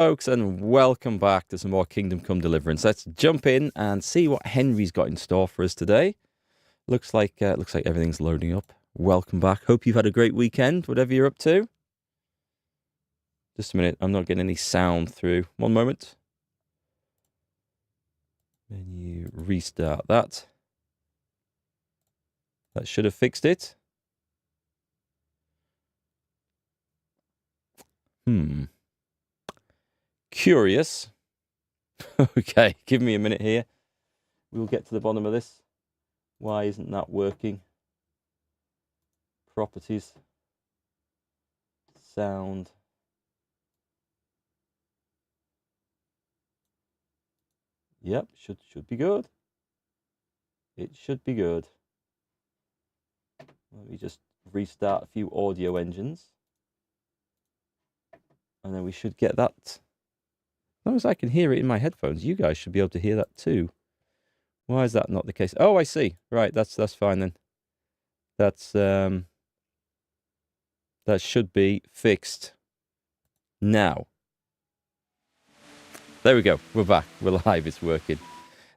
folks, and welcome back to some more Kingdom Come Deliverance. Let's jump in and see what Henry's got in store for us today. Looks like everything's loading up. Welcome back. Hope you've had a great weekend, whatever you're up to. Just a minute, I'm not getting any sound through. One moment. Menu, restart that. That should have fixed it. Curious. Okay, give me a minute here. We'll get to the bottom of this. Why isn't that working? Properties. Sound. Yep, should be good. It should be good. Let me just restart a few audio engines. And then we should get that. As long as I can hear it in my headphones, you guys should be able to hear that too. Why is that not the case? Oh, I see. Right, that's fine then. That's that should be fixed now. There we go. We're back. We're live. It's working.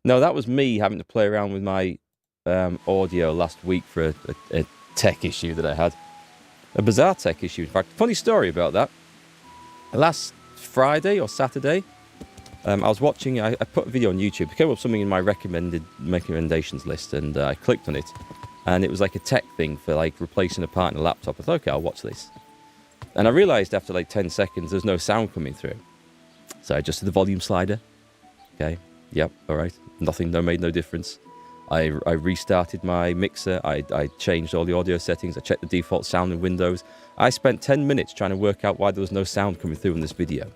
No, that was me having to play around with my audio last week for a tech issue that I had. A bizarre tech issue, in fact. Funny story about that. Last Friday or Saturday, I was watching, I put a video on YouTube. It came up something in my recommendations list, and I clicked on it. And it was like a tech thing for like replacing a part in a laptop. I thought, okay, I'll watch this. And I realized after like 10 seconds, there's no sound coming through. So I adjusted the volume slider. Okay, yep, all right. Made no difference. I restarted my mixer. I changed all the audio settings. I checked the default sound in Windows. I spent 10 minutes trying to work out why there was no sound coming through in this video.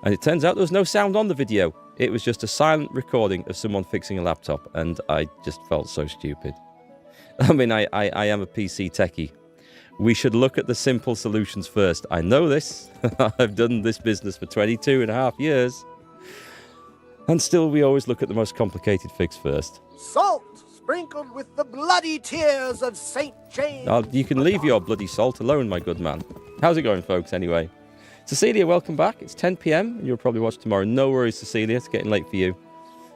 And it turns out there was no sound on the video. It was just a silent recording of someone fixing a laptop. And I just felt so stupid. I mean, I am a PC techie. We should look at the simple solutions first. I know this. I've done this business for 22.5 years. And still, we always look at the most complicated fix first. Salt sprinkled with the bloody tears of St. James. You can leave your bloody salt alone, my good man. How's it going, folks, anyway? Cecilia, welcome back. It's 10 p.m. and you'll probably watch tomorrow. No worries, Cecilia. It's getting late for you.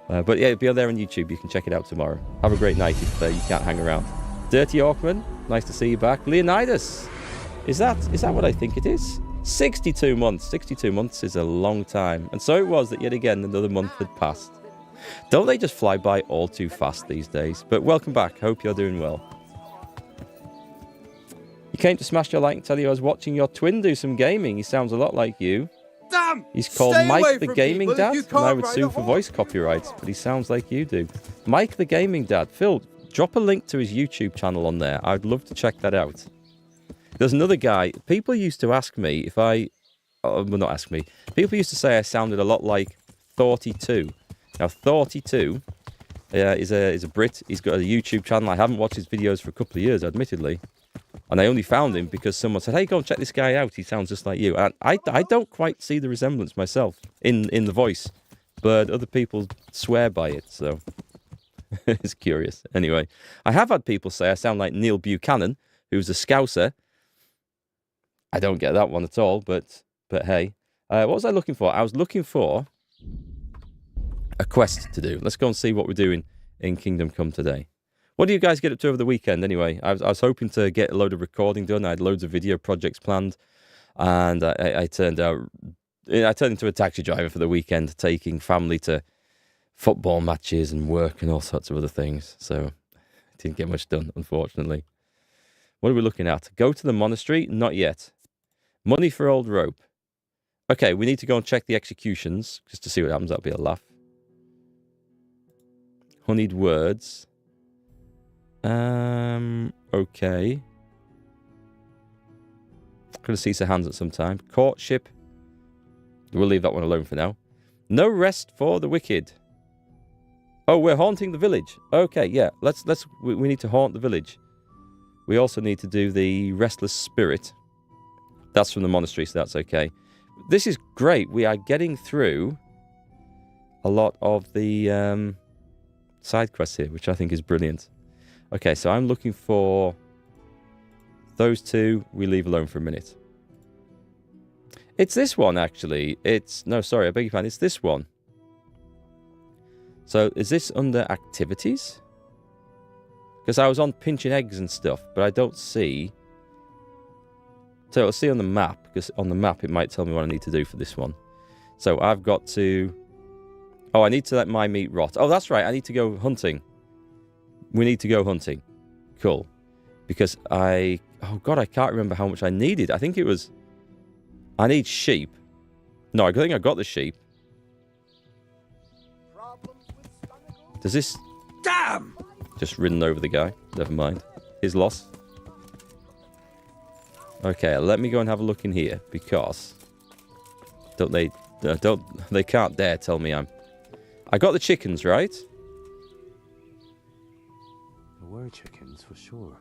But yeah, it'll be there on YouTube. You can check it out tomorrow. Have a great night if you can't hang around. Dirty Orkman, nice to see you back. Leonidas, is that what I think it is? 62 months. 62 months is a long time. And so it was that yet again another month had passed. Don't they just fly by all too fast these days? But welcome back. Hope you're doing well. You came to smash your like and tell you I was watching your twin do some gaming. He sounds a lot like you. Damn! He's called Mike the Gaming Dad, and I would sue for voice copyrights, but he sounds like you do. Mike the Gaming Dad. Phil, drop a link to his YouTube channel on there. I'd love to check that out. There's another guy. People used to ask me if not ask me. People used to say I sounded a lot like Thorty2. Now, Thorty2 is a Brit. He's got a YouTube channel. I haven't watched his videos for a couple of years, admittedly. And I only found him because someone said, hey, go and check this guy out. He sounds just like you. And I don't quite see the resemblance myself in the voice. But other people swear by it, so it's curious. Anyway, I have had people say I sound like Neil Buchanan, who's a Scouser. I don't get that one at all, but hey. What was I looking for? I was looking for a quest to do. Let's go and see what we're doing in Kingdom Come today. What do you guys get up to over the weekend anyway? I was hoping to get a load of recording done. I had loads of video projects planned, and I turned into a taxi driver for the weekend, taking family to football matches and work and all sorts of other things. So I didn't get much done, unfortunately. What are we looking at? Go to the monastery? Not yet. Money for old rope. Okay, we need to go and check the executions just to see what happens. That'll be a laugh. Honeyed words. Okay. Gonna see some hands at some time. Courtship. We'll leave that one alone for now. No rest for the wicked. Oh, we're haunting the village. Okay, yeah. We need to haunt the village. We also need to do the restless spirit. That's from the monastery, so that's okay. This is great. We are getting through a lot of the side quests here, which I think is brilliant. Okay, so I'm looking for those two. We leave alone for a minute. It's this one, actually. No, sorry, I beg your pardon. It's this one. So, is this under activities? Because I was on pinching eggs and stuff, but I don't see... So, I'll see on the map, because on the map it might tell me what I need to do for this one. So, I've got to... Oh, I need to let my meat rot. Oh, that's right, I need to go hunting. We need to go hunting. Cool. Because I... Oh, God, I can't remember how much I needed. I think it was... I need sheep. No, I think I got the sheep. Does this... Damn! Just ridden over the guy. Never mind. His loss. Okay, let me go and have a look in here, because... They can't dare tell me I'm... I got the chickens, right? There were chickens, for sure.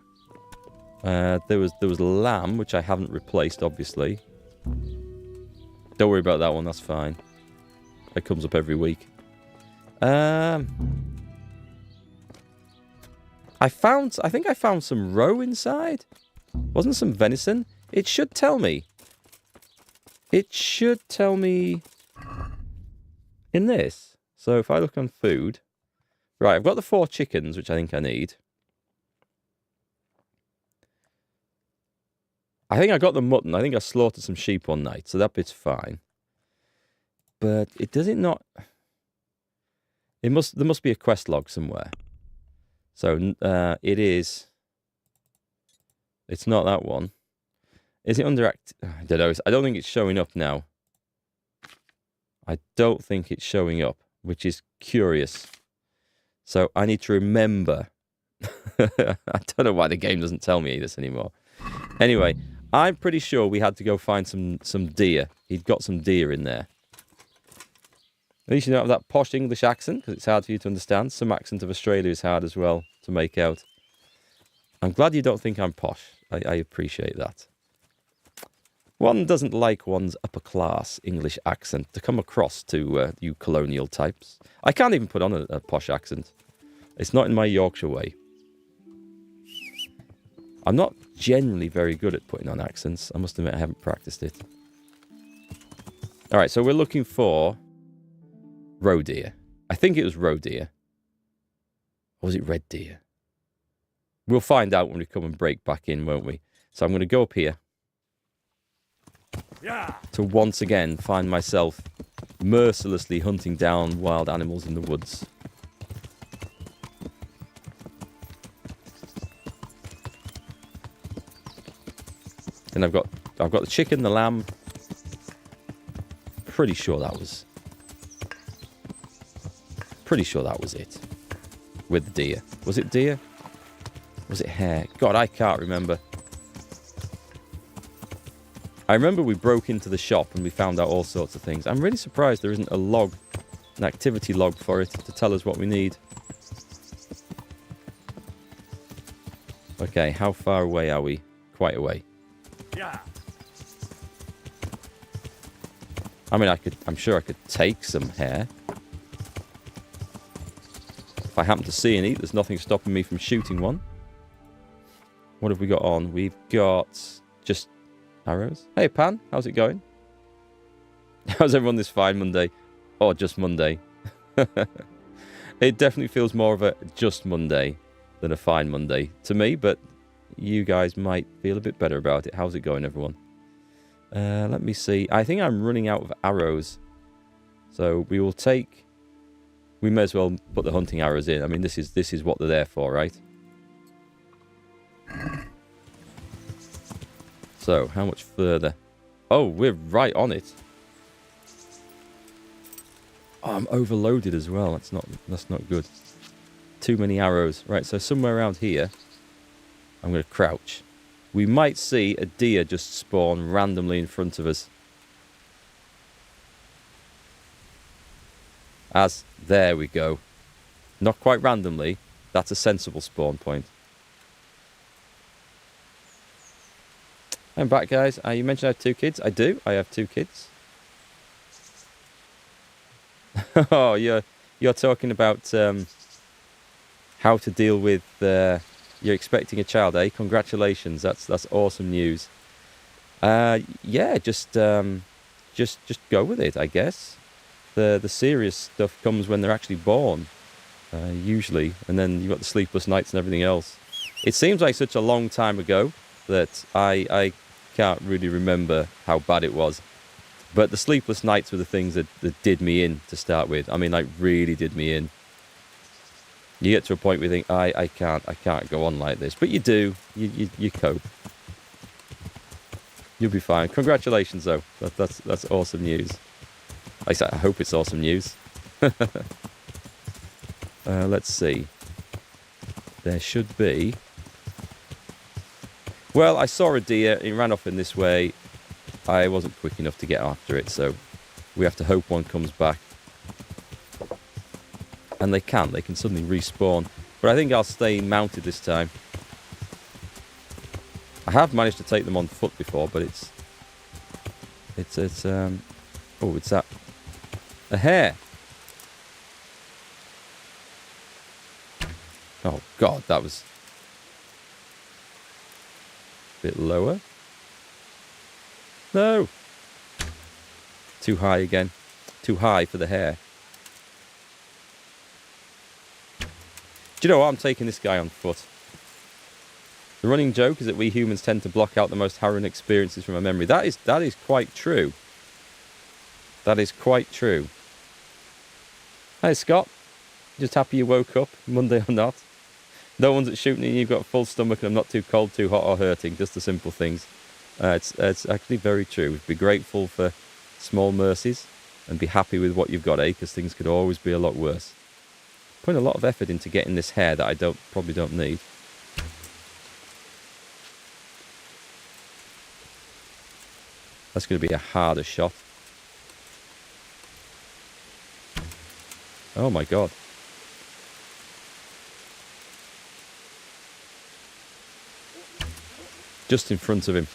There was lamb, which I haven't replaced, obviously. Don't worry about that one, that's fine. It comes up every week. I think I found some roe inside. Wasn't some venison? It should tell me. It should tell me in this. So if I look on food... Right, I've got the 4 chickens, which I think I need. I think I got the mutton. I think I slaughtered some sheep one night, so that bit's fine. But does it not... There must be a quest log somewhere. So it is... It's not that one. Is it under I don't know. I don't think it's showing up now. I don't think it's showing up, which is curious. So I need to remember. I don't know why the game doesn't tell me this anymore. Anyway, I'm pretty sure we had to go find some deer. He'd got some deer in there. At least you don't have that posh English accent, because it's hard for you to understand. Some accent of Australia is hard as well to make out. I'm glad you don't think I'm posh. I appreciate that. One doesn't like one's upper-class English accent to come across to you colonial types. I can't even put on a posh accent. It's not in my Yorkshire way. I'm not generally very good at putting on accents. I must admit I haven't practiced it. Alright, so we're looking for... roe deer. I think it was roe deer. Or was it red deer? We'll find out when we come and break back in, won't we? So I'm going to go up here. Yeah. To once again find myself mercilessly hunting down wild animals in the woods. And I've got the chicken, the lamb. Pretty sure that was it. With the deer. Was it deer? Was it hare? God, I can't remember. I remember we broke into the shop and we found out all sorts of things. I'm really surprised there isn't a log, an activity log for it to tell us what we need. Okay, how far away are we? Quite away. Yeah. I mean, I'm sure I could take some hare. If I happen to see any, there's nothing stopping me from shooting one. What have we got on? We've got just arrows. Hey, Pan, how's it going? How's everyone this fine Monday? Or just Monday? It definitely feels more of a just Monday than a fine Monday to me, but you guys might feel a bit better about it. How's it going, everyone? Let me see. I think I'm running out of arrows. So we will take... We may as well put the hunting arrows in. I mean, this is what they're there for, right? So, how much further? Oh, we're right on it. Oh, I'm overloaded as well. That's not good. Too many arrows. Right, so somewhere around here, I'm going to crouch. We might see a deer just spawn randomly in front of us. There we go. Not quite randomly. That's a sensible spawn point. I'm back, guys. You mentioned I have 2 kids. I do. I have 2 kids. Oh, you're talking about how to deal with you're expecting a child, eh? Congratulations. That's awesome news. Yeah, just just go with it, I guess. The serious stuff comes when they're actually born, usually, and then you've got the sleepless nights and everything else. It seems like such a long time ago that I can't really remember how bad it was. But the sleepless nights were the things that did me in to start with. I mean, like, really did me in. You get to a point where you think, I can't go on like this. But you do. You cope. You'll be fine. Congratulations, though. That's awesome news. I hope it's awesome news. Let's see. There should be... Well, I saw a deer. It ran off in this way. I wasn't quick enough to get after it, so we have to hope one comes back. And they can suddenly respawn. But I think I'll stay mounted this time. I have managed to take them on foot before, but it's that a hare. Oh God, that was a bit lower. No. Too high again. Too high for the hare. Do you know what? I'm taking this guy on foot. The running joke is that we humans tend to block out the most harrowing experiences from our memory. That is quite true. That is quite true. Hey, Scott. Just happy you woke up, Monday or not. No one's at shooting and you've got a full stomach and I'm not too cold, too hot or hurting. Just the simple things. It's actually very true. Be grateful for small mercies and be happy with what you've got, because things could always be a lot worse. Putting a lot of effort into getting this hair that I probably don't need. That's going to be a harder shot. Oh my God. Just in front of him.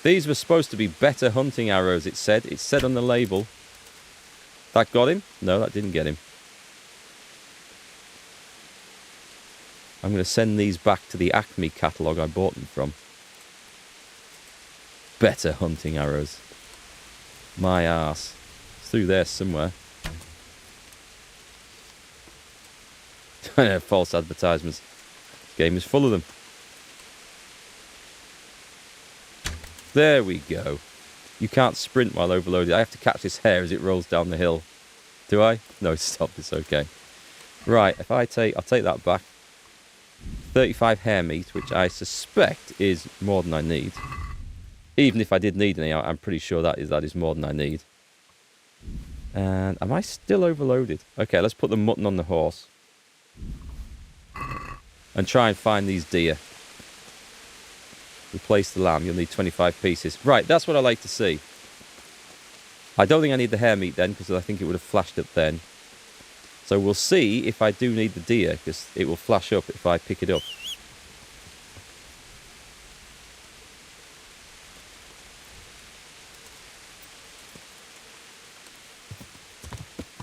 These were supposed to be better hunting arrows, it said. It said on the label. That got him? No, that didn't get him. I'm going to send these back to the Acme catalogue I bought them from. Better hunting arrows. My arse. It's through there somewhere. False advertisements. This game is full of them. There we go. You can't sprint while overloaded. I have to catch this hare as it rolls down the hill. Do I? No, stop. It's okay. Right, I'll take that back. 35 hare meat, which I suspect is more than I need. Even if I did need any, I'm pretty sure that is more than I need. And am I still overloaded? Okay, let's put the mutton on the horse. And try and find these deer. Replace the lamb. You'll need 25 pieces. Right, that's what I like to see. I don't think I need the hare meat then, because I think it would have flashed up then. So we'll see if I do need the deer, because it will flash up if I pick it up.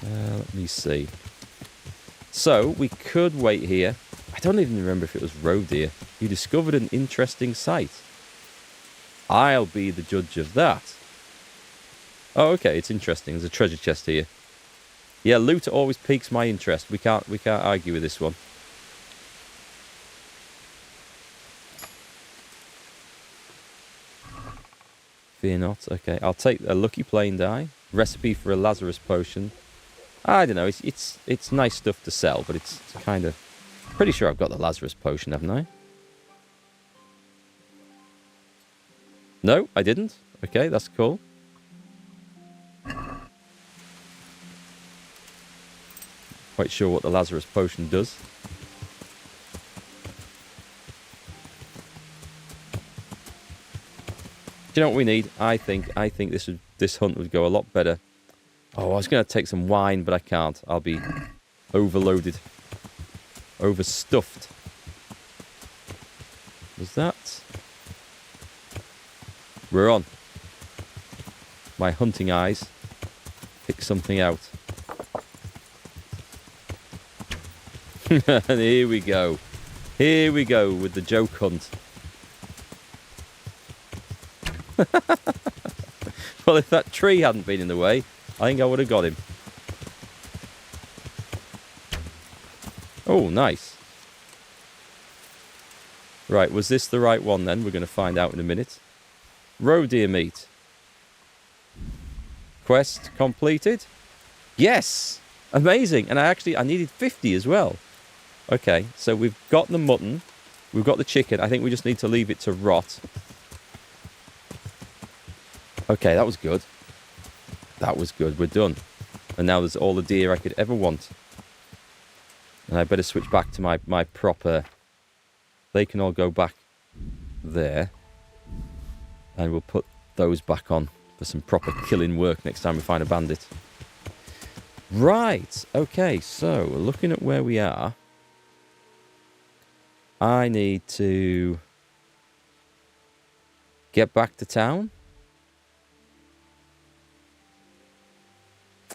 Let me see. So we could wait here. I don't even remember if it was roe deer. You discovered an interesting sight. I'll be the judge of that. Oh, okay, it's interesting. There's a treasure chest here. Yeah, loot always piques my interest. We can't argue with this one. Fear not. Okay, I'll take a lucky plain die. Recipe for a Lazarus potion. I don't know. It's nice stuff to sell, but it's kind of... Pretty sure I've got the Lazarus potion, haven't I? No, I didn't. Okay, that's cool. Quite sure what the Lazarus potion does. Do you know what we need? I think this hunt would go a lot better. Oh, I was going to take some wine, but I can't. I'll be overloaded. Overstuffed. Was that? We're on. My hunting eyes pick something out. And here we go. Here we go with the joke hunt. Well, if that tree hadn't been in the way, I think I would have got him. Oh, nice. Right, was this the right one then? We're going to find out in a minute. Roe deer meat. Quest completed. Yes! Amazing. And I needed 50 as well. Okay, so we've got the mutton. We've got the chicken. I think we just need to leave it to rot. Okay, that was good. That was good. We're done. And now there's all the deer I could ever want. And I better switch back to my proper... They can all go back there. And we'll put those back on for some proper killing work next time we find a bandit. Right. Okay, so looking at where we are... I need to get back to town.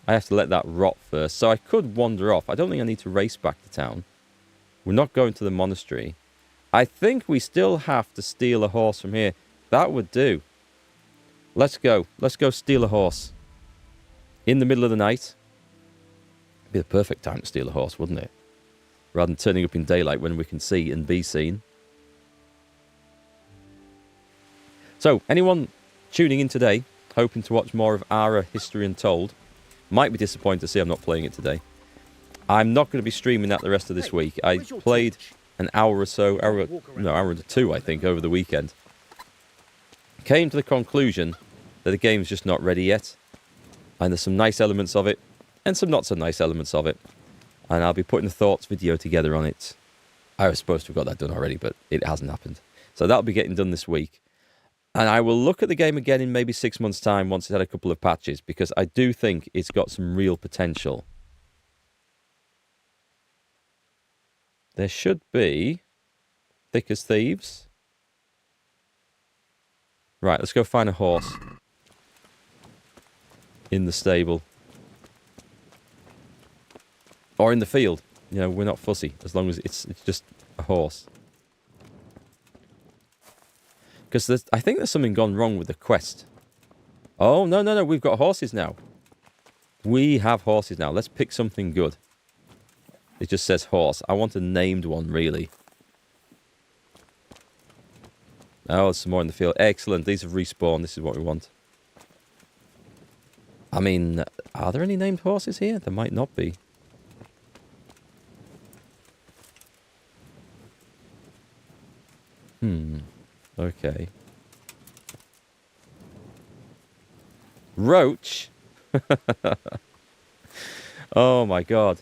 I have to let that rot first. So I could wander off. I don't think I need to race back to town. We're not going to the monastery. I think we still have to steal a horse from here. That would do. Let's go. Let's go steal a horse. In the middle of the night. It'd be the perfect time to steal a horse, wouldn't it? Rather than turning up in daylight when we can see and be seen. So, anyone tuning in today, hoping to watch more of Ara History Untold, might be disappointed to see I'm not playing it today. I'm not going to be streaming that the rest of this week. I played an hour or so, hour and two, I think, over the weekend. Came to the conclusion that the game's just not ready yet. And there's some nice elements of it, and some not so nice elements of it. And I'll be putting a thoughts video together on it. I was supposed to have got that done already, but it hasn't happened. So that'll be getting done this week. And I will look at the game again in maybe 6 months' time once it's had a couple of patches, because I do think it's got some real potential. There should be thick as thieves. Right, let's go find a horse in the stable. Or in the field. You know, we're not fussy, as long as it's just a horse. Because I think there's something gone wrong with the quest. Oh, no, we've got horses now. We have horses now. Let's pick something good. It just says horse. I want a named one, really. Oh, there's some more in the field. Excellent. These have respawned. This is what we want. I mean, are there any named horses here? There might not be. Okay. Roach? Oh my god.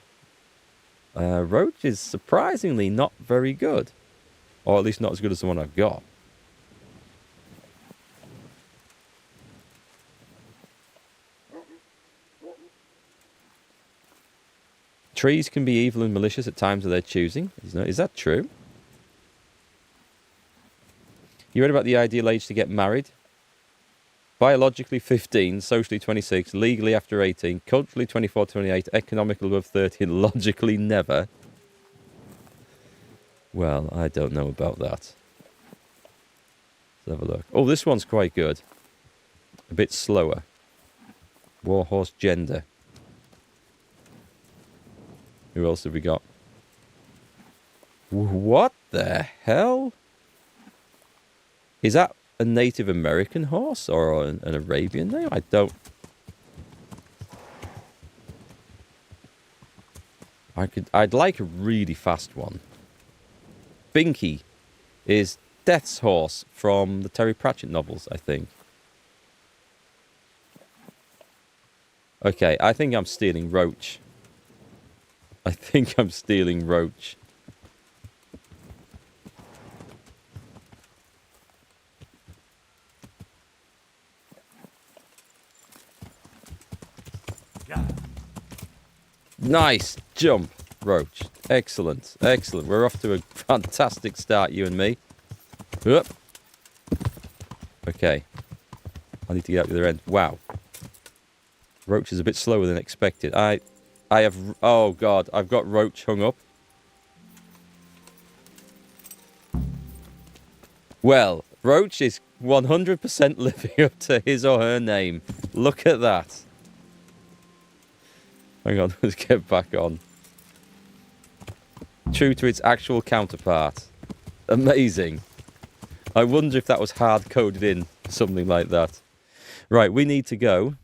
Roach is surprisingly not very good. Or at least not as good as the one I've got. Trees can be evil and malicious at times of their choosing. Is that true? You read about the ideal age to get married? Biologically 15, socially 26, legally after 18, culturally 24, 28, economically above 30, and logically never. Well, I don't know about that. Let's have a look. Oh, this one's quite good. A bit slower. Warhorse gender. Who else have we got? What the hell? Is that a Native American horse or an Arabian name? I don't... I'd like a really fast one. Binky is Death's horse from the Terry Pratchett novels, I think. Okay, I think I'm stealing Roach. I think I'm stealing Roach. Nice jump, Roach. Excellent, excellent. We're off to a fantastic start, you and me. Up. Okay. I need to get out the other end. Wow. Roach is a bit slower than expected. I have... Oh, God. I've got Roach hung up. Well, Roach is 100% living up to his or her name. Look at that. Hang on, let's get back on. True to its actual counterpart. Amazing. I wonder if that was hard-coded in, something like that. Right, we need to go.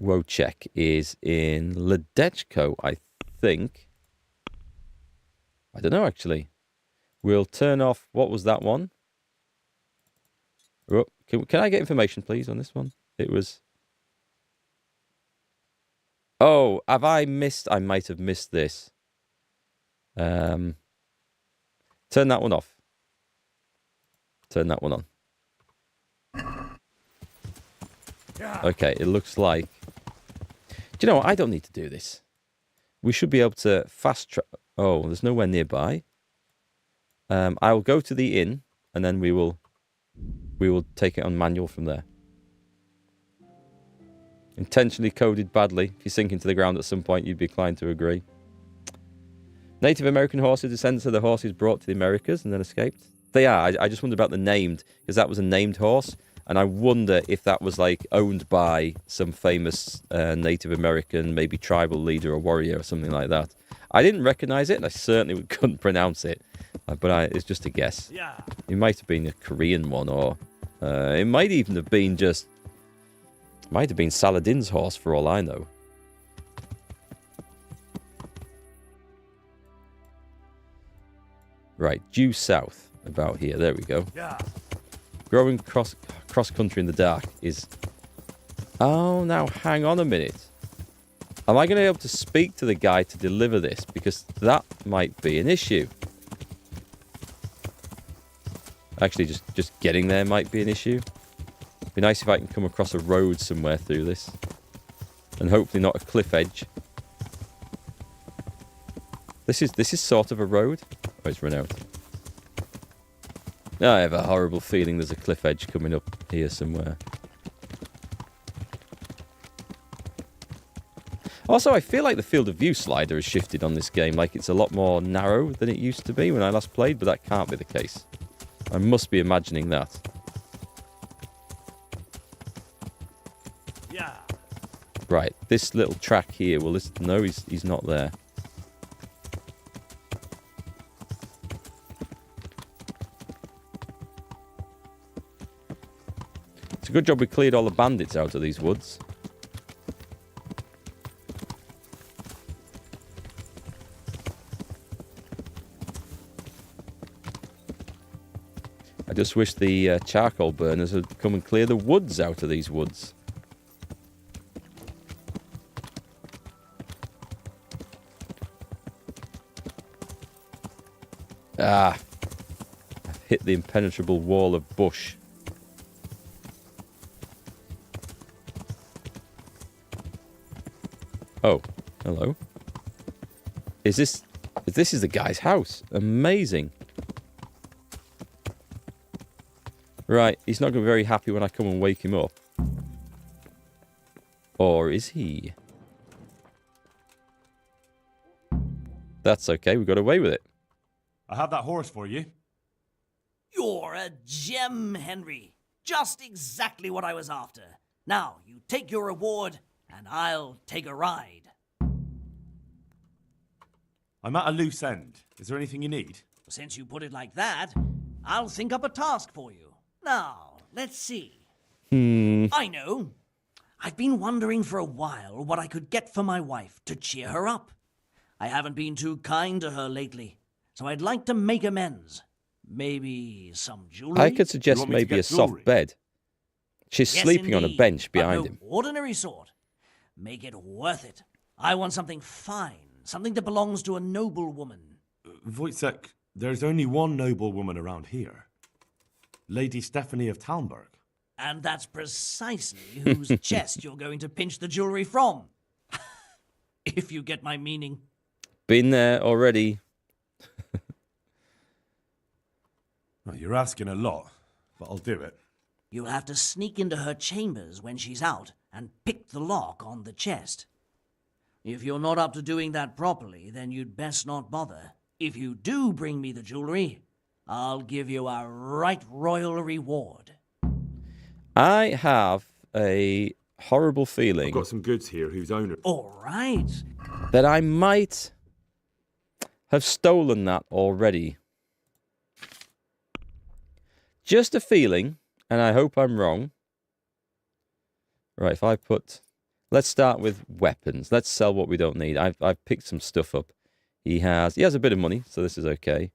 Wojciech is in Ledechko, I think. I don't know, actually. We'll turn off... What was that one? Oh, can I get information, please, on this one? It was... Oh, have I missed... I might have missed this. Turn that one off. Turn that one on. Okay, it looks like... Do you know what? I don't need to do this. We should be able to fast track... Oh, there's nowhere nearby. I will go to the inn, and then we will take it on manual from there. Intentionally coded badly. If you sink into the ground at some point, you'd be inclined to agree. Native American horses, descendants of the horses brought to the Americas and then escaped. They are. I just wondered about the named, because that was a named horse. And I wonder if that was like owned by some famous Native American, maybe tribal leader or warrior or something like that. I didn't recognize it, and I certainly couldn't pronounce it. But it's just a guess. Yeah. It might have been a Korean one, or it might even have been just... Might have been Saladin's horse, for all I know. Right, due south, about here. There we go. Yeah. Growing cross country in the dark is... Oh, now hang on a minute. Am I going to be able to speak to the guy to deliver this? Because that might be an issue. Actually, just getting there might be an issue. It'd be nice if I can come across a road somewhere through this. And hopefully not a cliff edge. This is sort of a road. Oh, it's run out. I have a horrible feeling there's a cliff edge coming up here somewhere. Also, I feel like the field of view slider has shifted on this game. Like it's a lot more narrow than it used to be when I last played, but that can't be the case. I must be imagining that. Yeah. Right, this little track here. Well, no, he's not there. It's a good job we cleared all the bandits out of these woods. I just wish the charcoal burners would come and clear the woods out of these woods. Ah, I've hit the impenetrable wall of bush. Oh, hello. This is the guy's house. Amazing. Right, he's not going to be very happy when I come and wake him up. Or is he? That's okay, we got away with it. I have that horse for you. You're a gem, Henry. Just exactly what I was after. Now, you take your reward, and I'll take a ride. I'm at a loose end. Is there anything you need? Since you put it like that, I'll think up a task for you. Now, let's see. I know. I've been wondering for a while what I could get for my wife to cheer her up. I haven't been too kind to her lately, so I'd like to make amends. Maybe some jewelry? I could suggest maybe a soft bed. She's sleeping on a bench behind him. Ordinary sort. Make it worth it. I want something fine, something that belongs to a noble woman. Wojciech, there's only one noble woman around here. Lady Stephanie of Talmberg. And that's precisely whose chest you're going to pinch the jewelry from. If you get my meaning. Been there already. Well, you're asking a lot, but I'll do it. You'll have to sneak into her chambers when she's out and pick the lock on the chest. If you're not up to doing that properly, then you'd best not bother. If you do bring me the jewelry, I'll give you a right royal reward. I have a horrible I've feeling got some goods here whose owner... All right. that I might have stolen that already. Just a feeling, and I hope I'm wrong. Right, if I put... Let's start with weapons. Let's sell what we don't need. I've picked some stuff up. He has a bit of money, so this is okay.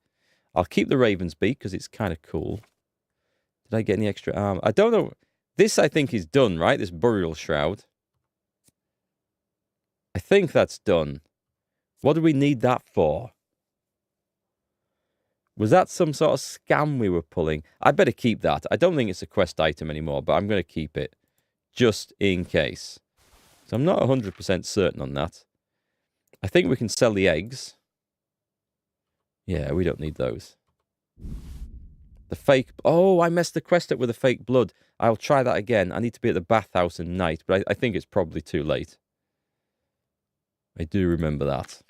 I'll keep the Raven's Beak because it's kind of cool. Did I get any extra armor? I don't know. This, I think, is done, right? This burial shroud. I think that's done. What do we need that for? Was that some sort of scam we were pulling? I better keep that. I don't think it's a quest item anymore, but I'm going to keep it. Just in case. So I'm not 100% certain on that. I think we can sell the eggs. Yeah, we don't need those. The fake... Oh, I messed the quest up with the fake blood. I'll try that again. I need to be at the bathhouse at night, but I think it's probably too late. I do remember that.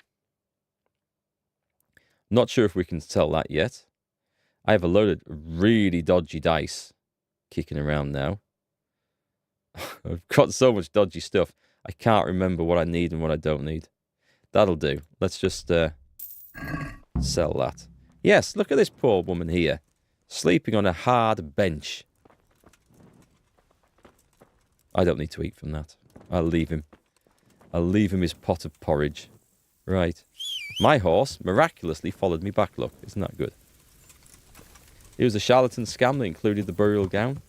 Not sure if we can sell that yet. I have a load of really dodgy dice kicking around now. I've got so much dodgy stuff. I can't remember what I need and what I don't need. That'll do. Let's just sell that. Yes, look at this poor woman here. Sleeping on a hard bench. I don't need to eat from that. I'll leave him. I'll leave him his pot of porridge. Right. My horse miraculously followed me back, look. Isn't that good? It was a charlatan scam that included the burial gown.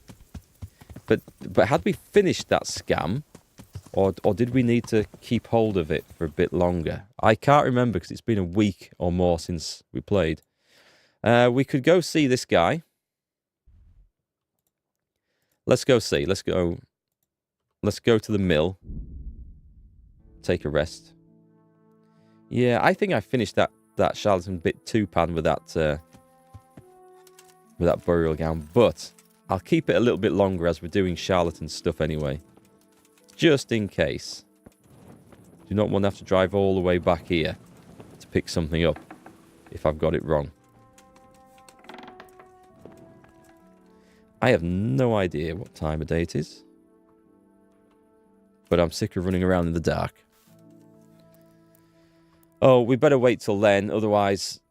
But had we finished that scam, or did we need to keep hold of it for a bit longer? I can't remember because it's been a week or more since we played. We could go see this guy. Let's go see. Let's go to the mill. Take a rest. Yeah, I think I finished that charlatan bit 2-pan with that burial gown, but I'll keep it a little bit longer as we're doing charlatan stuff anyway. Just in case. Do not want to have to drive all the way back here to pick something up if I've got it wrong. I have no idea what time of day it is, but I'm sick of running around in the dark. Oh, we better wait till then, otherwise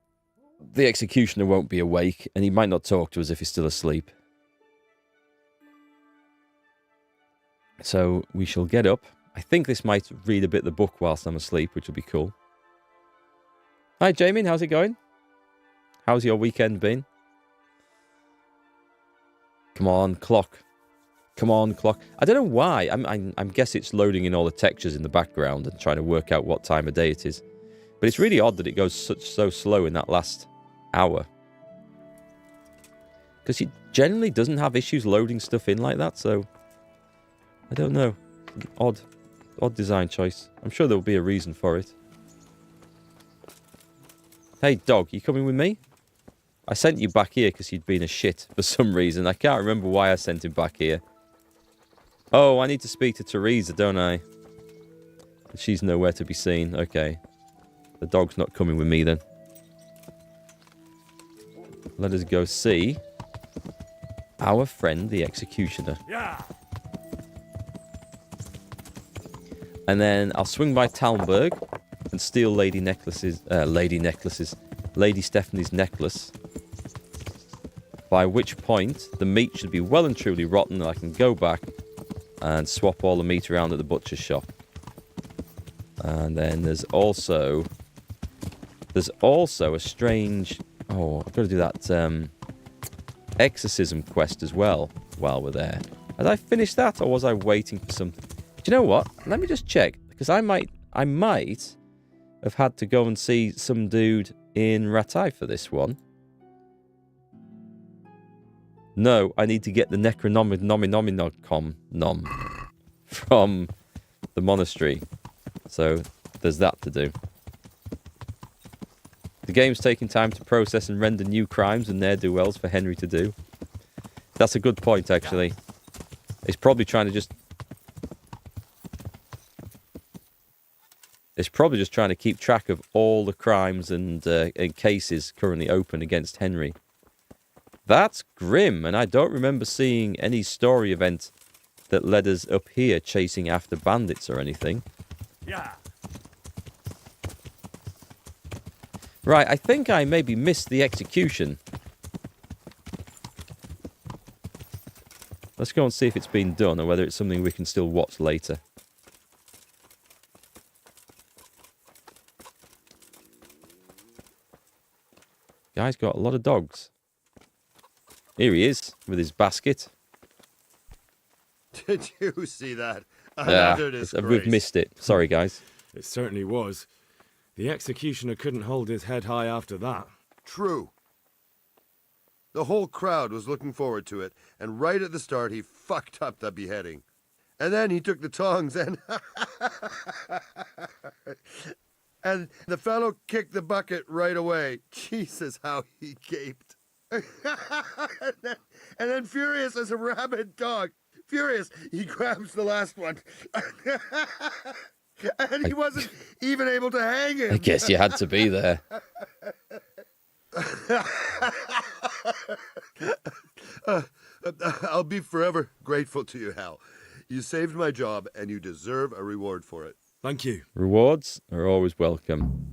the executioner won't be awake and he might not talk to us if he's still asleep. So we shall get up. I think this might read a bit of the book whilst I'm asleep, which will be cool. Hi, Jamie. How's it going? How's your weekend been? Come on, clock. Come on, clock. I don't know why. I'm guess it's loading in all the textures in the background and trying to work out what time of day it is. But it's really odd that it goes so slow in that last hour. Because it generally doesn't have issues loading stuff in like that, so... I don't know. Odd design choice. I'm sure there'll be a reason for it. Hey, dog, you coming with me? I sent you back here because you'd been a shit for some reason. I can't remember why I sent him back here. Oh, I need to speak to Teresa, don't I? She's nowhere to be seen. Okay. The dog's not coming with me then. Let us go see our friend, the executioner. Yeah. And then I'll swing by Talmberg and steal Lady Stephanie's necklace. By which point, the meat should be well and truly rotten and I can go back and swap all the meat around at the butcher's shop. And then there's also a strange... Oh, I've got to do that exorcism quest as well while we're there. Had I finished that or was I waiting for something? Do you know what? Let me just check, because I might have had to go and see some dude in Ratai for this one. No, I need to get the Necronomicon from the monastery. So there's that to do. The game's taking time to process and render new crimes and ne'er-do-wells for Henry to do. That's a good point, actually. It's probably trying to just... It's probably just trying to keep track of all the crimes and cases currently open against Henry. That's grim, and I don't remember seeing any story event that led us up here chasing after bandits or anything. Yeah. Right, I think I maybe missed the execution. Let's go and see if it's been done or whether it's something we can still watch later. Guy's got a lot of dogs. Here he is with his basket. Did you see that? Yeah, Another disgrace. we've missed it. Sorry, guys. It certainly was. The executioner couldn't hold his head high after that. True. The whole crowd was looking forward to it, and right at the start he fucked up the beheading. And then he took the tongs and... and the fellow kicked the bucket right away. Jesus, how he gaped. and then furious as a rabid dog. Furious, he grabs the last one. And he wasn't even able to hang him. I guess you had to be there. I'll be forever grateful to you, Hal. You saved my job, and you deserve a reward for it. Thank you. Rewards are always welcome.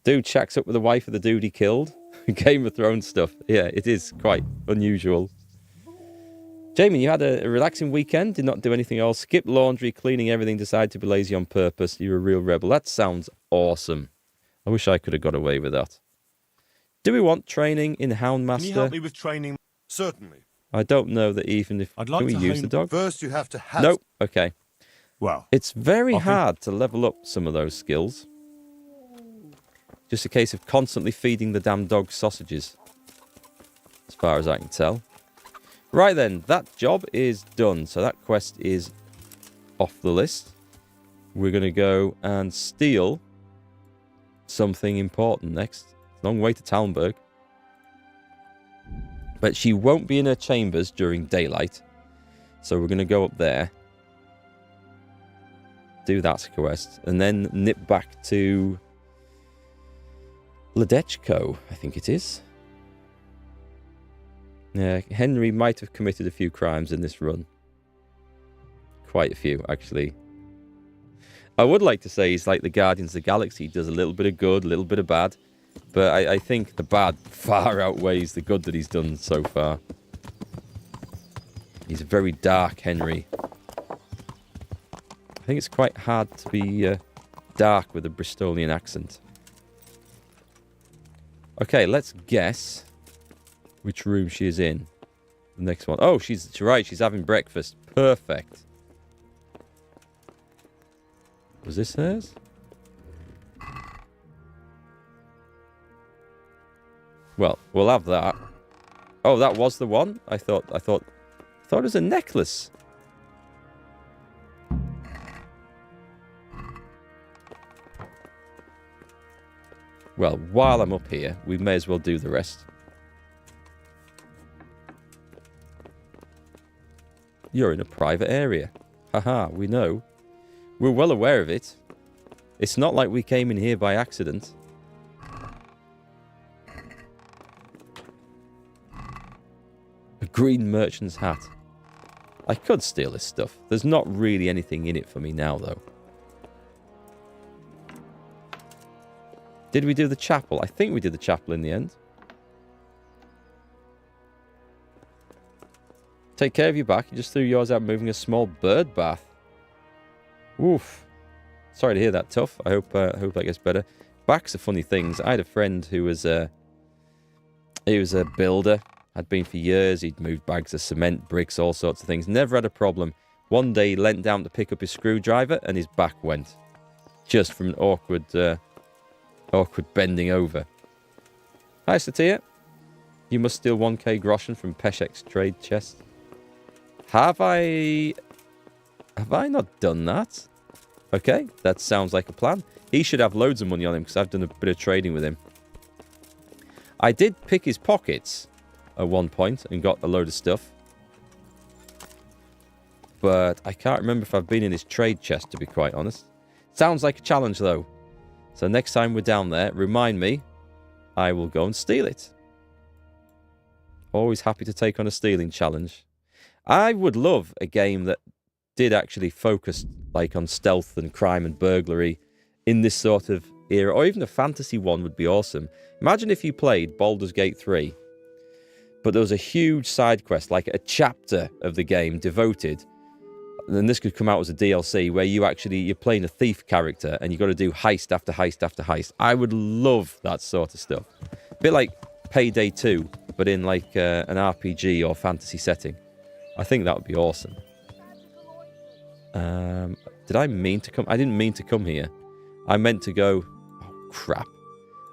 Dude shacks up with the wife of the dude he killed. Game of Thrones stuff. Yeah, it is quite unusual. Jamie, you had a relaxing weekend, did not do anything else, skipped laundry, cleaning everything, decided to be lazy on purpose. You're a real rebel. That sounds awesome. I wish I could have got away with that. Do we want training in Houndmaster? Can you help me with training? Certainly. I don't know that even if... I'd like can we to use hone- the dog? First, you have to have... Nope. Okay. Well, It's very I think- hard to level up some of those skills. Just a case of constantly feeding the damn dog sausages. As far as I can tell. Right then, that job is done. So that quest is off the list. We're going to go and steal something important next. Long way to Talmberg. But she won't be in her chambers during daylight. So we're going to go up there. Do that quest. And then nip back to Ledechko, I think it is. Yeah, Henry might have committed a few crimes in this run. Quite a few, actually. I would like to say he's like the Guardians of the Galaxy. He does a little bit of good, a little bit of bad. But I think the bad far outweighs the good that he's done so far. He's a very dark Henry. I think it's quite hard to be dark with a Bristolian accent. Okay, let's guess which room she is in. The next one. Oh, she's right. She's having breakfast. Perfect. Was this hers? Well, we'll have that. Oh, that was the one? I thought it was a necklace. Well, while I'm up here, we may as well do the rest. You're in a private area. Haha, we know. We're well aware of it. It's not like we came in here by accident. A green merchant's hat. I could steal this stuff. There's not really anything in it for me now, though. Did we do the chapel? I think we did the chapel in the end. Take care of your back. You just threw yours out moving a small bird bath. Oof. Sorry to hear that, Tough. I hope that gets better. Backs are funny things. I had a friend who was a builder. Had been for years. He'd moved bags of cement, bricks, all sorts of things. Never had a problem. One day he leant down to pick up his screwdriver and his back went. Just from an awkward bending over. Hi, Satia. You must steal 1k groschen from Peshek's trade chest. Have I not done that? Okay, that sounds like a plan. He should have loads of money on him because I've done a bit of trading with him. I did pick his pockets at one point and got a load of stuff. But I can't remember if I've been in his trade chest, to be quite honest. Sounds like a challenge, though. So next time we're down there, remind me. I will go and steal it. Always happy to take on a stealing challenge. I would love a game that did actually focus like on stealth and crime and burglary in this sort of era, or even a fantasy one would be awesome. Imagine if you played Baldur's Gate 3, but there was a huge side quest, like a chapter of the game devoted, and this could come out as a DLC where you're playing a thief character and you've got to do heist after heist after heist. I would love that sort of stuff. A bit like Payday 2, but in like an RPG or fantasy setting. I think that would be awesome. Did I mean to come? I didn't mean to come here. I meant to go... Oh, crap.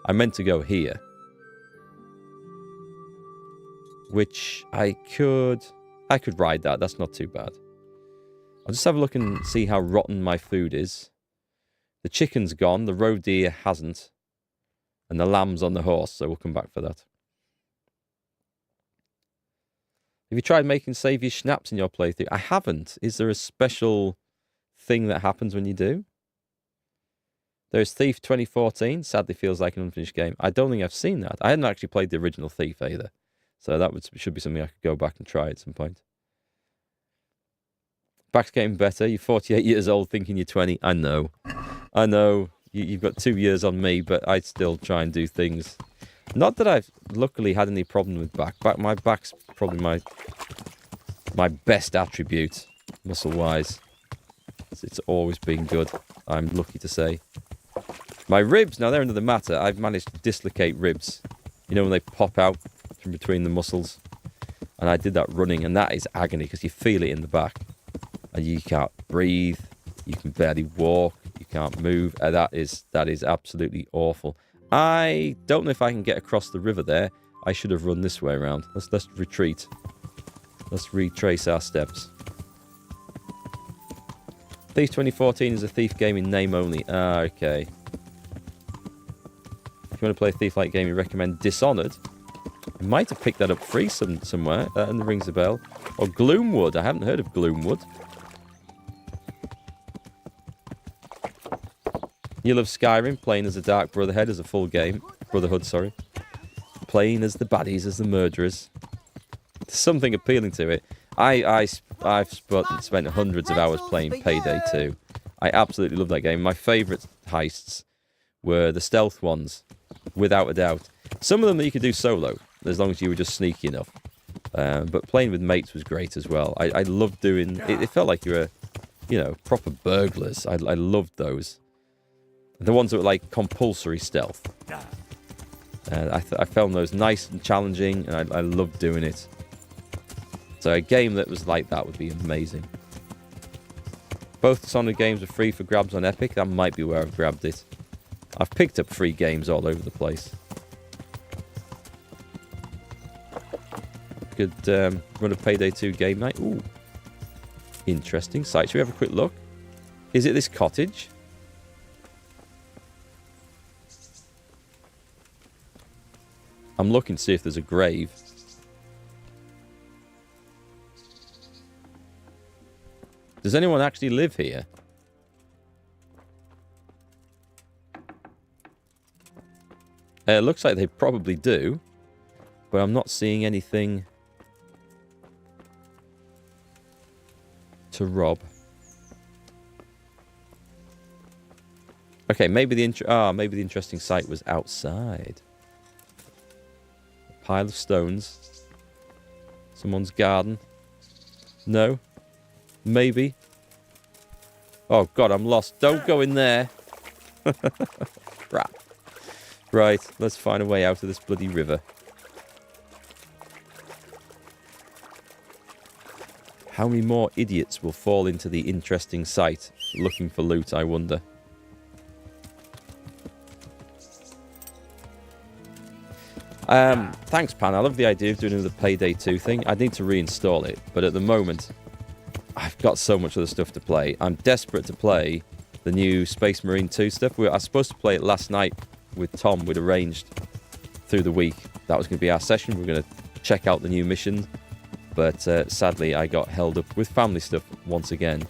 I meant to go here. Which I could ride that. That's not too bad. I'll just have a look and see how rotten my food is. The chicken's gone. The roe deer hasn't. And the lamb's on the horse, so we'll come back for that. Have you tried making savoury schnapps in your playthrough? I haven't. Is there a special thing that happens when you do? There's Thief 2014. Sadly feels like an unfinished game. I don't think I've seen that. I hadn't actually played the original Thief either. So that should be something I could go back and try at some point. Back's getting better. You're 48 years old thinking you're 20. I know. I know. You've got 2 years on me, but I'd still try and do things. Not that I've luckily had any problem with back. My back's probably my best attribute, muscle-wise. It's always been good, I'm lucky to say. My ribs, now they're another matter. I've managed to dislocate ribs. You know when they pop out from between the muscles? And I did that running, and that is agony because you feel it in the back. And you can't breathe. You can barely walk. You can't move. That is absolutely awful. I don't know if I can get across the river there. I should have run this way around. Let's retreat. Let's retrace our steps. Thief 2014 is a Thief game in name only. Ah, okay. If you want to play a Thief-like game, you recommend Dishonored. I might have picked that up free somewhere. That rings a bell. Or Gloomwood. I haven't heard of Gloomwood. You love Skyrim, playing as a Dark Brotherhood as a full game. Brotherhood, sorry. Playing as the baddies, as the murderers. There's something appealing to it. I've spent hundreds of hours playing Payday 2. I absolutely love that game. My favourite heists were the stealth ones, without a doubt. Some of them that you could do solo, as long as you were just sneaky enough. But playing with mates was great as well. I loved doing... It felt like you were, proper burglars. I loved those. The ones that were like compulsory stealth. I found those nice and challenging, and I loved doing it. So a game that was like that would be amazing. Both Dishonored games are free for grabs on Epic. That might be where I've grabbed it. I've picked up free games all over the place. Good run of Payday 2 game night. Ooh. Interesting site. Should we have a quick look? Is it this cottage? I'm looking to see if there's a grave. Does anyone actually live here? It looks like they probably do, but I'm not seeing anything to rob. Okay, maybe the interesting site was outside. A pile of stones. Someone's garden. No. Maybe. Oh god, I'm lost. Don't go in there. Crap. Right, let's find a way out of this bloody river. How many more idiots will fall into the interesting site looking for loot, I wonder. Thanks, Pan. I love the idea of doing another Payday 2 thing. I need to reinstall it, but at the moment, I've got so much other stuff to play. I'm desperate to play the new Space Marine 2 stuff. I was supposed to play it last night with Tom. We'd arranged through the week. That was going to be our session. We were going to check out the new mission. But sadly, I got held up with family stuff once again.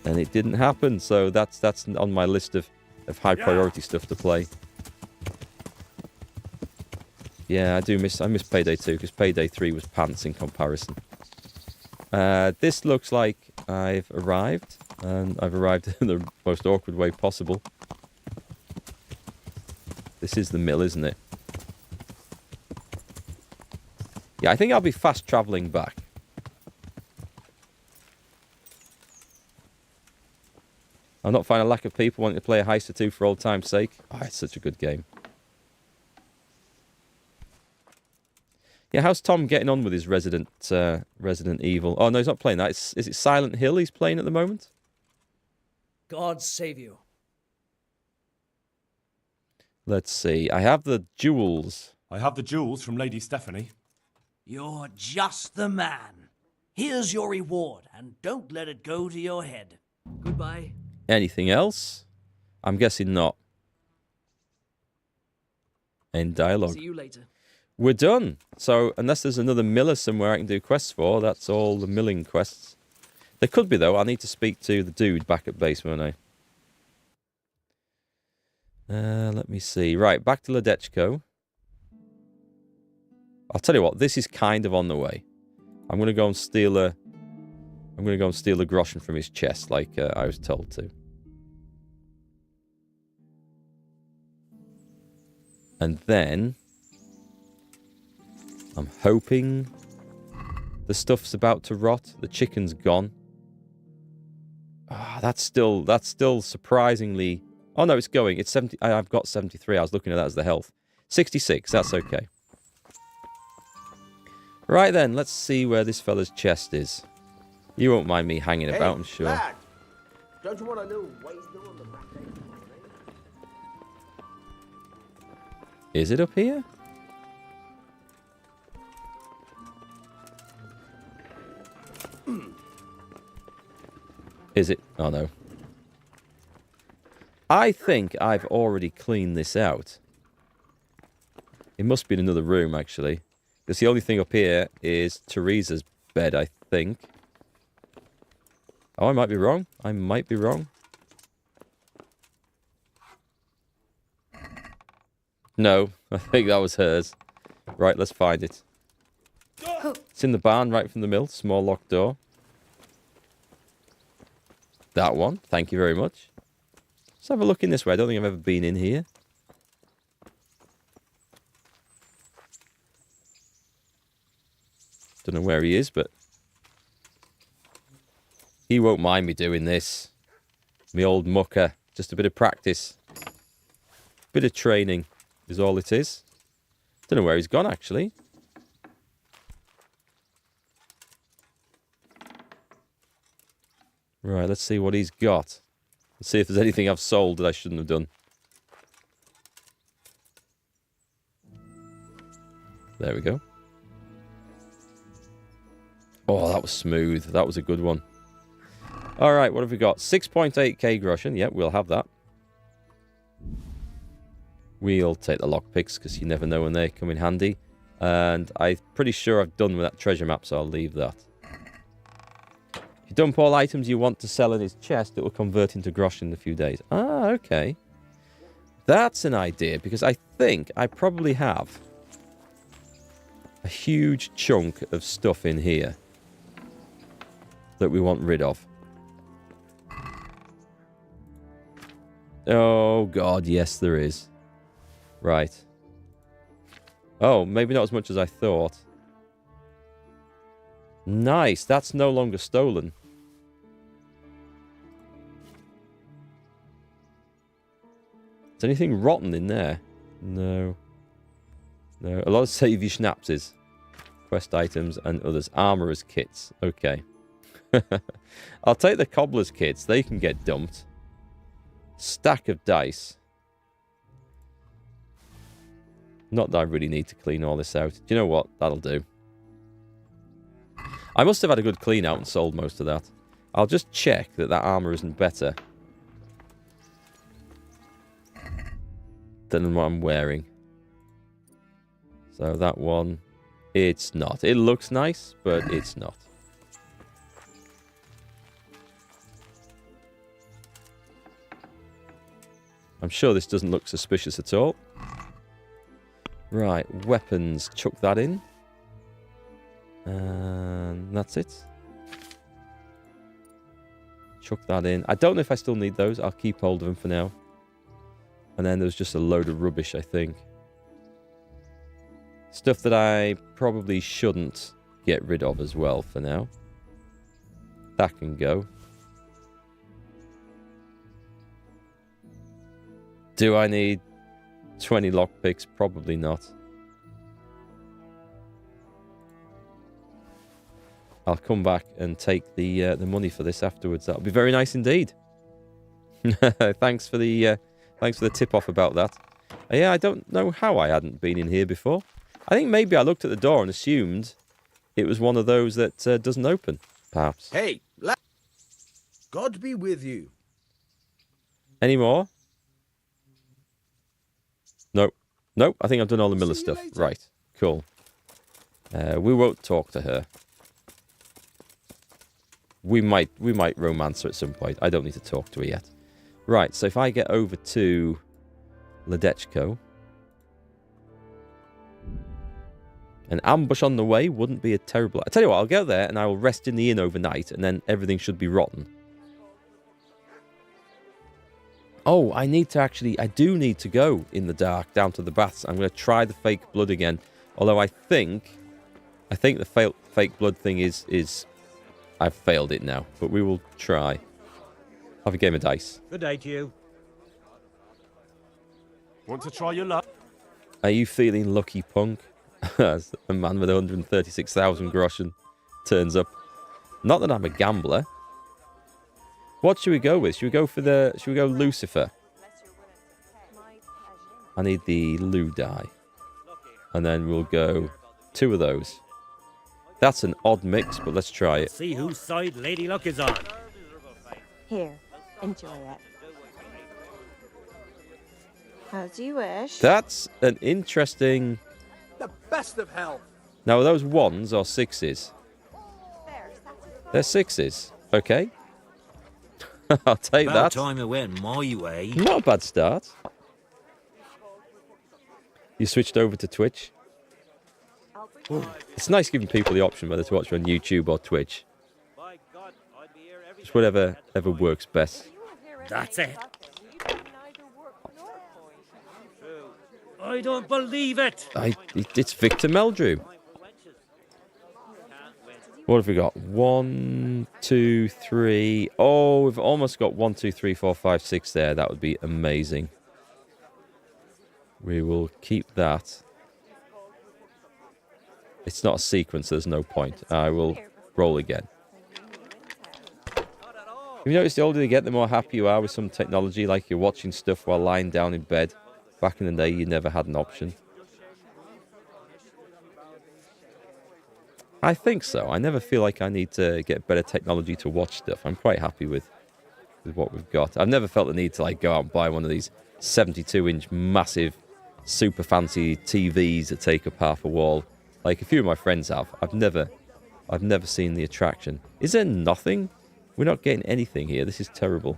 And it didn't happen. So that's on my list of high priority stuff to play. Yeah, I miss Payday 2 because Payday 3 was pants in comparison. This looks like I've arrived, and I've arrived in the most awkward way possible. This is the mill, isn't it? Yeah, I think I'll be fast travelling back. I'll not find a lack of people wanting to play a Heist or 2 for old time's sake. Oh, it's such a good game. Yeah, how's Tom getting on with his Resident Evil? Oh, no, he's not playing that. Is it Silent Hill he's playing at the moment? God save you. Let's see. I have the jewels. I have the jewels from Lady Stephanie. You're just the man. Here's your reward, and don't let it go to your head. Goodbye. Anything else? I'm guessing not. End dialogue. See you later. We're done. So, unless there's another miller somewhere I can do quests for, that's all the milling quests. There could be, though. I need to speak to the dude back at base, won't I? Let me see. Right, back to Ledechko. I'll tell you what, this is kind of on the way. I'm going to go and steal a groschen from his chest, like I was told to. And then I'm hoping the stuff's about to rot. The chicken's gone. Ah, that's still surprisingly. Oh no, it's going. It's 70. I've got 73. I was looking at that as the health. 66. That's okay. Right then, let's see where this fella's chest is. You won't mind me hanging about, I'm sure. Lad, don't you want to know what he's doing the back end? Is it up here? Is it? Oh no. I think I've already cleaned this out. It must be in another room, actually. Because the only thing up here is Teresa's bed, I think. Oh, I might be wrong. I might be wrong. No, I think that was hers. Right, let's find it. It's in the barn right from the mill. Small locked door. That one. Thank you very much. Let's have a look in this way. I don't think I've ever been in here. Don't know where he is, but he won't mind me doing this. Me old mucker. Just a bit of practice. Bit of training is all it is. Don't know where he's gone, actually. Right, let's see what he's got. Let's see if there's anything I've sold that I shouldn't have done. There we go. Oh, that was smooth. That was a good one. All right, what have we got? 6.8k groschen. Yep, we'll have that. We'll take the lockpicks because you never know when they come in handy. And I'm pretty sure I've done with that treasure map, so I'll leave that. If you dump all items you want to sell in his chest, it will convert into groschen in a few days. Ah, okay. That's an idea, because I think I probably have a huge chunk of stuff in here that we want rid of. Oh, God, yes, there is. Right. Oh, maybe not as much as I thought. Nice, that's no longer stolen. Is anything rotten in there? No. No, a lot of savey schnapses. Quest items and others. Armourer's kits. Okay. I'll take the cobbler's kits. They can get dumped. Stack of dice. Not that I really need to clean all this out. Do you know what? That'll do. I must have had a good clean out and sold most of that. I'll just check that that armour isn't better than what I'm wearing. So that one, it's not. It looks nice, but it's not. I'm sure this doesn't look suspicious at all. Right, weapons. Chuck that in. And that's it. Chuck that in. I don't know if I still need those. I'll keep hold of them for now. And then there's just a load of rubbish, I think. Stuff that I probably shouldn't get rid of as well for now. That can go. Do I need 20 lockpicks? Probably not. I'll come back and take the money for this afterwards. That'll be very nice indeed. Thanks for the tip off about that. Yeah, I don't know how I hadn't been in here before. I think maybe I looked at the door and assumed it was one of those that doesn't open, perhaps. Hey, God be with you. Any more? Nope. Nope, I think I've done all the Miller stuff. Right, cool. We won't talk to her. We might romance her at some point. I don't need to talk to her yet. Right, so if I get over to Ledechko, an ambush on the way wouldn't be a terrible... I tell you what, I'll go there and I will rest in the inn overnight and then everything should be rotten. Oh, I do need to go in the dark down to the baths. I'm going to try the fake blood again. Although I think the fake blood thing is I've failed it now, but we will try. Have a game of dice. Good day to you. Want to try your luck? Are you feeling lucky, punk? As a man with 136,000 groschen turns up. Not that I'm a gambler. What should we go with? Should we go Lucifer? I need the Lou die. And then we'll go 2 of those. That's an odd mix, but let's try it. See whose side Lady Luck is on. Here, enjoy it. As you wish. That's an interesting... The best of health. Now, are those 1s or 6s? They're 6s. Okay. I'll take About that. time it went my way. Not a bad start. You switched over to Twitch. It's nice giving people the option whether to watch on YouTube or Twitch. Just whatever works best. That's it. I don't believe it. It's Victor Meldrew. What have we got? 1, 2, 3. Oh, we've almost got 1, 2, 3, 4, 5, 6 there. That would be amazing. We will keep that. It's not a sequence, there's no point. I will roll again. Have you noticed the older you get, the more happy you are with some technology, like you're watching stuff while lying down in bed? Back in the day, you never had an option. I think so. I never feel like I need to get better technology to watch stuff. I'm quite happy with what we've got. I've never felt the need to go out and buy one of these 72-inch massive, super fancy TVs that take up half a wall. Like a few of my friends have. I've never seen the attraction. Is there nothing? We're not getting anything here. This is terrible.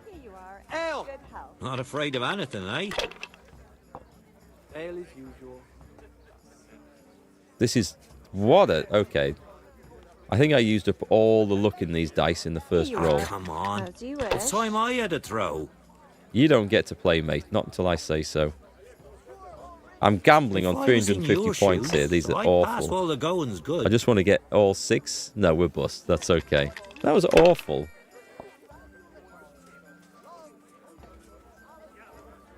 Ale. Not afraid of anything, eh? Ale as usual. This is... Okay. I think I used up all the luck in these dice in the first roll. Come on. It's time I had a throw. You don't get to play, mate. Not until I say so. I'm gambling on 350 points here. These are awful. All the going's good. I just want to get all 6. No, we're bust. That's okay. That was awful.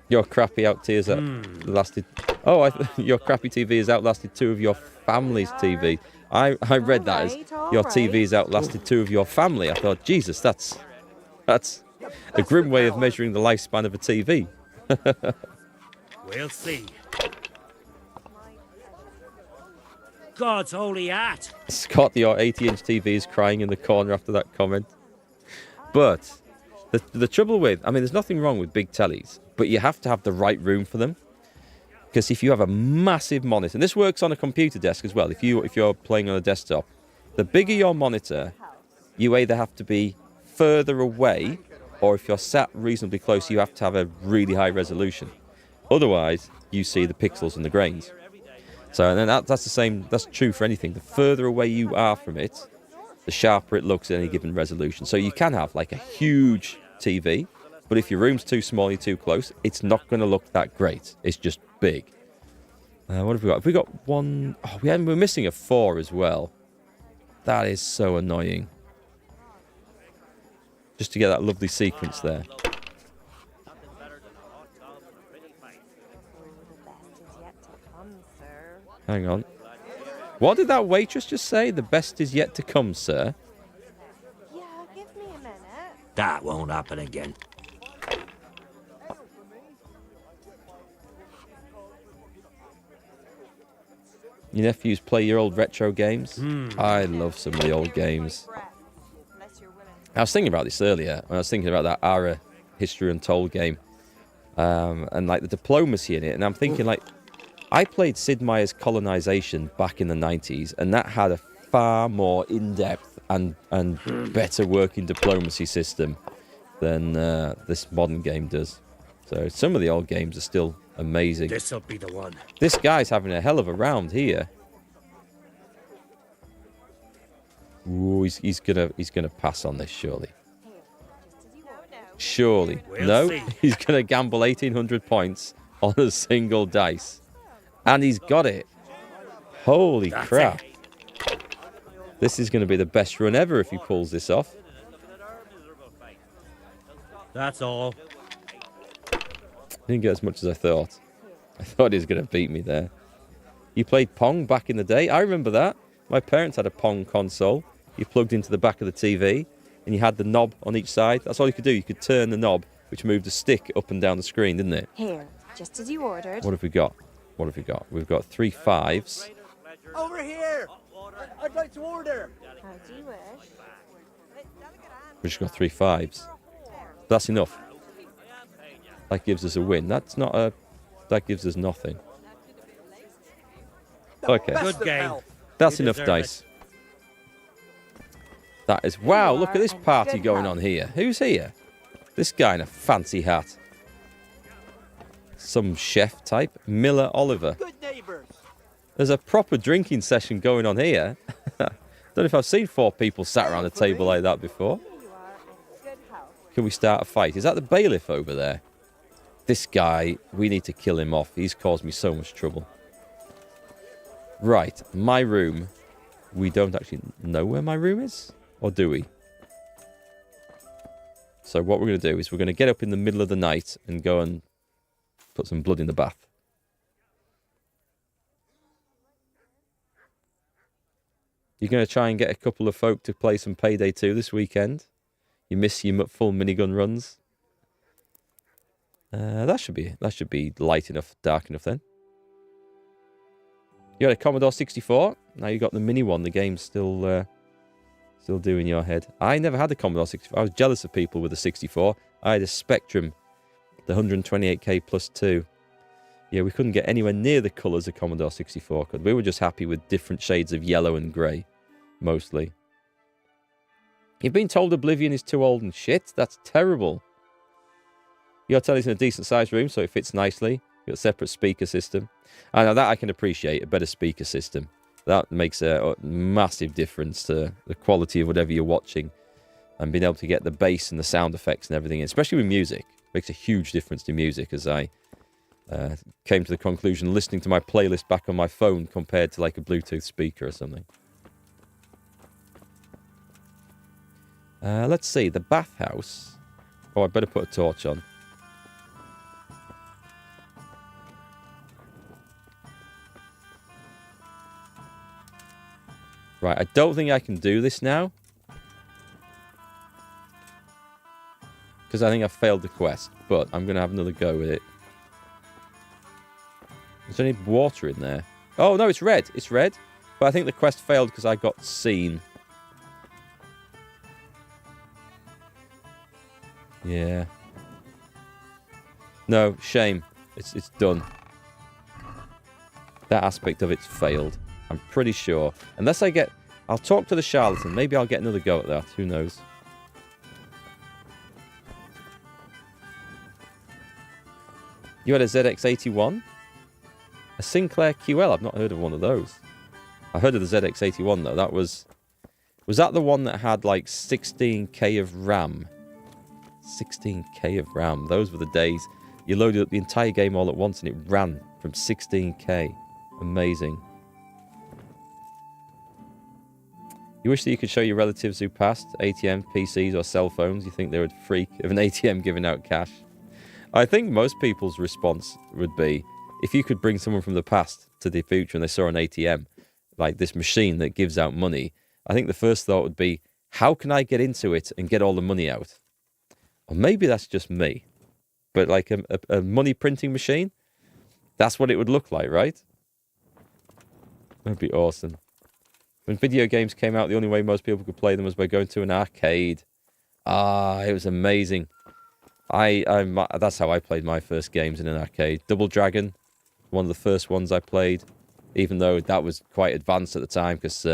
Your crappy out tears lasted... Oh, your crappy TV has outlasted 2 of your family's TV. I read that as your TV has outlasted 2 of your family. I thought, Jesus, that's a grim way of measuring the lifespan of a TV. We'll see. God's holy hat. Scott, your 80-inch TV is crying in the corner after that comment. But the trouble with... I mean, there's nothing wrong with big tellies, but you have to have the right room for them. Because if you have a massive monitor, and this works on a computer desk as well, if you're playing on a desktop, the bigger your monitor, you either have to be further away, or if you're sat reasonably close, you have to have a really high resolution. Otherwise, you see the pixels and the grains. So and then that's the same. That's true for anything. The further away you are from it, the sharper it looks at any given resolution. So you can have like a huge TV, but if your room's too small, you're too close, it's not going to look that great. It's just big. What have we got? Have we got one? Oh, we're missing a 4 as well. That is so annoying. Just to get that lovely sequence there. Hang on. What did that waitress just say? The best is yet to come, sir. Yeah, give me a minute. That won't happen again. Your nephews play your old retro games? I love some of the old games. I was thinking about this earlier. When I was thinking about that Ara History Untold game. And like the diplomacy in it. And I'm thinking like, I played Sid Meier's Colonization back in the 90s, and that had a far more in-depth and better working diplomacy system than this modern game does. So some of the old games are still amazing. This'll be the one. This guy's having a hell of a round here. Ooh, he's gonna pass on this surely. Surely. We'll no, see. He's gonna gamble 1,800 points on a single dice. And he's got it. Holy crap. This is going to be the best run ever if he pulls this off. That's all. Didn't get as much as I thought. I thought he was going to beat me there. You played Pong back in the day? I remember that. My parents had a Pong console. You plugged into the back of the TV and you had the knob on each side. That's all you could do. You could turn the knob, which moved the stick up and down the screen, didn't it? Here, just as you ordered. What have we got? What have we got? We've got 3 5s. Over here! I'd like to order! How do you wish? We've just got 3 5s. That's enough. That gives us a win. That's not a... That gives us nothing. Okay. Good game. That's You enough deserve dice. That is... Wow, look at this party going on here. Who's here? This guy in a fancy hat. Some chef type. Miller Oliver. Good neighbors! There's a proper drinking session going on here. Don't know if I've seen 4 people sat around a table like that before. Can we start a fight? Is that the bailiff over there? This guy, we need to kill him off. He's caused me so much trouble. Right, my room. We don't actually know where my room is? Or do we? So what we're going to do is we're going to get up in the middle of the night and go and put some blood in the bath. You're going to try and get a couple of folk to play some Payday 2 this weekend. You miss your full minigun runs. That should be light enough, dark enough then. You had a Commodore 64. Now you got the mini one. The game's still doing your head. I never had a Commodore 64. I was jealous of people with a 64. I had a Spectrum, the 128K plus 2. Yeah, we couldn't get anywhere near the colours of Commodore 64 could. We were just happy with different shades of yellow and grey, mostly. You've been told Oblivion is too old and shit? That's terrible. Your telly's in a decent sized room, so it fits nicely. You've got a separate speaker system. I know that I can appreciate, a better speaker system. That makes a massive difference to the quality of whatever you're watching. And being able to get the bass and the sound effects and everything, especially with music. Makes a huge difference to music, as I came to the conclusion listening to my playlist back on my phone compared to like a Bluetooth speaker or something. Let's see, the bathhouse. Oh, I better put a torch on. Right, I don't think I can do this now. Because I think I've failed the quest, but I'm going to have another go with it. Is there any water in there? Oh, no, it's red. It's red. But I think the quest failed because I got seen. Yeah. No, shame. It's done. That aspect of it's failed. I'm pretty sure. Unless I get... I'll talk to the charlatan. Maybe I'll get another go at that. Who knows? You had a ZX81? A Sinclair QL. I've not heard of one of those. I heard of the ZX81 though. That was that the one that had like 16k of RAM? 16k of RAM. Those were the days. You loaded up the entire game all at once and it ran from 16k. Amazing. You wish that you could show your relatives who passed ATM, PCs, or cell phones. You think they would freak of an ATM giving out cash? I think most people's response would be, if you could bring someone from the past to the future and they saw an ATM, like this machine that gives out money, I think the first thought would be, how can I get into it and get all the money out? Or maybe that's just me. But like a money printing machine, that's what it would look like, right? That'd be awesome. When video games came out, the only way most people could play them was by going to an arcade. It was amazing. That's how I played my first games in an arcade. Double Dragon, one of the first ones I played, even though that was quite advanced at the time, because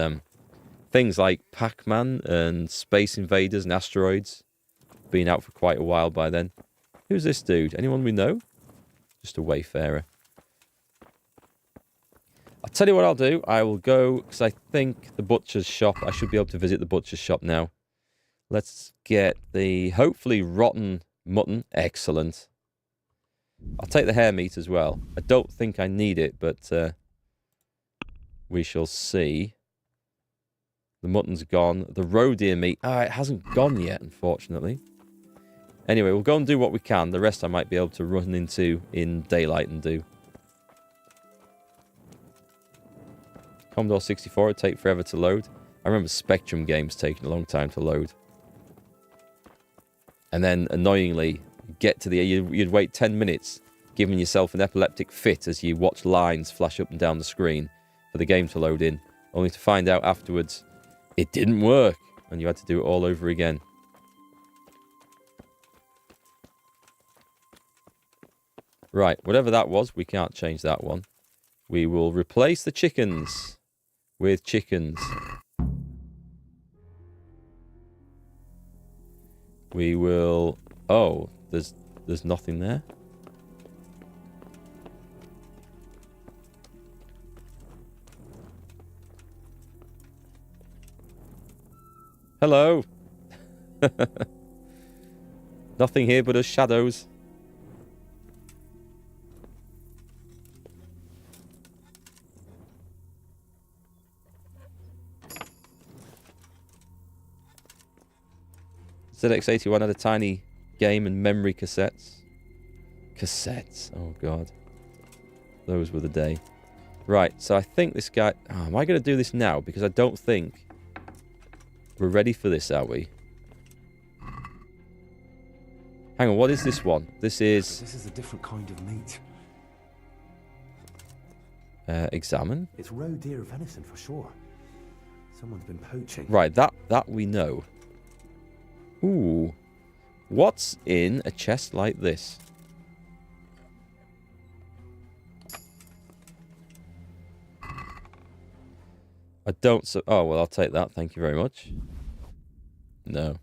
things like Pac-Man and Space Invaders and Asteroids been out for quite a while by then. Who's this dude? Anyone we know? Just a wayfarer. I'll tell you what I'll do. I will go, because I think the butcher's shop, I should be able to visit the butcher's shop now. Let's get the, hopefully, rotten mutton. Excellent. I'll take the hare meat as well. I don't think I need it, but we shall see. The mutton's gone. The roe deer meat, it hasn't gone yet, unfortunately. Anyway, we'll go and do what we can. The rest I might be able to run into in daylight and do. Commodore 64 would take forever to load. I remember Spectrum games taking a long time to load. And then, annoyingly, you'd wait 10 minutes, giving yourself an epileptic fit as you watch lines flash up and down the screen for the game to load in, only to find out afterwards it didn't work, and you had to do it all over again. Right, whatever that was, we can't change that one. We will replace the chickens with chickens. We will... Oh, there's nothing there. Hello. Nothing here but us shadows. ZX81 had a tiny game and memory cassettes. Cassettes. Oh, God. Those were the day. Right, so I think this guy... Oh, am I going to do this now? Because I don't think we're ready for this, are we? Hang on, what is this one? This is a different kind of meat. Examine. It's roe deer venison for sure. Someone's been poaching. Right, that we know. Ooh. What's in a chest like this? I don't... Oh, well, I'll take that. Thank you very much. No.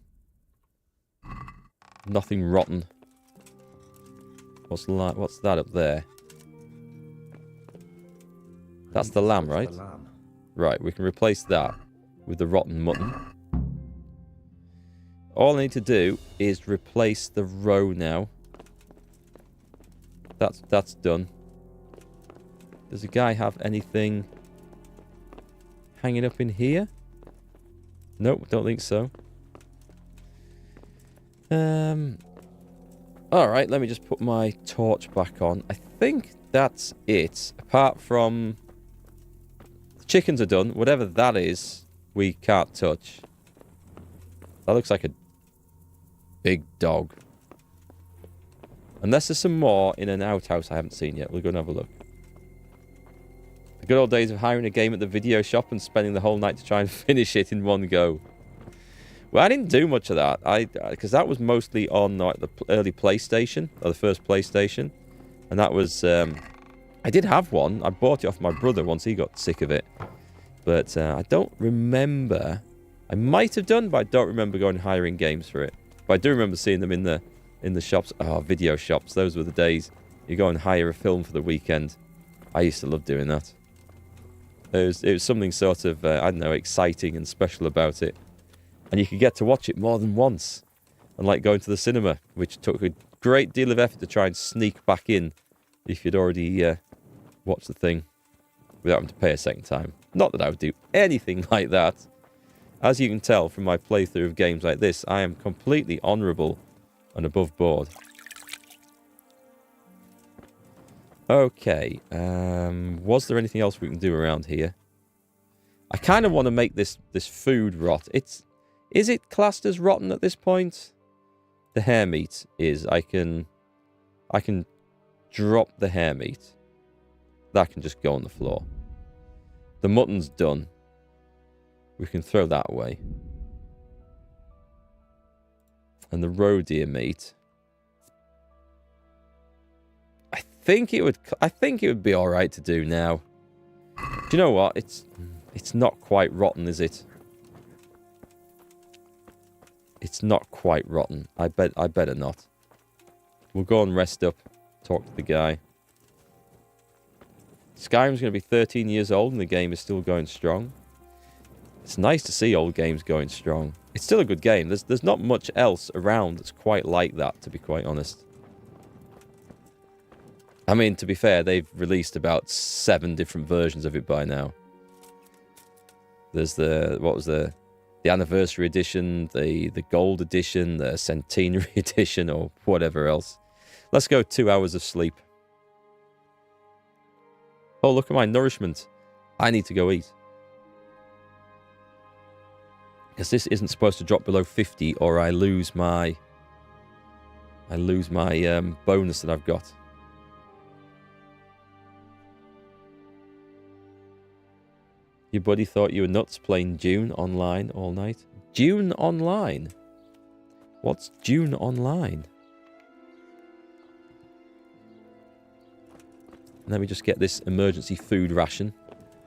Nothing rotten. What's that up there? That's the lamb, right? Right, we can replace that with the rotten mutton. All I need to do is replace the roe now. That's done. Does the guy have anything hanging up in here? Nope, don't think so. Alright, let me just put my torch back on. I think that's it. Apart from... The chickens are done. Whatever that is, we can't touch. That looks like a big dog. Unless there's some more in an outhouse I haven't seen yet. We'll go and have a look. The good old days of hiring a game at the video shop and spending the whole night to try and finish it in one go. Well, I didn't do much of that. Because that was mostly on like the early PlayStation, or the first PlayStation. And that was... I did have one. I bought it off my brother once he got sick of it. But I don't remember... I might have done, but I don't remember going and hiring games for it. But I do remember seeing them in the shops. Oh, video shops. Those were the days. You go and hire a film for the weekend. I used to love doing that. It was something sort of, I don't know, exciting and special about it. And you could get to watch it more than once. Unlike going to the cinema, which took a great deal of effort to try and sneak back in if you'd already watched the thing without having to pay a second time. Not that I would do anything like that. As you can tell from my playthrough of games like this, I am completely honourable and above board. Okay, was there anything else we can do around here? I kind of want to make this food rot. Is it classed as rotten at this point? The hare meat is. I can drop the hare meat. That can just go on the floor. The mutton's done. We can throw that away. And the roe deer meat. I think it would be all right to do now. Do you know what? It's not quite rotten, is it? It's not quite rotten. I better not. We'll go and rest up. Talk to the guy. Skyrim's going to be 13 years old and the game is still going strong. It's nice to see old games going strong. It's still a good game. There's not much else around that's quite like that, to be quite honest. I mean, to be fair, they've released about 7 different versions of it by now. There's the anniversary edition, the gold edition, the centenary edition, or whatever else. Let's go 2 hours of sleep. Oh, look at my nourishment. I need to go eat. Because this isn't supposed to drop below 50 or I lose my bonus that I've got. Your buddy thought you were nuts playing Dune online all night. Dune online? What's Dune online? Let me just get this emergency food ration.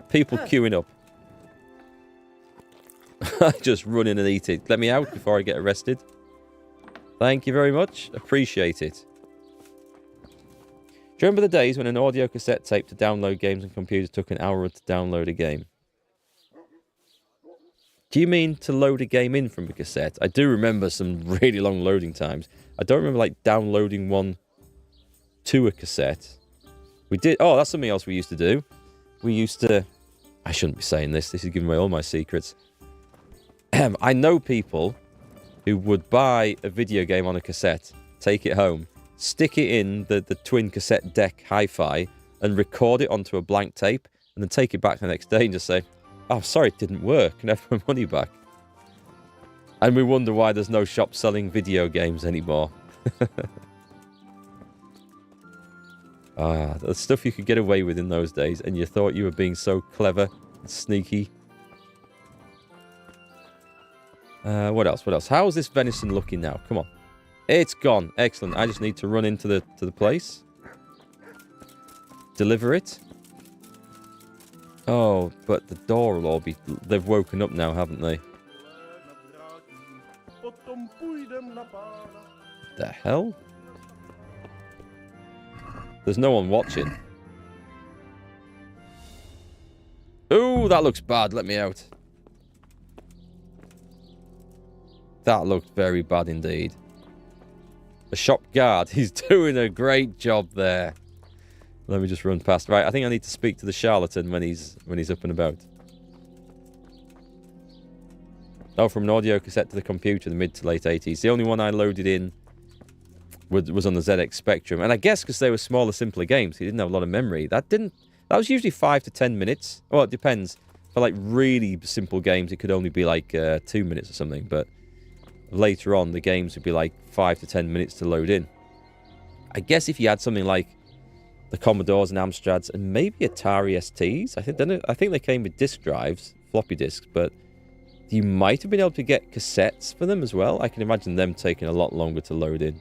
People queuing up. Just run in and eat it. Let me out before I get arrested. Thank you very much. Appreciate it. Do you remember the days when an audio cassette tape to download games on computers took an hour to download a game? Do you mean to load a game in from a cassette? I do remember some really long loading times. I don't remember like downloading one to a cassette. We did. Oh, that's something else we used to do. We used to... I shouldn't be saying this. This is giving away all my secrets. I know people who would buy a video game on a cassette, take it home, stick it in the twin cassette deck hi-fi, and record it onto a blank tape, and then take it back the next day and just say, "Oh, sorry, it didn't work. Can I have my money back?" And we wonder why there's no shop selling video games anymore. The stuff you could get away with in those days, and you thought you were being so clever and sneaky. What else? What else? How is this venison looking now? Come on. It's gone. Excellent. I just need to run into the place. Deliver it. Oh, but the door will all be... They've woken up now, haven't they? The hell? There's no one watching. Ooh, that looks bad. Let me out. That looked very bad indeed. The shop guard, he's doing a great job there. Let me just run past. Right, I think I need to speak to the charlatan when he's up and about. Oh, from an audio cassette to the computer in the mid to late 80s. The only one I loaded in was on the ZX Spectrum. And I guess because they were smaller, simpler games, he didn't have a lot of memory. That was usually 5 to 10 minutes. Well, it depends. For like really simple games, it could only be like 2 minutes or something. But later on, the games would be like 5 to 10 minutes to load in. I guess if you had something like the Commodores and Amstrads and maybe Atari STs, I think they came with disk drives, floppy disks, but you might have been able to get cassettes for them as well. I can imagine them taking a lot longer to load in.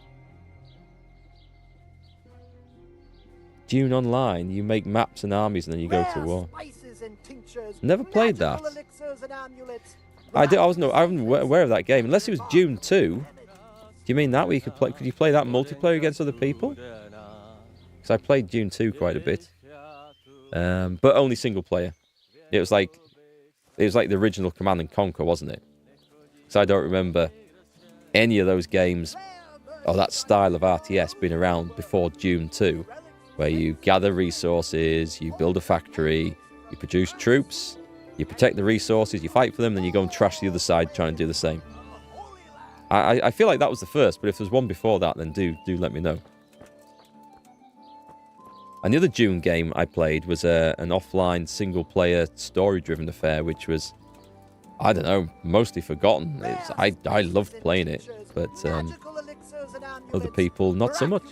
Dune Online, you make maps and armies and then you go to war. Never played that. I wasn't aware of that game. Unless it was Dune 2. Do you mean that where you could play? Could you play that multiplayer against other people? Because I played Dune 2 quite a bit. but only single player. It was like the original Command and Conquer, wasn't it? So I don't remember any of those games or that style of RTS being around before Doom 2, where you gather resources, you build a factory, you produce troops, you protect the resources, you fight for them, then you go and trash the other side trying to do the same. I feel like that was the first, but if there's one before that, then do let me know. And the other Dune game I played was an offline single-player story-driven affair, which was, I don't know, mostly forgotten. I loved playing it, but other people not so much.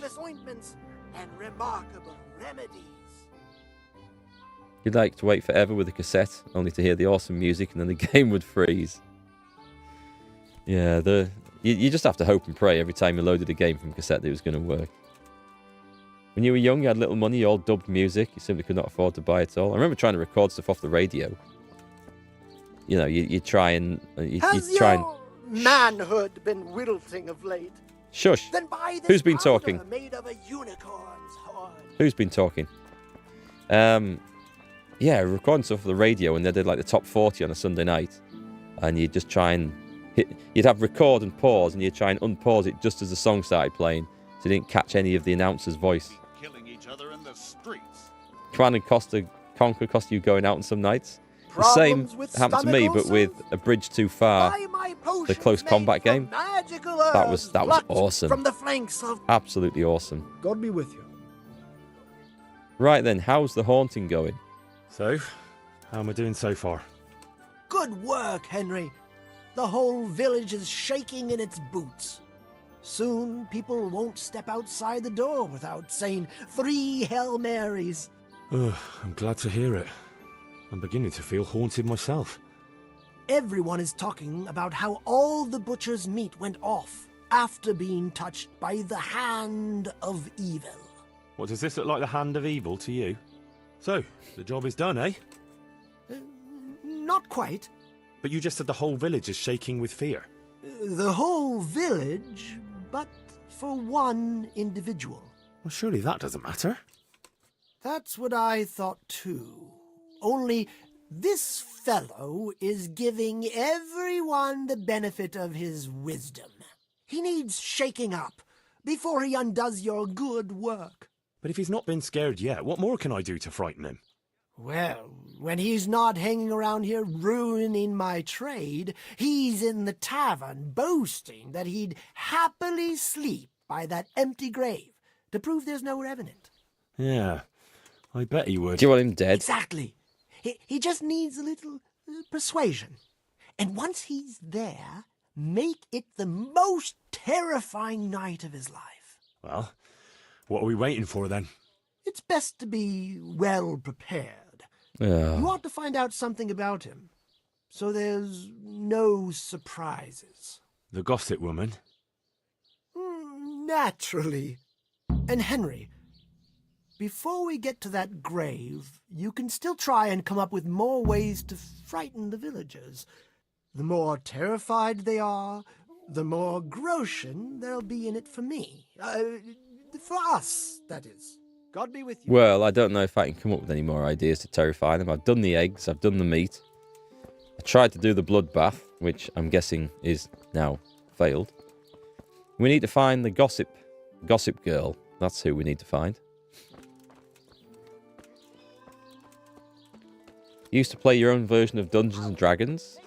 You'd like to wait forever with a cassette, only to hear the awesome music, and then the game would freeze. Yeah, you just have to hope and pray every time you loaded a game from cassette that it was going to work. When you were young, you had little money, you all dubbed music, you simply could not afford to buy it all. I remember trying to record stuff off the radio. You know, you try and... Has your manhood been wilting of late? Shush. Then buy this Who's been powder talking? made of a unicorn's horn. Who's been talking? Yeah, recording stuff for the radio, and they did like the top 40 on a Sunday night. And you'd just try and you'd have record and pause, and you'd try and unpause it just as the song started playing, so you didn't catch any of the announcer's voice. Killing each other in the streets. Command and Conquer cost you going out on some nights. The same happened to me, but with A Bridge Too Far, the close combat game. That was awesome. From the flanks of... Absolutely awesome. God be with you. Right then, how's the haunting going? So, how am I doing so far? Good work, Henry. The whole village is shaking in its boots. Soon, people won't step outside the door without saying 3 Hail Marys. I'm glad to hear it. I'm beginning to feel haunted myself. Everyone is talking about how all the butcher's meat went off after being touched by the hand of evil. What, does this look like the hand of evil to you? So, the job is done, eh? Not quite. But you just said the whole village is shaking with fear. The whole village, but for one individual. Well, surely that doesn't matter. That's what I thought too. Only this fellow is giving everyone the benefit of his wisdom. He needs shaking up before he undoes your good work. But if he's not been scared yet, what more can I do to frighten him? Well, when he's not hanging around here ruining my trade, he's in the tavern boasting that he'd happily sleep by that empty grave to prove there's no revenant. Yeah, I bet he would. Do you want him dead? Exactly. He just needs a little persuasion. And once he's there, make it the most terrifying night of his life. Well, what are we waiting for then? It's best to be well prepared. Yeah. You ought to find out something about him, so there's no surprises. The gossip woman? Naturally. And Henry, before we get to that grave, you can still try and come up with more ways to frighten the villagers. The more terrified they are, the more groschen there'll be in it for me. For us, that is. God be with you. Well, I don't know if I can come up with any more ideas to terrify them. I've done the eggs, I've done the meat. I tried to do the bloodbath, which I'm guessing is now failed. We need to find the gossip girl. That's who we need to find. You used to play your own version of Dungeons and Dragons?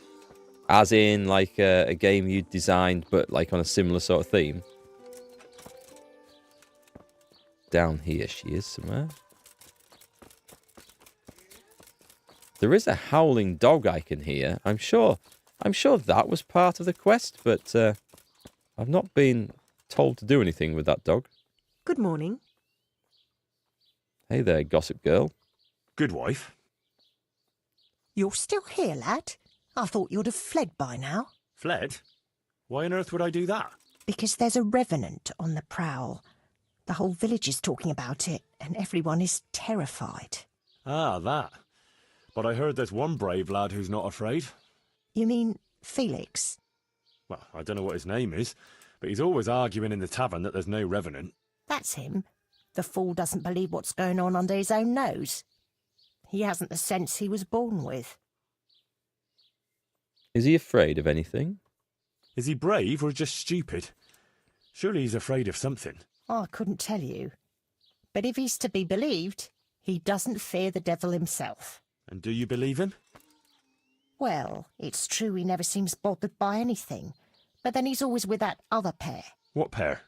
As in, like, a game you designed, but, like, on a similar sort of theme? Down here she is somewhere. There is a howling dog I can hear. I'm sure that was part of the quest, but I've not been told to do anything with that dog. Good morning. Hey there, gossip girl. Good wife. You're still here, lad? I thought you'd have fled by now. Fled? Why on earth would I do that? Because there's a revenant on the prowl. The whole village is talking about it, and everyone is terrified. Ah, that. But I heard there's one brave lad who's not afraid. You mean Felix? Well, I don't know what his name is, but he's always arguing in the tavern that there's no revenant. That's him. The fool doesn't believe what's going on under his own nose. he hasn't the sense he was born with. Is he afraid of anything? Is he brave or just stupid? Surely he's afraid of something. I couldn't tell you. But if he's to be believed, he doesn't fear the devil himself. And do you believe him? Well, it's true he never seems bothered by anything. But then he's always with that other pair. What pair?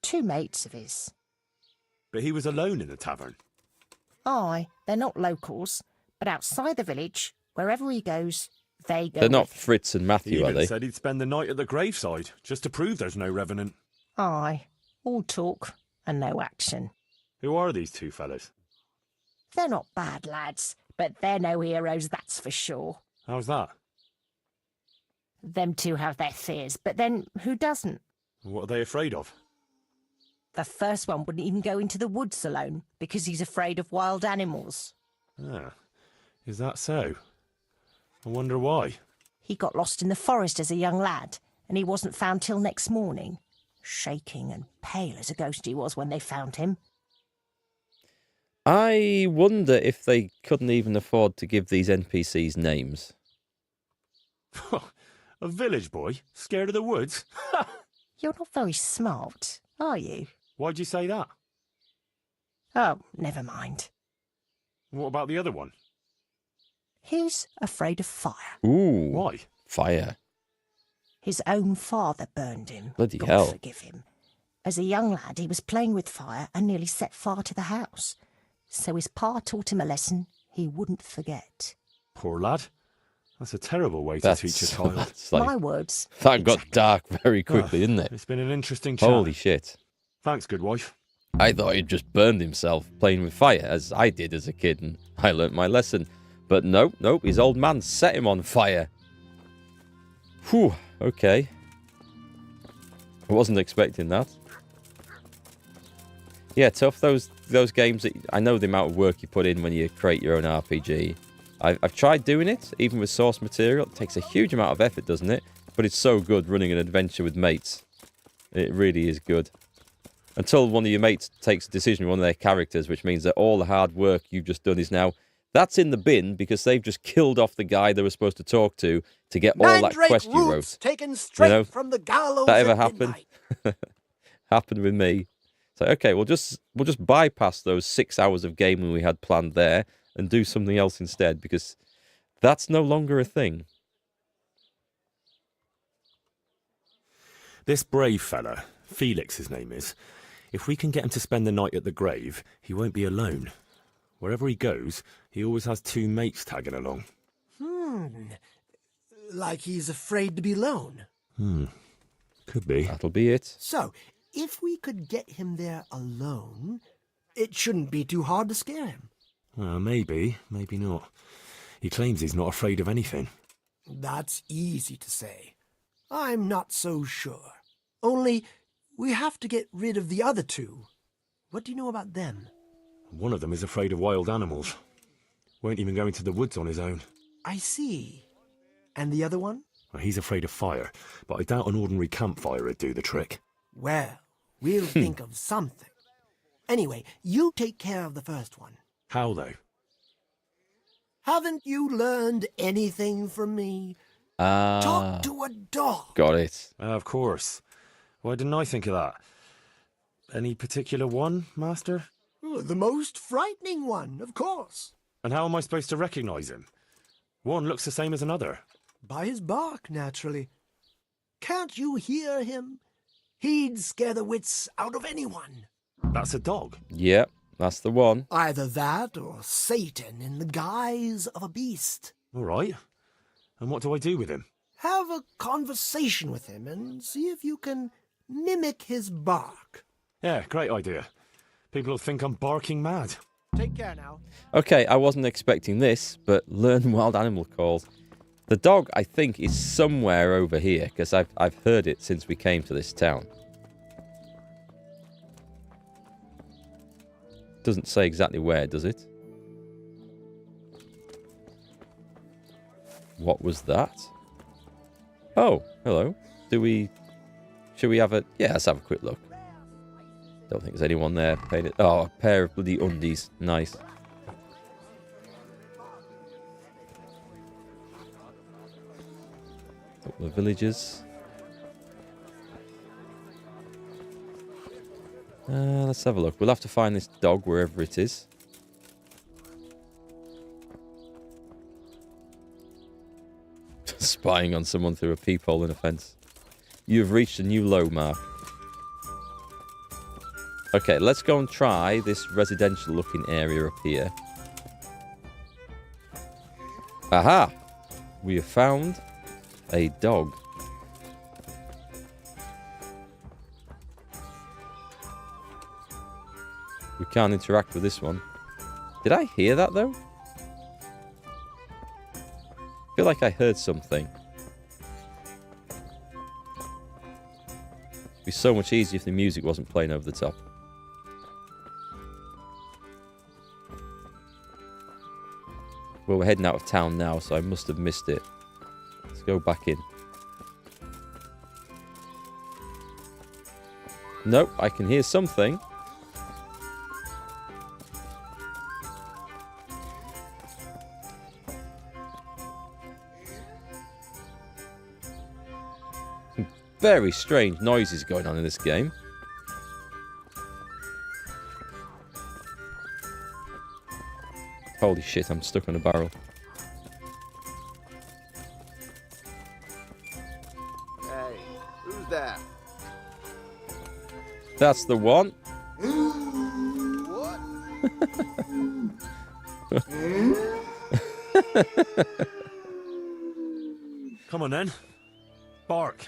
2 mates of his. But he was alone in the tavern. Aye, they're not locals. But outside the village, wherever he goes, they go. They're not with him. Fritz and He Matthew, are even they? said he'd spend the night at the graveside, just to prove there's no revenant. Aye, all talk and no action. Who are these 2 fellas? They're not bad lads, but they're no heroes, that's for sure. How's that? Them 2 have their fears, but then who doesn't? What are they afraid of? The first one wouldn't even go into the woods alone because he's afraid of wild animals. Ah, is that so? I wonder why. He got lost in the forest as a young lad, and he wasn't found till next morning. Shaking and pale as a ghost he was when they found him. I wonder if they couldn't even afford to give these NPCs names. A village boy? Scared of the woods? You're not very smart, are you? Why'd you say that? Oh, never mind. What about the other one? He's afraid of fire. Ooh. Why? Fire. His own father burned him. Bloody God hell. forgive him. As a young lad, he was playing with fire and nearly set fire to the house. So his pa taught him a lesson he wouldn't forget. Poor lad. That's a terrible way to teach a child. That's like, My words. that got dark very quickly, didn't it? It's been an interesting chat. Holy shit. Thanks, good wife. I thought he'd just burned himself playing with fire, as I did as a kid, and I learnt my lesson. But nope, his old man set him on fire. Whew, okay. I wasn't expecting that. Yeah, tough, those games that... I know the amount of work you put in when you create your own RPG. I've tried doing it, even with source material. It takes a huge amount of effort, doesn't it? But it's so good running an adventure with mates. It really is good. Until one of your mates takes a decision with one of their characters, which means that all the hard work you've just done is now... That's in the bin because they've just killed off the guy they were supposed to talk to get all that quest you wrote. Taken straight You know, from the gallows that ever at happened? midnight. Happened with me. So okay, we'll just bypass those 6 hours of gaming we had planned there and do something else instead because that's no longer a thing. This brave fella, Felix his name is, if we can get him to spend the night at the grave, he won't be alone. Wherever he goes, he always has 2 mates tagging along. Like he's afraid to be alone. Could be. That'll be it. So, if we could get him there alone, it shouldn't be too hard to scare him. Well, maybe, maybe not. He claims he's not afraid of anything. That's easy to say. I'm not so sure. Only, we have to get rid of the other 2. What do you know about them? One of them is afraid of wild animals. Won't even go into the woods on his own. I see. And the other one? Well, he's afraid of fire, but I doubt an ordinary campfire would do the trick. Well, we'll think of something. Anyway, you take care of the first one. How, though? Haven't you learned anything from me? Talk to a dog. Got it. Of course. Why didn't I think of that? Any particular one, Master? The most frightening one, of course. And how am I supposed to recognise him? One looks the same as another. By his bark, naturally. Can't you hear him? He'd scare the wits out of anyone. That's a dog. Yep, that's the one. Either that or Satan in the guise of a beast. All right. And what do I do with him? Have a conversation with him and see if you can mimic his bark. Yeah, great idea. People will think I'm barking mad. Take care now. Okay, I wasn't expecting this, but learn wild animal calls. The dog, I think, is somewhere over here, because I've heard it since we came to this town. Doesn't say exactly where, does it? What was that? Oh, hello. Should we have a... Yeah, let's have a quick look. Don't think there's anyone there. Oh, a pair of bloody undies. Nice. Couple of villagers. Let's have a look. We'll have to find this dog wherever it is. Spying on someone through a peephole in a fence. You have reached a new low mark. Okay, let's go and try this residential looking area up here. Aha! We have found a dog. We can't interact with this one. Did I hear that though? I feel like I heard something. It'd be so much easier if the music wasn't playing over the top. Well, we're heading out of town now, so I must have missed it. Let's go back in. Nope, I can hear something. Very strange noises going on in this game. Holy shit, I'm stuck on a barrel. Hey, who's that? That's the one. What? Come on then. Bark.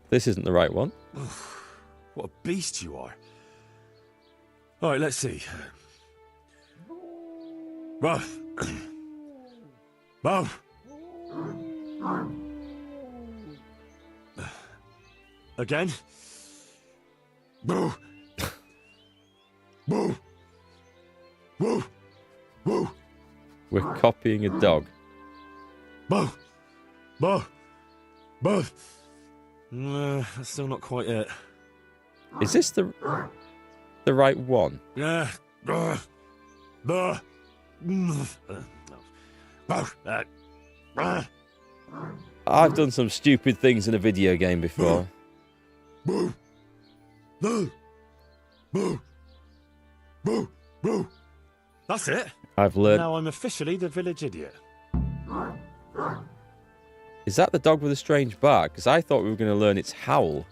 This isn't the right one. What a beast you are. All right, let's see. Ruff. Ruff. Again. Boo. Boo. Boo. Boo. We're copying a dog. Boo. Boo. Boo. That's still not quite it. Is this the right one? Yeah. I've done some stupid things in a video game before. Boo. Boo. Boo. Boo. Boo. That's it. I've learned. Now I'm officially the village idiot. Is that the dog with a strange bark? Because I thought we were going to learn its howl.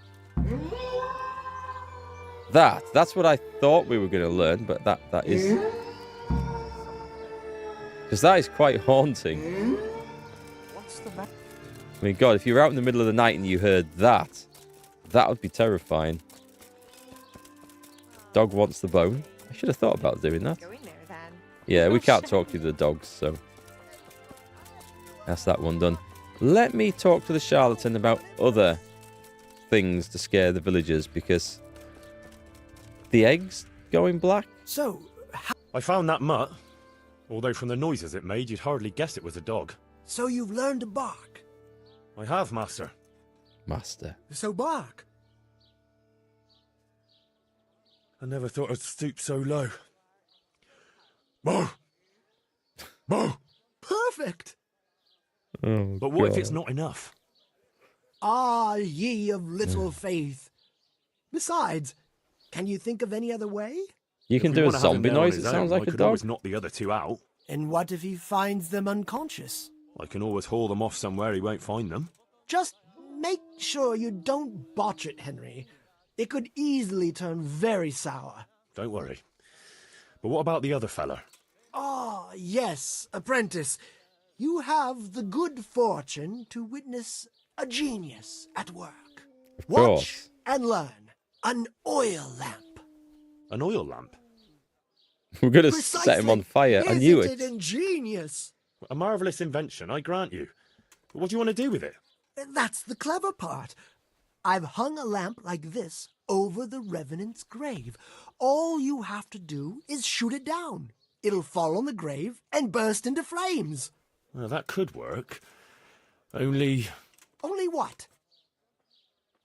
That's what I thought we were going to learn, but that is... Because that is quite haunting. What's the matter? I mean, God, if you were out in the middle of the night and you heard that, that would be terrifying. Dog wants the bone. I should have thought about doing that. Go in there, then. Yeah, we can't talk to the dogs, so... That's that one done. Let me talk to the charlatan about other things to scare the villagers, because... The eggs going black? So, I found that mutt. Although from the noises it made, you'd hardly guess it was a dog. so you've learned to bark. I have, master. Master. So bark. I never thought I'd stoop so low. Boo! Boo! Perfect. Oh, But what if God. it's not enough? Ah, ye of little faith. Besides, can you think of any other way? You can If we do a wanna have him zombie there on noise. It his sounds own, like I a could dog. always knock the other two out. And what if he finds them unconscious? I can always haul them off somewhere he won't find them. Just make sure you don't botch it, Henry. It could easily turn very sour. Don't worry. But what about the other fella? Ah, yes, apprentice. You have the good fortune to witness a genius at work. Of Watch course. and learn. An oil lamp. An oil lamp? We're going to set him on fire. I knew Isn't it. it ingenious? A marvellous invention, I grant you. But what do you want to do with it? That's the clever part. I've hung a lamp like this over the Revenant's grave. All you have to do is shoot it down. It'll fall on the grave and burst into flames. Well, that could work. Only, Only what?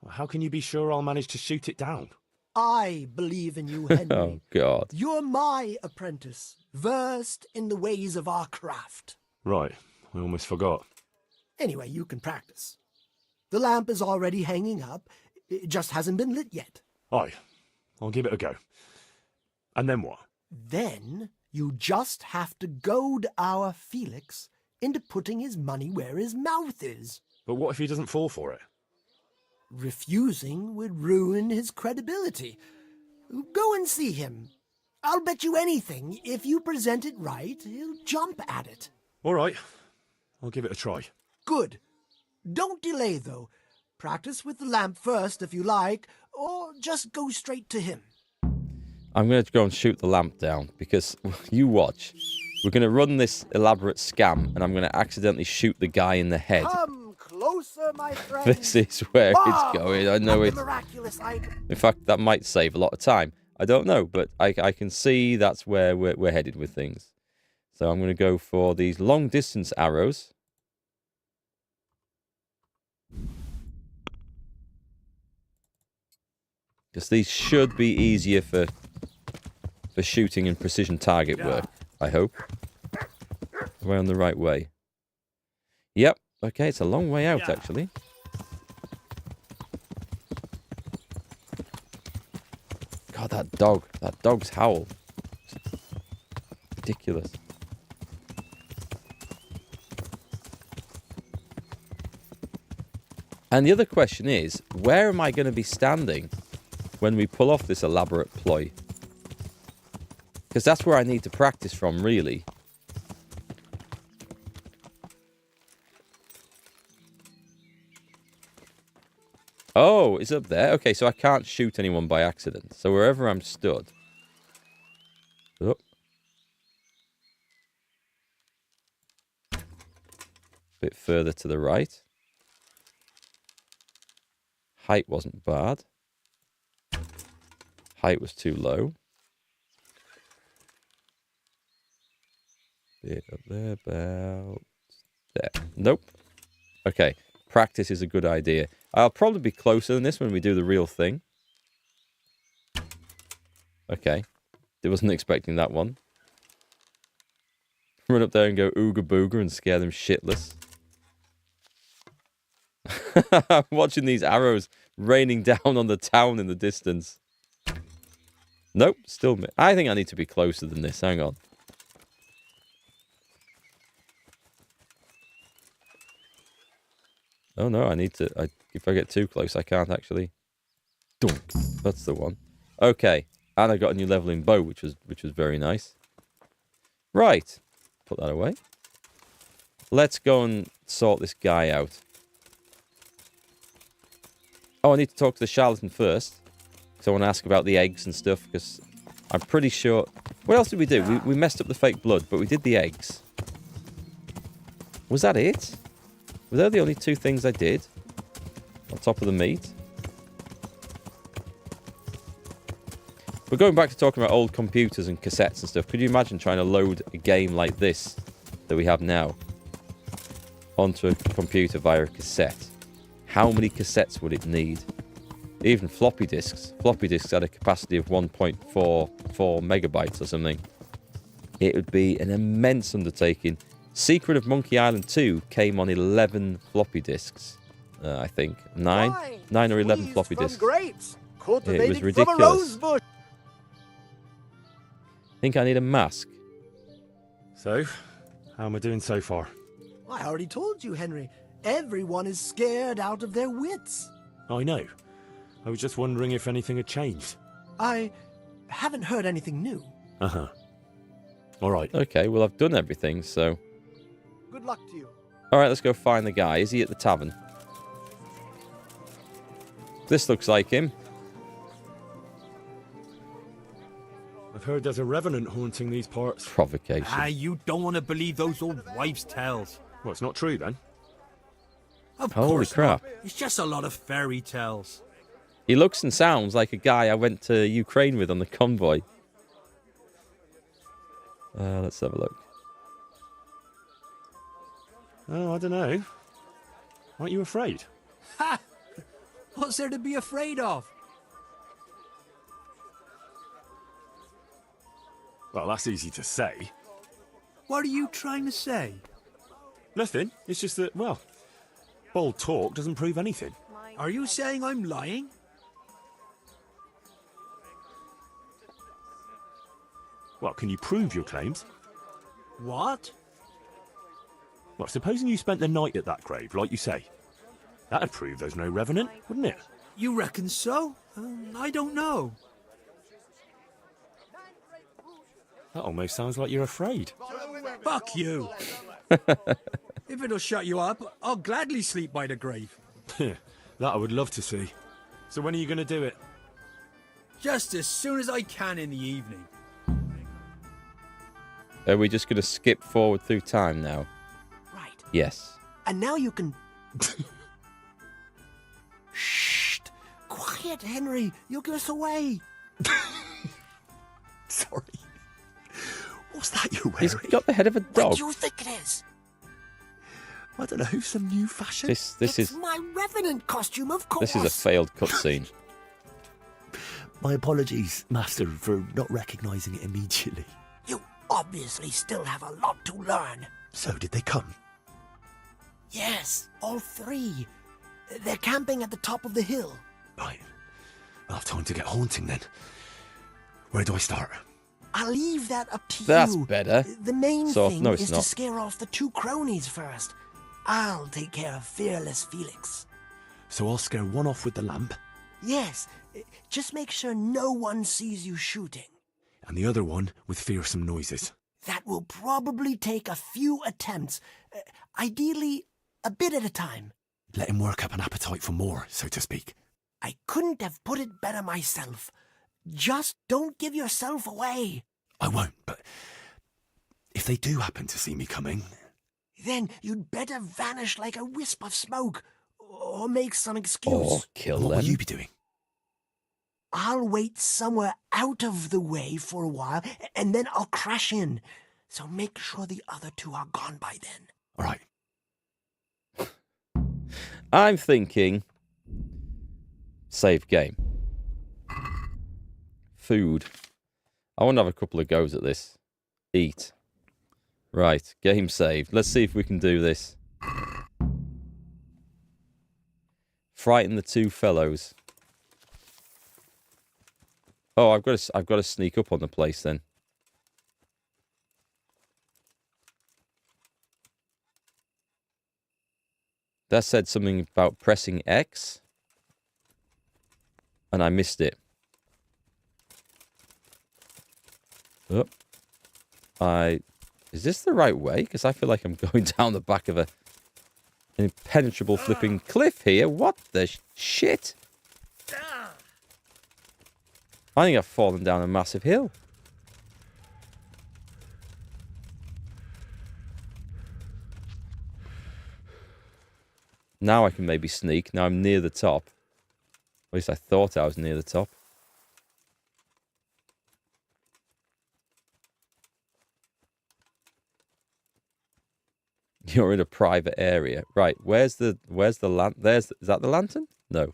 how can you be sure I'll manage to shoot it down? I believe in you, Henry. Oh, God. You're my apprentice. versed in the ways of our craft. Right, I almost forgot. Anyway, you can practice. The lamp is already hanging up. It just hasn't been lit yet. Aye, I'll give it a go. And then what? Then you just have to goad our Felix into putting his money where his mouth is. But what if he doesn't fall for it? Refusing would ruin his credibility. Go and see him. I'll bet you anything, if you present it right, he'll jump at it. All right, I'll give it a try. Good. Don't delay, though. Practice with the lamp first, if you like, or just go straight to him. I'm going to go and shoot the lamp down, because you watch. We're going to run this elaborate scam, and I'm going to accidentally shoot the guy in the head. Come closer, my friend. This is where it's going. I know it. Miraculous item. In fact, that might save a lot of time. I don't know, but I can see that's where we're headed with things. So I'm going to go for these long-distance arrows. Because these should be easier for shooting and precision target work, I hope. We're on the right way. Yep, okay, it's a long way out, actually. God, that dog's howl. Ridiculous. And the other question is, where am I going to be standing when we pull off this elaborate ploy? Because that's where I need to practice from, really. Oh, it's up there. Okay, so I can't shoot anyone by accident. So wherever I'm stood. Oh. Bit further to the right. Height wasn't bad. Height was too low. Bit up there, about there. Nope. Okay, practice is a good idea. I'll probably be closer than this when we do the real thing. Okay. I wasn't expecting that one. Run up there and go ooga booga and scare them shitless. I'm watching these arrows raining down on the town in the distance. Nope, still... I think I need to be closer than this. Hang on. Oh no, I need to... if I get too close, I can't actually... Dunk. That's the one. Okay. And I got a new leveling bow, which was very nice. Right. Put that away. Let's go and sort this guy out. Oh, I need to talk to the charlatan first. Because I want to ask about the eggs and stuff, because I'm pretty sure... What else did we do? We messed up the fake blood, but we did the eggs. Was that it? Were they the only two things I did? On top of the meat? We're going back to talking about old computers and cassettes and stuff. Could you imagine trying to load a game like this that we have now onto a computer via a cassette? How many cassettes would it need? Even floppy disks. Floppy disks had a capacity of 1.44 megabytes or something. It would be an immense undertaking. Secret of Monkey Island 2 came on 11 floppy disks, I think. 9 or 11 floppy disks. Grapes, it was ridiculous. I think I need a mask. So, how am I doing so far? I already told you, Henry. Everyone is scared out of their wits. I know. I was just wondering if anything had changed. I haven't heard anything new. Uh-huh. All right. Okay, well, I've done everything, so... Good luck to you. All right, let's go find the guy. Is he at the tavern? This looks like him. I've heard there's a revenant haunting these parts. Provocation. Ah, you don't want to believe those old wives' tales. Well, it's not true, then. Of Holy course crap. not. It's just a lot of fairy tales. He looks and sounds like a guy I went to Ukraine with on the convoy. Let's have a look. Oh, I don't know. Aren't you afraid? Ha! What's there to be afraid of? Well, that's easy to say. What are you trying to say? Nothing. It's just that, well, bold talk doesn't prove anything. Are you saying I'm lying? Well, can you prove your claims? What? Well, supposing you spent the night at that grave, like you say. That'd prove there's no revenant, wouldn't it? You reckon so? I don't know. That almost sounds like you're afraid. Fuck you. If it'll shut you up, I'll gladly sleep by the grave. That I would love to see. So when are you going to do it? Just as soon as I can in the evening. Are we just going to skip forward through time now? Right. Yes. And now you can... Shh! Quiet, Henry. You'll give us away. Sorry. What's that you're wearing? He's got the head of a What dog. do you think it is? I don't know, some new fashion? This It's is my revenant costume, of course. this is a failed cutscene. My apologies, Master, for not recognising it immediately. You obviously still have a lot to learn. So, did they come? Yes, all three. They're camping at the top of the hill. Right. I'll have time to get haunting then. Where do I start? I'll leave that up to That's you. better. The main So, thing no, it's is not. to scare off the two cronies first. I'll take care of fearless Felix. So I'll scare one off with the lamp, Yes, just make sure no one sees you shooting. and the other one with fearsome noises. That will probably take a few attempts. Ideally, a bit at a time. Let him work up an appetite for more, so to speak. I couldn't have put it better myself. Just don't give yourself away. I won't, but if they do happen to see me coming... Then you'd better vanish like a wisp of smoke, or make some excuse. Or kill What them. will you be doing? I'll wait somewhere out of the way for a while, and then I'll crash in. So make sure the other two are gone by then. All right. I'm thinking save game. Food. I want to have a couple of goes at this. Eat. Right, game saved. Let's see if we can do this. Frighten the two fellows. Oh, I've got to sneak up on the place then. That said something about pressing X, and I missed it. Oh, is this the right way? Because I feel like I'm going down the back of an impenetrable flipping cliff here. What the shit? I think I've fallen down a massive hill. Now I can maybe sneak. Now I'm near the top. At least I thought I was near the top. You're in a private area. Right, where's the lantern? Is that the lantern? No.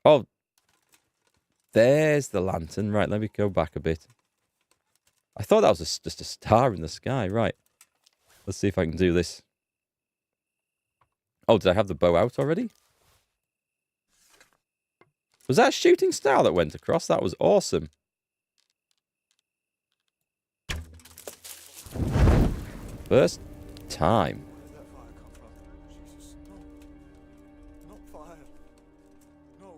Oh. There's the lantern. Right, let me go back a bit. I thought that was just a star in the sky. Right. Let's see if I can do this. Oh, did I have the bow out already? Was that a shooting star that went across? That was awesome. First time. Not fire. No,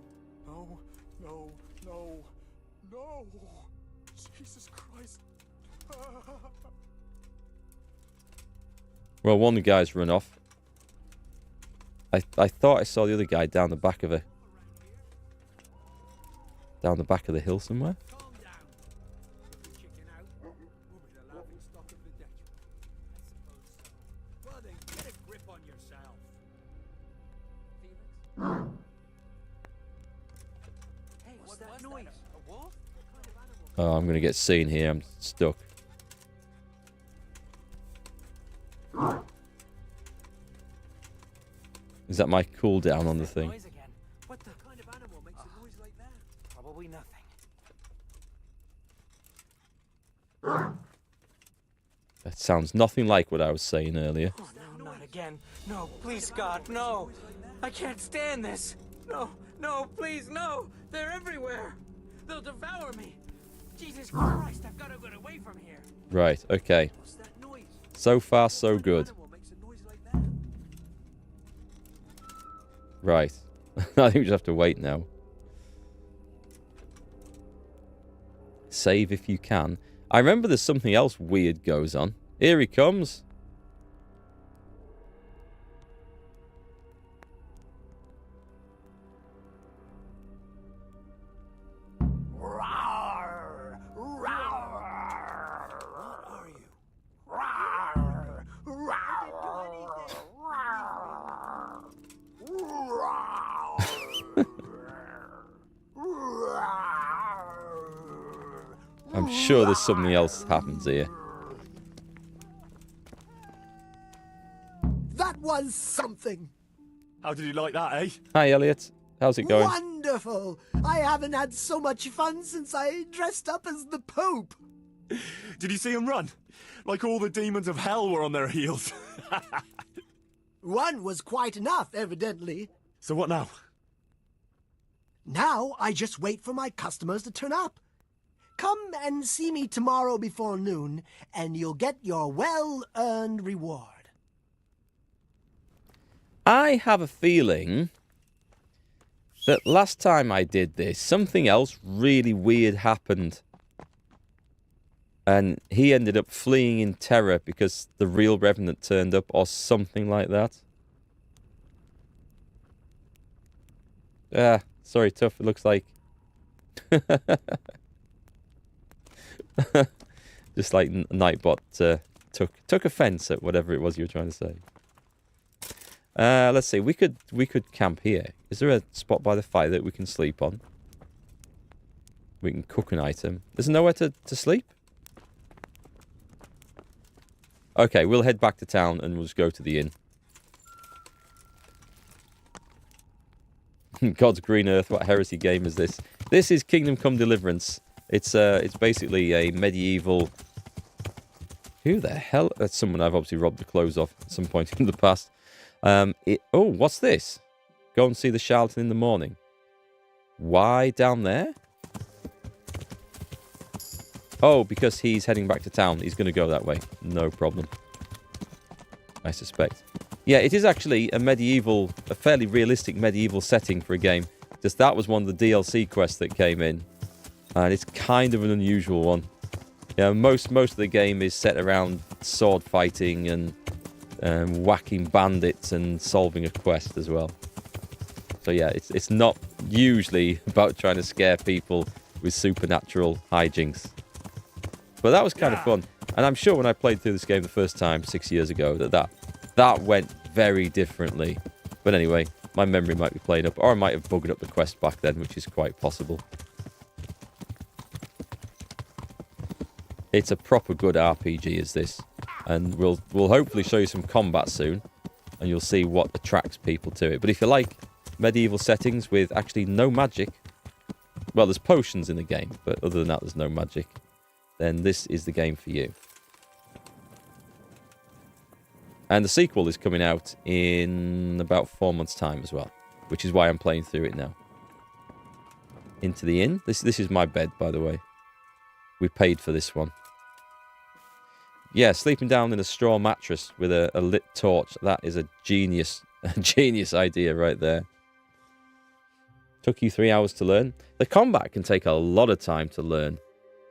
no, no, no, no. Jesus Christ. Well, one of the guys run off. I thought I saw the other guy down the back of the hill somewhere. Oh, I'm going to get seen here. I'm stuck. Is that my cooldown on the thing? sounds nothing like what I was saying earlier. Oh, no, not again. No, please, God, no. I can't stand this. No, no, please, no. They're everywhere. They'll devour me. Jesus Christ, I've got to get away from here. Right, okay. What's that noise? So far, so good. Right. I think we just have to wait now. Save if you can. I remember there's something else weird goes on. Here he comes. I'm sure there's something else happens here. That was something. How did you like that, eh? Hi, Elliot. How's it going? Wonderful. I haven't had so much fun since I dressed up as the Pope. Did you see him run? Like all the demons of hell were on their heels. One was quite enough, evidently. So what now? Now I just wait for my customers to turn up. Come and see me tomorrow before noon, and you'll get your well-earned reward. I have a feeling that last time I did this, something else really weird happened. And he ended up fleeing in terror because the real Revenant turned up or something like that. Sorry, Tough, it looks like. Just like Nightbot took offense at whatever it was you were trying to say. Let's see. We could camp here. Is there a spot by the fire that we can sleep on? We can cook an item. There's nowhere to sleep? Okay, we'll head back to town and we'll just go to the inn. God's green earth, what heresy game is this? This is Kingdom Come Deliverance. It's basically a medieval... Who the hell? That's someone I've obviously robbed the clothes off at some point in the past. Oh, what's this? Go and see the charlatan in the morning. Why down there? Oh, because he's heading back to town. He's going to go that way. No problem. I suspect. Yeah, it is actually a fairly realistic medieval setting for a game. Just that was one of the DLC quests that came in. And it's kind of an unusual one. Yeah, most of the game is set around sword fighting and whacking bandits and solving a quest as well. So yeah, it's not usually about trying to scare people with supernatural hijinks. But that was kind of fun. And I'm sure when I played through this game the first time 6 years ago that went very differently. But anyway, my memory might be playing up, or I might have bugged up the quest back then, which is quite possible. It's a proper good RPG, is this. And we'll hopefully show you some combat soon, and you'll see what attracts people to it. But if you like medieval settings with actually no magic, well, there's potions in the game, but other than that, there's no magic, then this is the game for you. And the sequel is coming out in about 4 months' time as well, which is why I'm playing through it now. Into the inn. This is my bed, by the way. We paid for this one. Yeah, sleeping down in a straw mattress with a lit torch. That is a genius idea right there. Took you 3 hours to learn. The combat can take a lot of time to learn.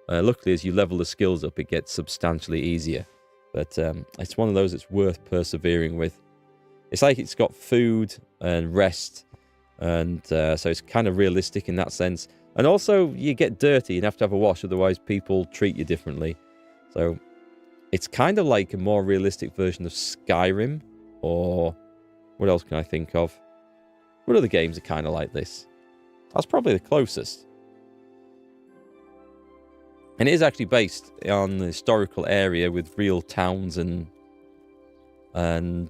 Luckily, as you level the skills up, it gets substantially easier. But it's one of those that's worth persevering with. It's like it's got food and rest. And so it's kind of realistic in that sense. And also, you get dirty and have to have a wash, otherwise people treat you differently. So it's kind of like a more realistic version of Skyrim. Or what else can I think of? What other games are kind of like this? That's probably the closest. And it is actually based on an historical area with real towns and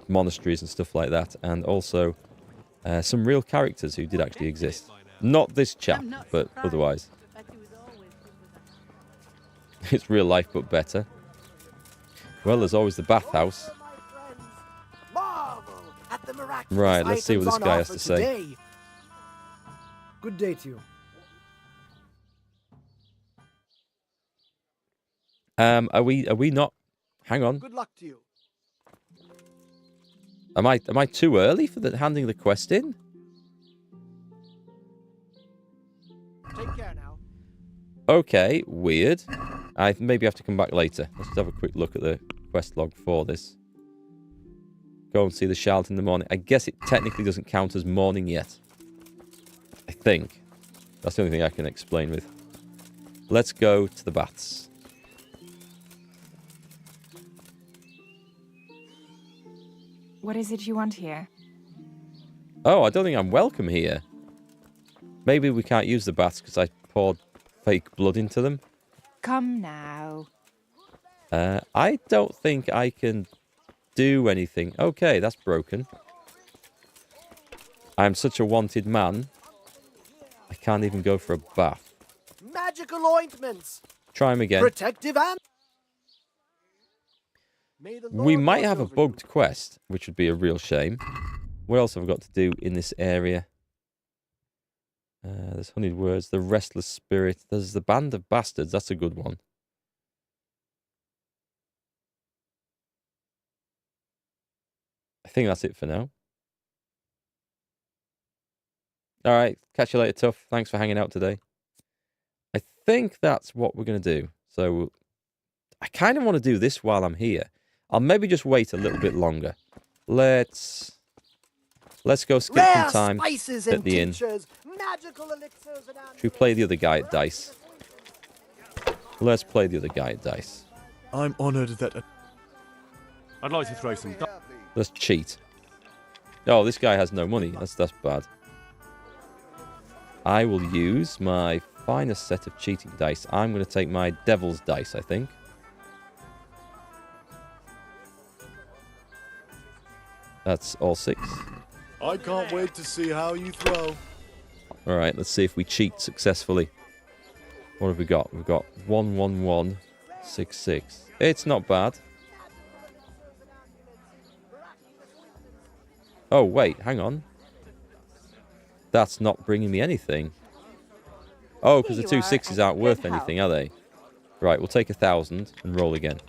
monasteries and stuff like that. And also some real characters who did actually exist. Not this chap, but otherwise. It's real life, but better. Well, there's always the bathhouse. Right, let's see what this guy has to say. Good day to you. Are we not? Hang on. Good luck to you. Am I too early for handing the quest in? Take care now. Okay, weird. I maybe have to come back later. Let's just have a quick look at the quest log for this. Go and see the Charlotte in the morning. I guess it technically doesn't count as morning yet. I think. That's the only thing I can explain with. Let's go to the baths. What is it you want here? Oh, I don't think I'm welcome here. Maybe we can't use the baths because I poured fake blood into them. Come now. I don't think I can do anything. Okay, that's broken. I'm such a wanted man. I can't even go for a bath. Magical ointments. Try him again. Protective and... We might have a bugged quest, which would be a real shame. What else have I got to do in this area? There's honeyed words, the restless spirit. There's the band of bastards. That's a good one. I think that's it for now. All right, catch you later, Tough. Thanks for hanging out today. I think that's what we're going to do. So I kind of want to do this while I'm here. I'll maybe just wait a little bit longer. Let's go skip some time at the inn. Should we play the other guy at dice? Let's play the other guy at dice. I'm honoured that... I'd like to throw some... Let's cheat. Oh, this guy has no money. That's bad. I will use my finest set of cheating dice. I'm going to take my devil's dice, I think. That's all 6. I can't wait to see how you throw. All right, let's see if we cheat successfully. What have we got? We've got 1, 1, 1, 6, 6. It's not bad. Oh, wait, hang on. That's not bringing me anything. Oh, because the 2 6s aren't worth anything, are they? Right, we'll take 1,000 and roll again.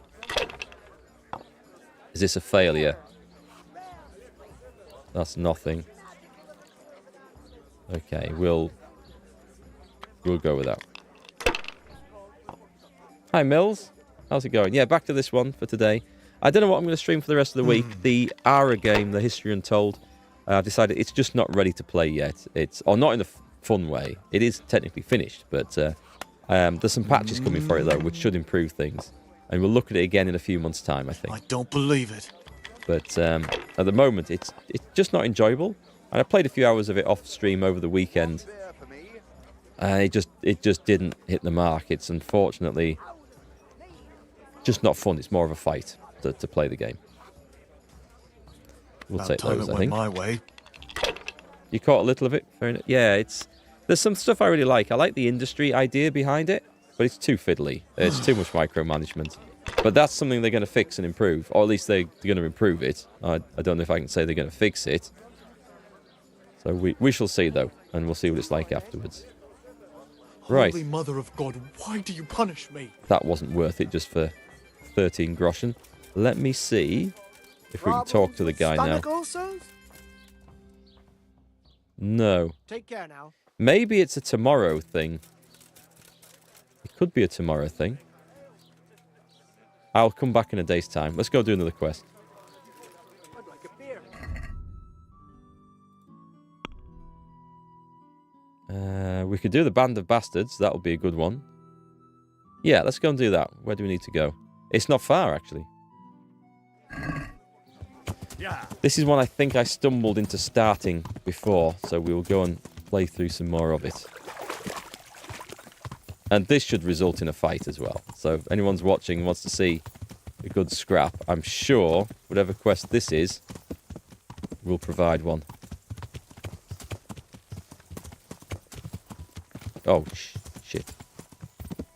Is this a failure? That's nothing. Okay, we'll go with that. Hi, Mills. How's it going? Yeah, back to this one for today. I don't know what I'm going to stream for the rest of the week. The Ara game, the History Untold, I've decided it's just not ready to play yet. Or not in a fun way. It is technically finished, but there's some patches coming for it, though, which should improve things. And we'll look at it again in a few months' time, I think. I don't believe it. But at the moment, it's just not enjoyable. And I played a few hours of it off stream over the weekend. And it just didn't hit the mark. It's unfortunately just not fun. It's more of a fight to play the game. We'll take those, I think. My way. You caught a little of it? Fair enough. Yeah, there's some stuff I really like. I like the industry idea behind it, but it's too fiddly. It's too much micromanagement. But that's something they're going to fix and improve, or at least they're going to improve it. I don't know if I can say they're going to fix it. So we shall see, though, and we'll see what it's like afterwards. Right. Holy Mother of God, why do you punish me? That wasn't worth it just for 13 groschen. Let me see if we can talk to the guy now. No. Take care now. Maybe it's a tomorrow thing. It could be a tomorrow thing. I'll come back in a day's time. Let's go do another quest. I'd like a beer. We could do the Band of Bastards. That'll be a good one. Yeah, let's go and do that. Where do we need to go? It's not far, actually. This is one I think I stumbled into starting before, so we will go and play through some more of it. And this should result in a fight as well. So if anyone's watching and wants to see a good scrap, I'm sure whatever quest this is will provide one. Oh, shit.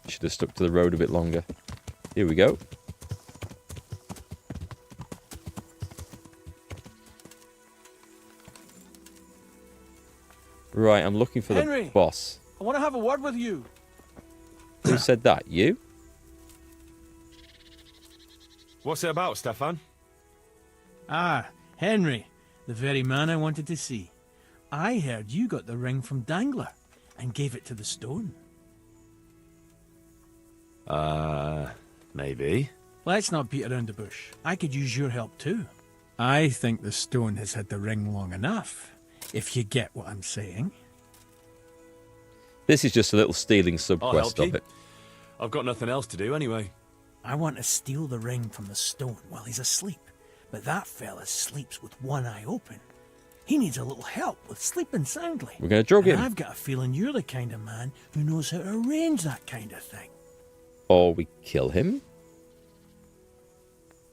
Should have stuck to the road a bit longer. Here we go. Right, I'm looking for Henry! the boss. I want to have a word with you. Who said that? You? What's it about, Stefan? Ah, Henry, the very man I wanted to see. I heard you got the ring from Dangler and gave it to the stone. Maybe. Let's not beat around the bush. I could use your help too. I think the stone has had the ring long enough, if you get what I'm saying. This is just a little stealing I'll subquest help of you. it. I've got nothing else to do anyway. I want to steal the ring from the stone while he's asleep, but that fella sleeps with one eye open. He needs a little help with sleeping soundly. We're going to drug And him. I've got a feeling you're the kind of man who knows how to arrange that kind of thing. Or we kill him.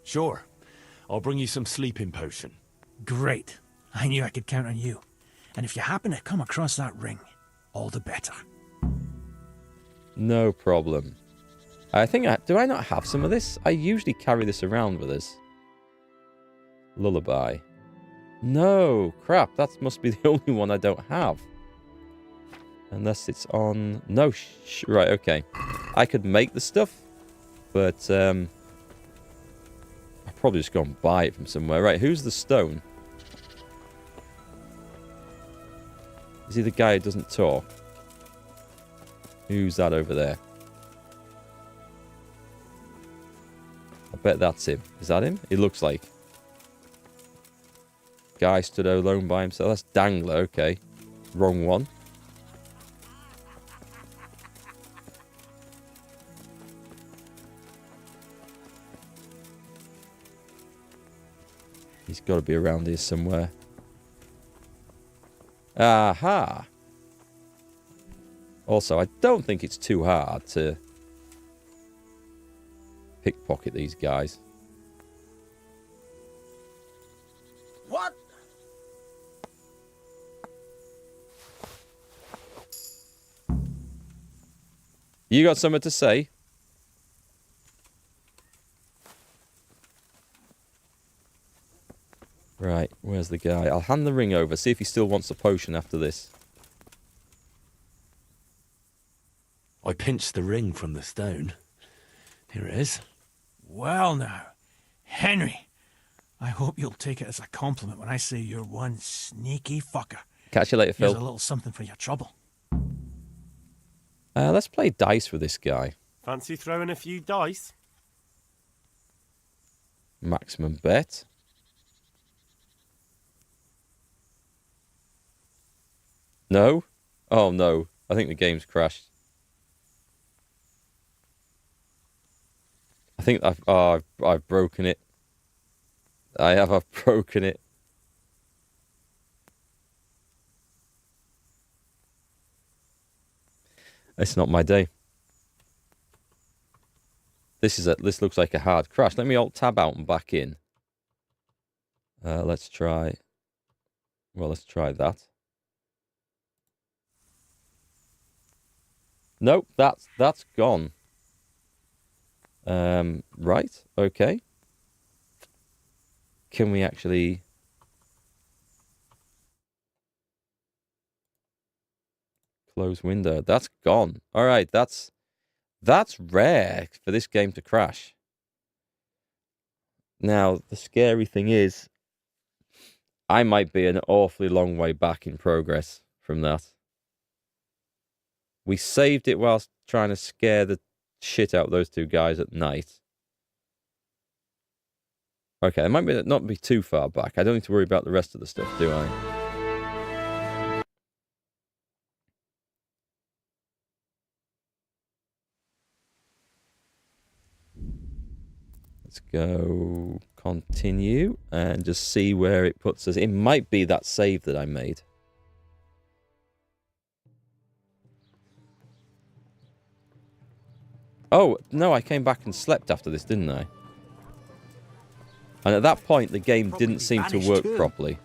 Sure. I'll bring you some sleeping potion. Great. I knew I could count on you. And if you happen to come across that ring, all the better. No problem. I think do I not have some of this? I usually carry this around with us. Lullaby. No, crap. That must be the only one I don't have. Unless it's on... No, right, okay. I could make the stuff, but I'll probably just go and buy it from somewhere. Right, who's the stone? Is he the guy who doesn't talk? Who's that over there? I bet that's him. Is that him? It looks like. Guy stood alone by himself. That's Dangler, okay. Wrong one. He's got to be around here somewhere. Aha! Also, I don't think it's too hard to pickpocket these guys. What? You got something to say? Right, where's the guy? I'll hand the ring over, see if he still wants a potion after this. I pinched the ring from the stone. Here it is. Well now, Henry, I hope you'll take it as a compliment when I say you're one sneaky fucker. Catch you later, Here's Phil. a little something for your trouble. Let's play dice with this guy. Fancy throwing a few dice? Maximum bet. No? Oh no, I think the game's crashed. I think I've broken it. I've broken it. It's not my day. This looks like a hard crash. Let me alt tab out and back in. Let's try that. Nope, that's gone. Right, okay. Can we actually... Close window. That's gone. All right, that's rare for this game to crash. Now, the scary thing is, I might be an awfully long way back in progress from that. We saved it whilst trying to scare the shit out of those two guys at night. Okay, it might not be too far back. I don't need to worry about the rest of the stuff, do I? Let's go continue and just see where it puts us. It might be that save that I made. Oh, no, I came back and slept after this, didn't I? And at that point, the game didn't seem to work properly.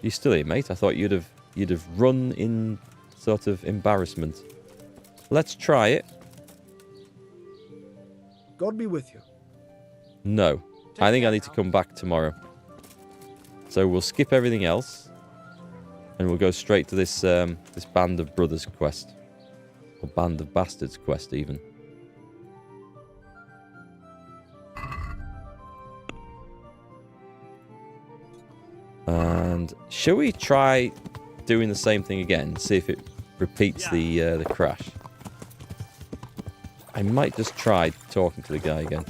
You still here, mate? I thought you'd have run in sort of embarrassment. Let's try it. God be with you. No. I think I need to come back tomorrow. So we'll skip everything else. And we'll go straight to this this Band of Brothers quest. Or Band of Bastards quest, even. And shall we try doing the same thing again? See if it repeats the crash. I might just try talking to the guy again.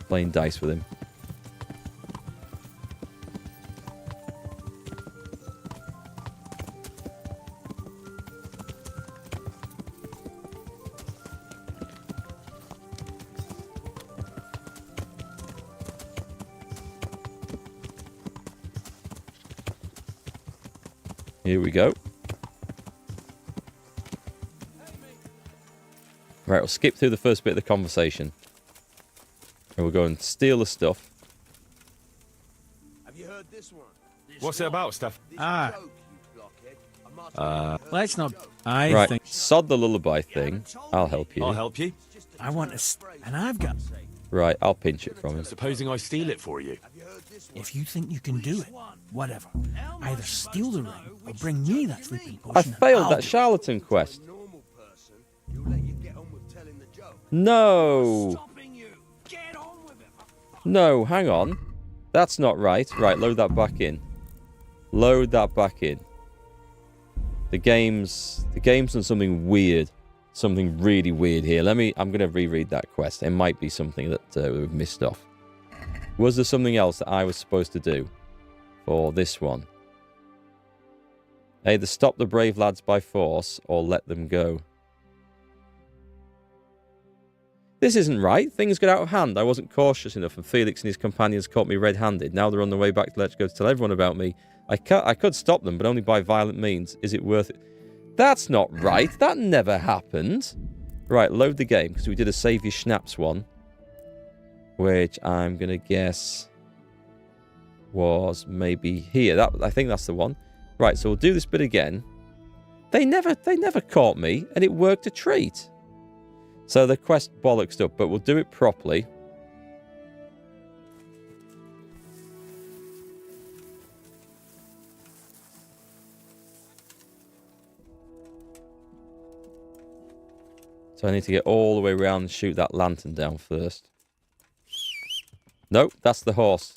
Playing dice with him. Here we go. Right, we'll skip through the first bit of the conversation. And we'll go and steal the stuff. Have you heard this one? What's it about, Steph? Let's not. Right, sod the lullaby thing. I'll help you. I'll help you. I want to. And I've got. Right, I'll pinch it from him. Supposing I steal it for you. If you think you can do it, whatever. Either steal the ring or bring me that sleeping I potion. failed that charlatan quest. No. No, hang on. That's not right. Right, load that back in. Load that back in. The game's done something weird. Something really weird here. I'm going to reread that quest. It might be something that we've missed off. Was there something else that I was supposed to do for this one? Either stop the brave lads by force or let them go. This isn't right. Things got out of hand. I wasn't cautious enough, and Felix and his companions caught me red-handed. Now they're on the way back to Let's Go to tell everyone about me. I could stop them, but only by violent means. Is it worth it? That's not right. That never happened. Right, load the game, because we did a Save Your Schnapps one, which I'm going to guess was maybe here. I think that's the one. Right, so we'll do this bit again. They never caught me, and it worked a treat. So the quest bollocksed up, but we'll do it properly. So I need to get all the way around and shoot that lantern down first. Nope, that's the horse.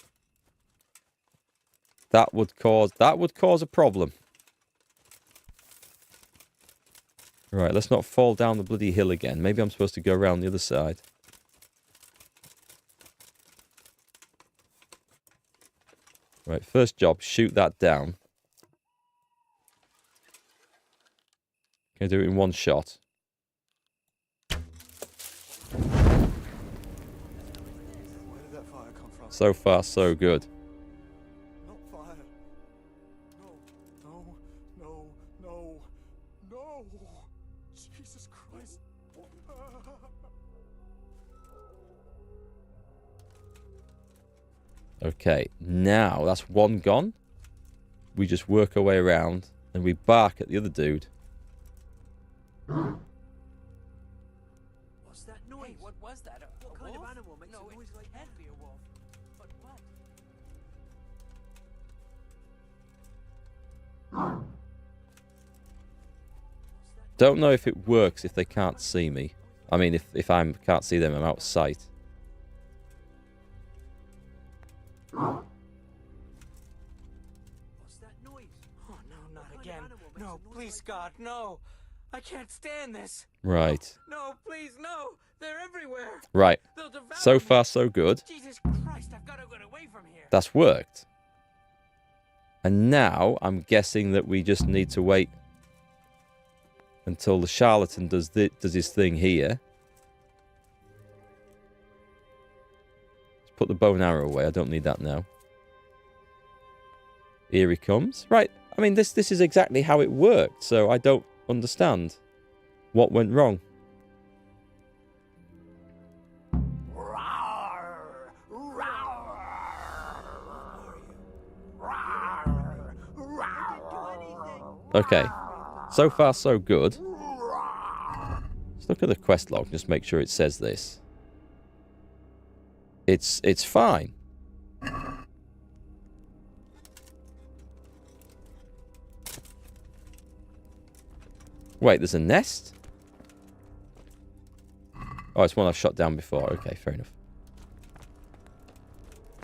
That would cause a problem. Right, let's not fall down the bloody hill again. Maybe I'm supposed to go around the other side. Right, first job, shoot that down. Can I do it in one shot? So far, so good. Jesus Christ. Okay, now that's one gone. We just work our way around and we bark at the other dude. What's that noise? Hey, what was that? What kind of animal makes a noise like that? Be a wolf. But what? Don't know if it works if they can't see me. I mean, if I can't see them, I'm out of sight. What's that noise? Oh no, not again. No, please, God, no. I can't stand this. Right. No, please, no. They're everywhere. Right. They'll devour So far, so good. Jesus Christ, I've got to get away from here. That's worked. And now I'm guessing that we just need to wait until the charlatan does his thing here. Let's put the bow and arrow away. I don't need that now. Here he comes. Right. I mean, this is exactly how it worked, so I don't understand what went wrong. Okay. So far, so good. Let's look at the quest log. Just make sure it says this. It's fine. Wait, there's a nest? Oh, it's one I shot down before. Okay, fair enough.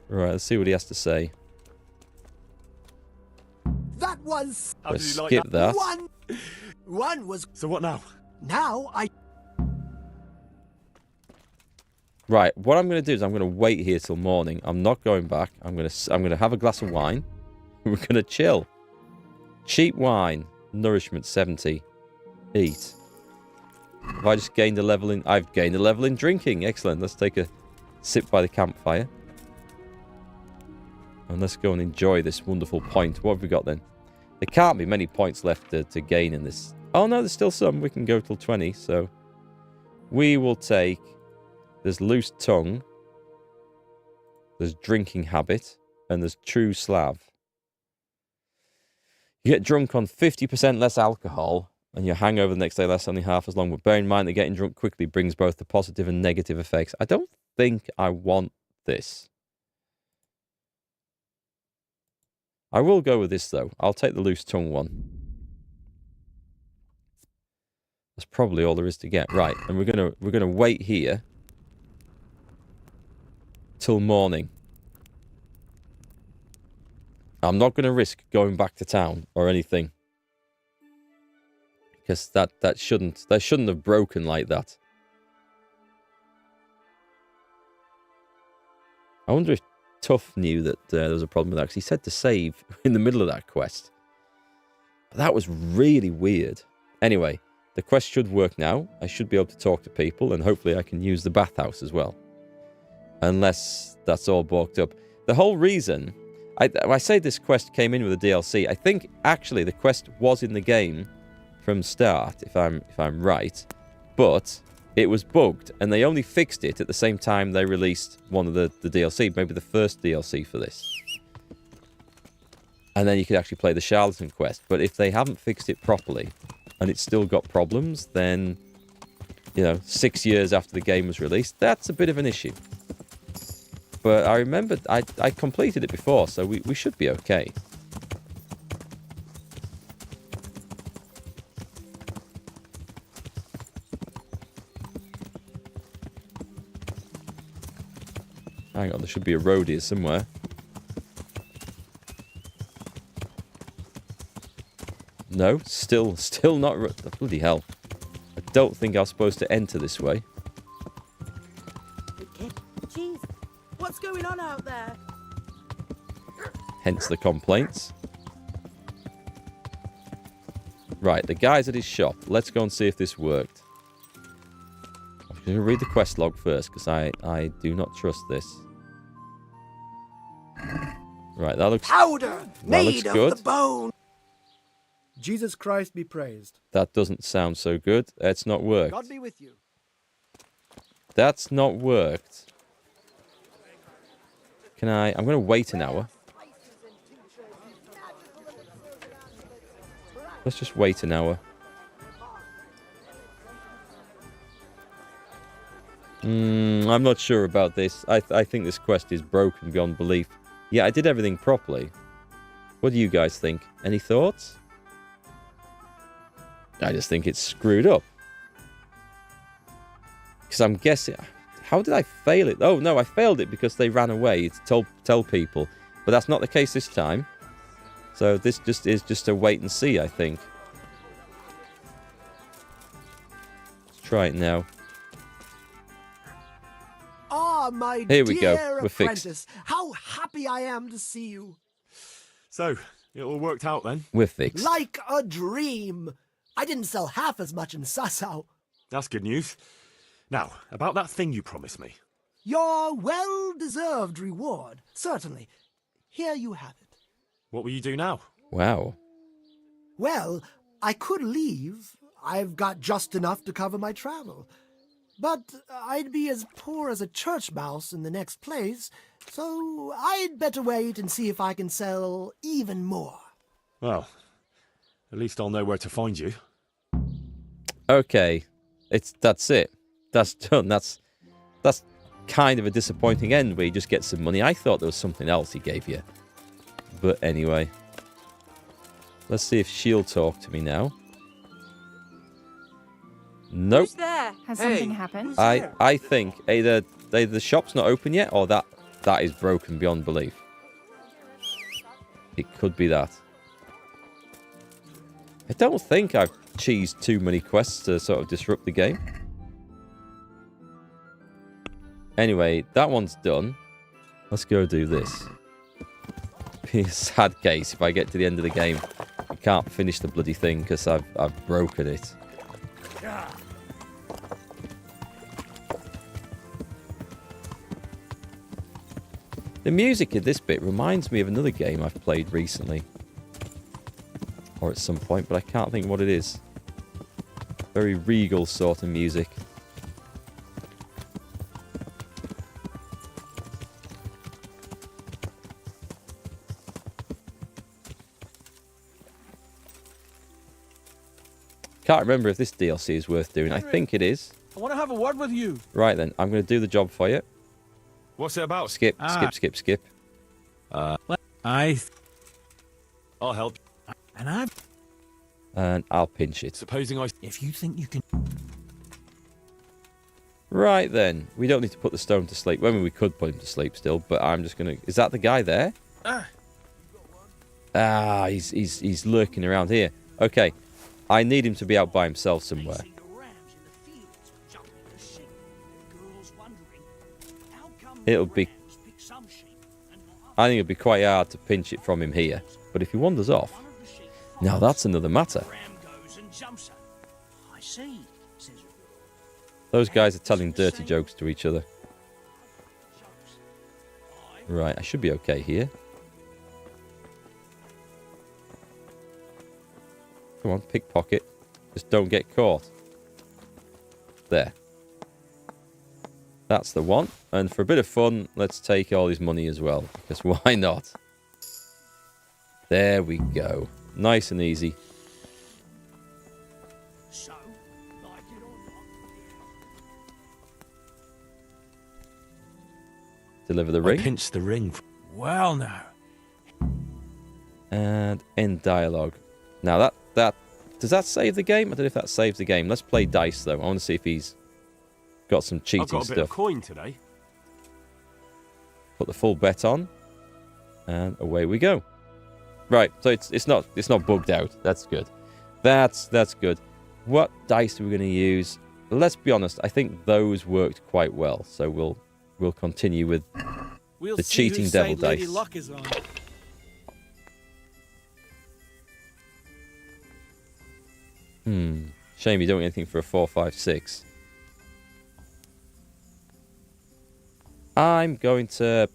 Right, let's see what he has to say. That was... How did you like Skip that. One was... So what now? Now I... Right, what I'm going to do is I'm going to wait here till morning. I'm not going back. I'm going to have a glass of wine. We're going to chill. Cheap wine. Nourishment 70. Eat. Have I just gained a level in... I've gained a level in drinking. Excellent. Let's take a sip by the campfire. And let's go and enjoy this wonderful point. What have we got then? There can't be many points left to gain in this. Oh no, there's still some. We can go till 20. So we will take... There's loose tongue. There's drinking habit. And there's true Slav. You get drunk on 50% less alcohol. And your hangover the next day lasts only half as long. But bear in mind that getting drunk quickly brings both the positive and negative effects. I don't think I want this. I will go with this though. I'll take the loose tongue one. That's probably all there is to get. Right, and we're gonna wait here till morning. I'm not gonna risk going back to town or anything. Because that shouldn't have broken like that. I wonder if Tough knew that there was a problem with that, because he said to save in the middle of that quest. But that was really weird. Anyway, the quest should work now. I should be able to talk to people, and hopefully I can use the bathhouse as well. Unless that's all balked up. The whole reason... I say this quest came in with a DLC. I think, actually, the quest was in the game from start, if I'm right. But... it was bugged, and they only fixed it at the same time they released one of the DLC, maybe the first DLC for this. And then you could actually play the Charlatan quest. But if they haven't fixed it properly, and it's still got problems, then, 6 years after the game was released, that's a bit of an issue. But I remember I completed it before, so we should be okay. Hang on, there should be a road here somewhere. No, still not... Bloody hell. I don't think I was supposed to enter this way. Jeez, what's going on out there? Hence the complaints. Right, the guy's at his shop. Let's go and see if this worked. I'm going to read the quest log first, because I do not trust this. Right, that looks... Powder made good. of the bone. Jesus Christ be praised. That doesn't sound so good. It's not worked. God be with you. That's not worked. Can I... I'm going to wait an hour. Let's just wait an hour. I'm not sure about this. I think this quest is broken beyond belief. Yeah, I did everything properly. What do you guys think? Any thoughts? I just think it's screwed up. Because I'm guessing... How did I fail it? Oh, no, I failed it because they ran away to tell people. But that's not the case this time. So this is just a wait and see, I think. Let's try it now. Ah, my Here we go. dear We're fixed. apprentice. How happy I am to see you. So, it all worked out then? We're fixed. Like a dream. I didn't sell half as much in Sasau. That's good news. Now, about that thing you promised me. Your well-deserved reward. Certainly. Here you have it. What will you do now? Wow. Well, I could leave. I've got just enough to cover my travel. But I'd be as poor as a church mouse in the next place, so I'd better wait and see if I can sell even more. Well, at least I'll know where to find you. Okay. That's it. That's done. That's kind of a disappointing end where you just get some money. I thought there was something else he gave you. But anyway. Let's see if she'll talk to me now. Nope. Who's there? Has something happened? I think either the shop's not open yet, or that is broken beyond belief. It could be that. I don't think I've cheesed too many quests to sort of disrupt the game. Anyway, that one's done. Let's go do this. Be a sad case if I get to the end of the game, I can't finish the bloody thing because I've broken it. The music in this bit reminds me of another game I've played recently. Or at some point, but I can't think what it is. Very regal sort of music. Can't remember if this DLC is worth doing. Henry, I think it is. I want to have a word with you. Right then, I'm going to do the job for you. What's it about? Skip. I'll help. And I'll pinch it. Supposing If you think you can... Right then. We don't need to put the stone to sleep. Well, I mean, we could put him to sleep still, but I'm just going to... Is that the guy there? Ah, he's lurking around here. Okay. I need him to be out by himself somewhere. It'll be... I think it'll be quite hard to pinch it from him here. But if he wanders off... Now that's another matter. Those guys are telling dirty jokes to each other. Right, I should be okay here. Come on, pickpocket. Just don't get caught. There. That's the one. And for a bit of fun, let's take all his money as well. Because why not? There we go. Nice and easy. Deliver the ring. Pinch the ring. Well now. And end dialogue. Now that does that save the game? I don't know if that saves the game. Let's play dice though. I want to see if he's got some cheating I've got a stuff. bit of coin today. Put the full bet on, and away we go. Right, so it's not bugged out. That's good. That's good. What dice are we going to use? Let's be honest. I think those worked quite well. So we'll continue with the cheating devil dice. Luck is on. Shame you don't get anything for a 4, 5, 6. I'm going to...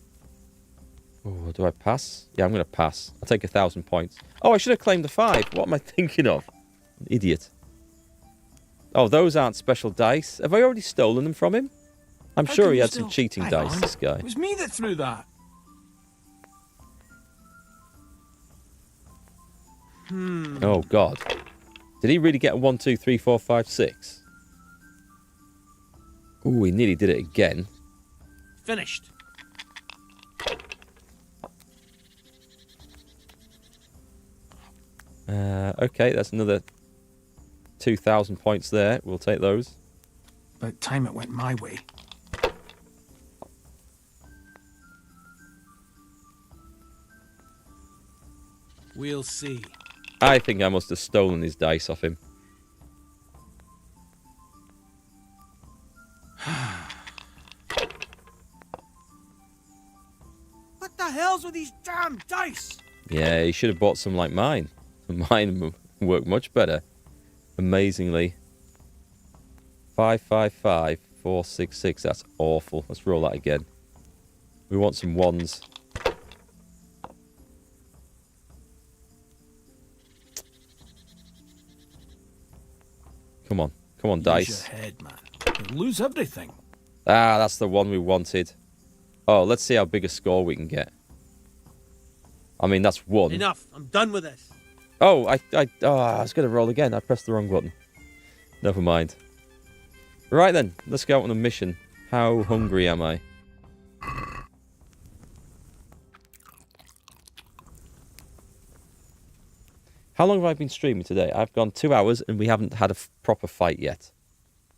Oh, do I pass? Yeah, I'm going to pass. I'll take 1,000 points. Oh, I should have claimed the 5. What am I thinking of? An idiot. Oh, those aren't special dice. Have I already stolen them from him? I'm sure he had some cheating dice, this guy. It was me that threw that. Oh, God. Did he really get a 1, 2, 3, 4, 5, 6? Ooh, he nearly did it again. Finished. Okay, that's another 2,000 points there. We'll take those. About time it went my way. We'll see. I think I must have stolen his dice off him. What the hell's with these damn dice? Yeah, he should have bought some like mine. Mine work much better. Amazingly. 5, 5, 5, 4, 6, 6. That's awful. Let's roll that again. We want some ones. Come on. Come on, dice. Use your head, man. You'll lose everything. Ah, that's the one we wanted. Oh, let's see how big a score we can get. I mean, that's one. Enough. I'm done with this. Oh, I was going to roll again. I pressed the wrong button. Never mind. Right then, let's go out on a mission. How hungry am I? How long have I been streaming today? I've gone 2 hours and we haven't had a proper fight yet.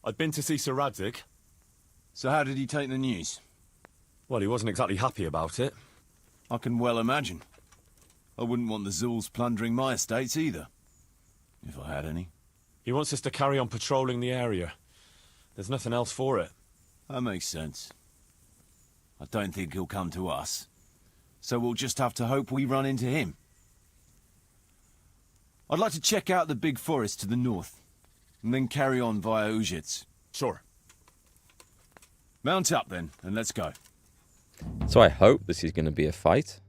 I'd been to see Sir Radzig. So how did he take the news? Well, he wasn't exactly happy about it. I can well imagine. I wouldn't want the Zulls plundering my estates either. If I had any. He wants us to carry on patrolling the area. There's nothing else for it. That makes sense. I don't think he'll come to us. So we'll just have to hope we run into him. I'd like to check out the big forest to the north, and then carry on via Ujits. Sure. Mount up then, and let's go. So I hope this is going to be a fight.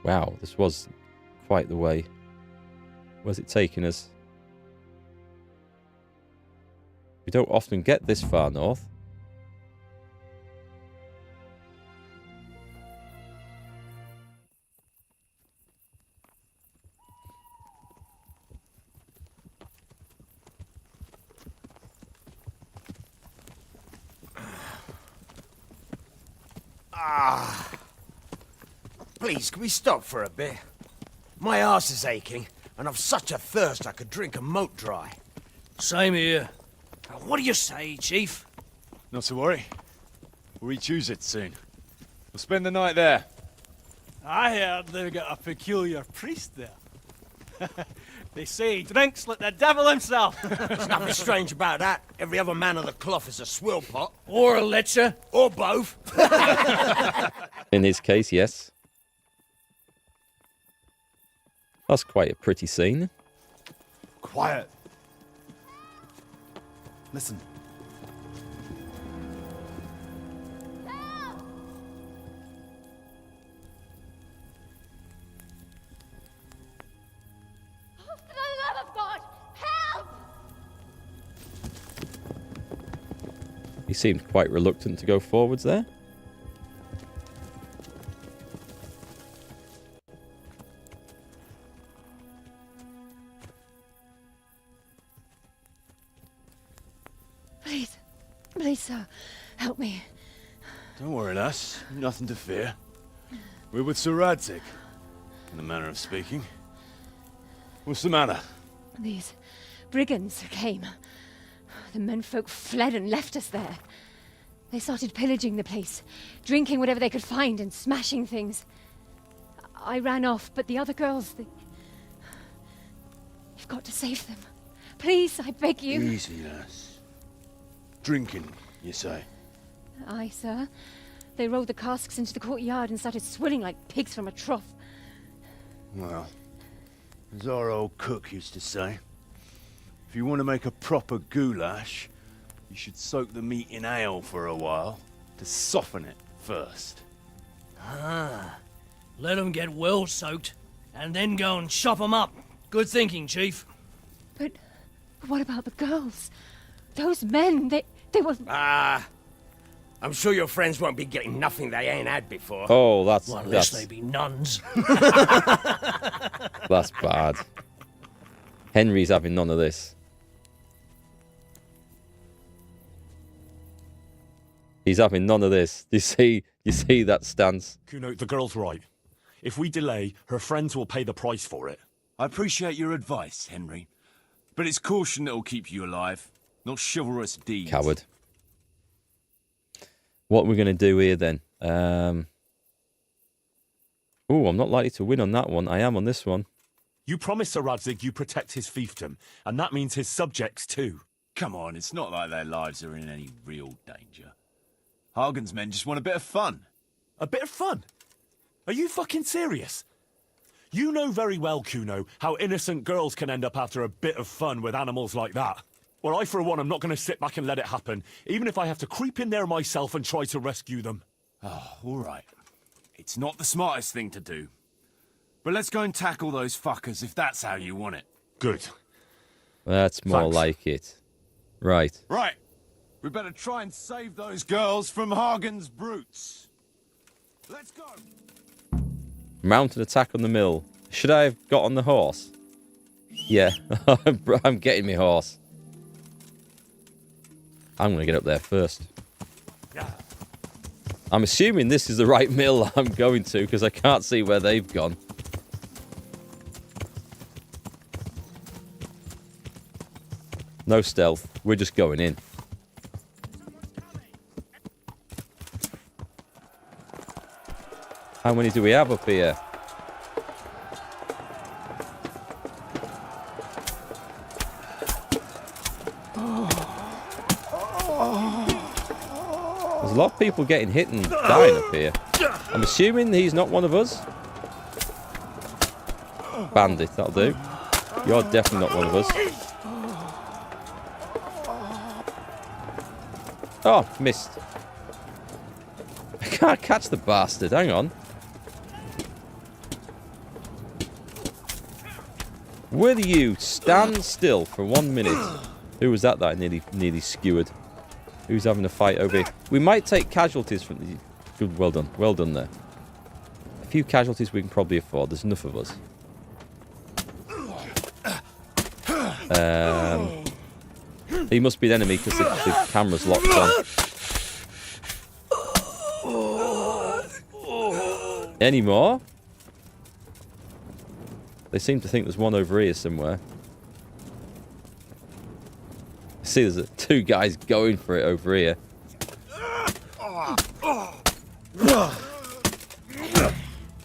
Wow, this was quite the way. Where's it taking us? We don't often get this far north. Please, can we stop for a bit? My arse is aching, and I've such a thirst I could drink a moat dry. Same here. What do you say, Chief? Not to worry. We'll reach it soon. We'll spend the night there. I heard they've got a peculiar priest there. They say he drinks like the devil himself. There's nothing strange about that. Every other man of the cloth is a swill pot. Or a lecher. Or both. In his case, yes. That's quite a pretty scene. Quiet. Listen. For the love of God, help! He seemed quite reluctant to go forwards there. Please, sir, help me. Don't worry, lass. Nothing to fear. We're with Sir Radzig, in a manner of speaking. What's the matter? These brigands came. The menfolk fled and left us there. They started pillaging the place, drinking whatever they could find and smashing things. I ran off, but the other girls, You've got to save them. Please, I beg you. Easy, lass. Drinking, you say? Aye, sir. They rolled the casks into the courtyard and started swilling like pigs from a trough. Well, as our old cook used to say, if you want to make a proper goulash, you should soak the meat in ale for a while to soften it first. Ah, let them get well soaked, and then go and chop 'em up. Good thinking, Chief. But what about the girls? Those men, they were... I'm sure your friends won't be getting nothing they ain't had before. Oh, that's... Well, unless they be nuns. That's bad. Henry's having none of this. He's having none of this. You see that stance? Kuno, the girl's right. If we delay, her friends will pay the price for it. I appreciate your advice, Henry. But it's caution that'll keep you alive, not chivalrous deeds. Coward. What we're going to do here then? Oh, I'm not likely to win on that one. I am on this one. You promised Sir Radzig you protect his fiefdom, and that means his subjects too. Come on, it's not like their lives are in any real danger. Hagen's men just want a bit of fun. A bit of fun? Are you fucking serious? You know very well, Kuno, how innocent girls can end up after a bit of fun with animals like that. Well, I, for one, am not going to sit back and let it happen, even if I have to creep in there myself and try to rescue them. Oh, all right. It's not the smartest thing to do. But let's go and tackle those fuckers if that's how you want it. Good. That's more like it. Right. Right. We better try and save those girls from Hagen's brutes. Let's go. Mounted attack on the mill. Should I have got on the horse? Yeah, I'm getting my horse. I'm going to get up there first. I'm assuming this is the right mill I'm going to, because I can't see where they've gone. No stealth. We're just going in. How many do we have up here? There's a lot of people getting hit and dying up here. I'm assuming he's not one of us. Bandit, that'll do. You're definitely not one of us. Oh, missed. I can't catch the bastard. Hang on. Will you stand still for 1 minute? Who was that I nearly skewered? Who's having a fight over here? We might take casualties from the... Good, well done. Well done there. A few casualties we can probably afford. There's enough of us. He must be an enemy because the camera's locked on. Any more? They seem to think there's one over here somewhere. I see there's two guys going for it over here.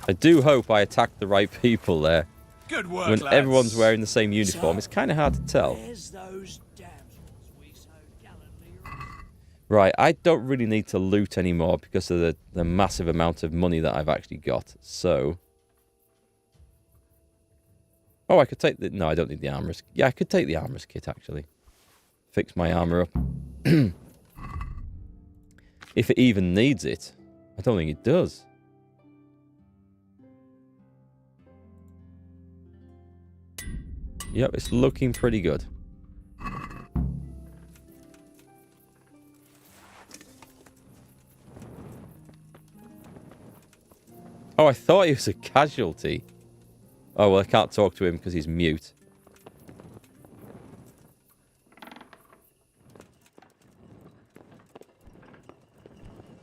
I do hope I attacked the right people there. Good work, when lads. Everyone's wearing the same uniform, it's kind of hard to tell. Right, I don't really need to loot anymore because of the massive amount of money that I've actually got. So... Oh, I could take the... No, I don't need the armorer's... Yeah, I could take the armorer's kit, actually. Fix my armor up. If it even needs it. I don't think it does. Yep, it's looking pretty good. Oh, I thought he was a casualty. Oh, well, I can't talk to him because he's mute.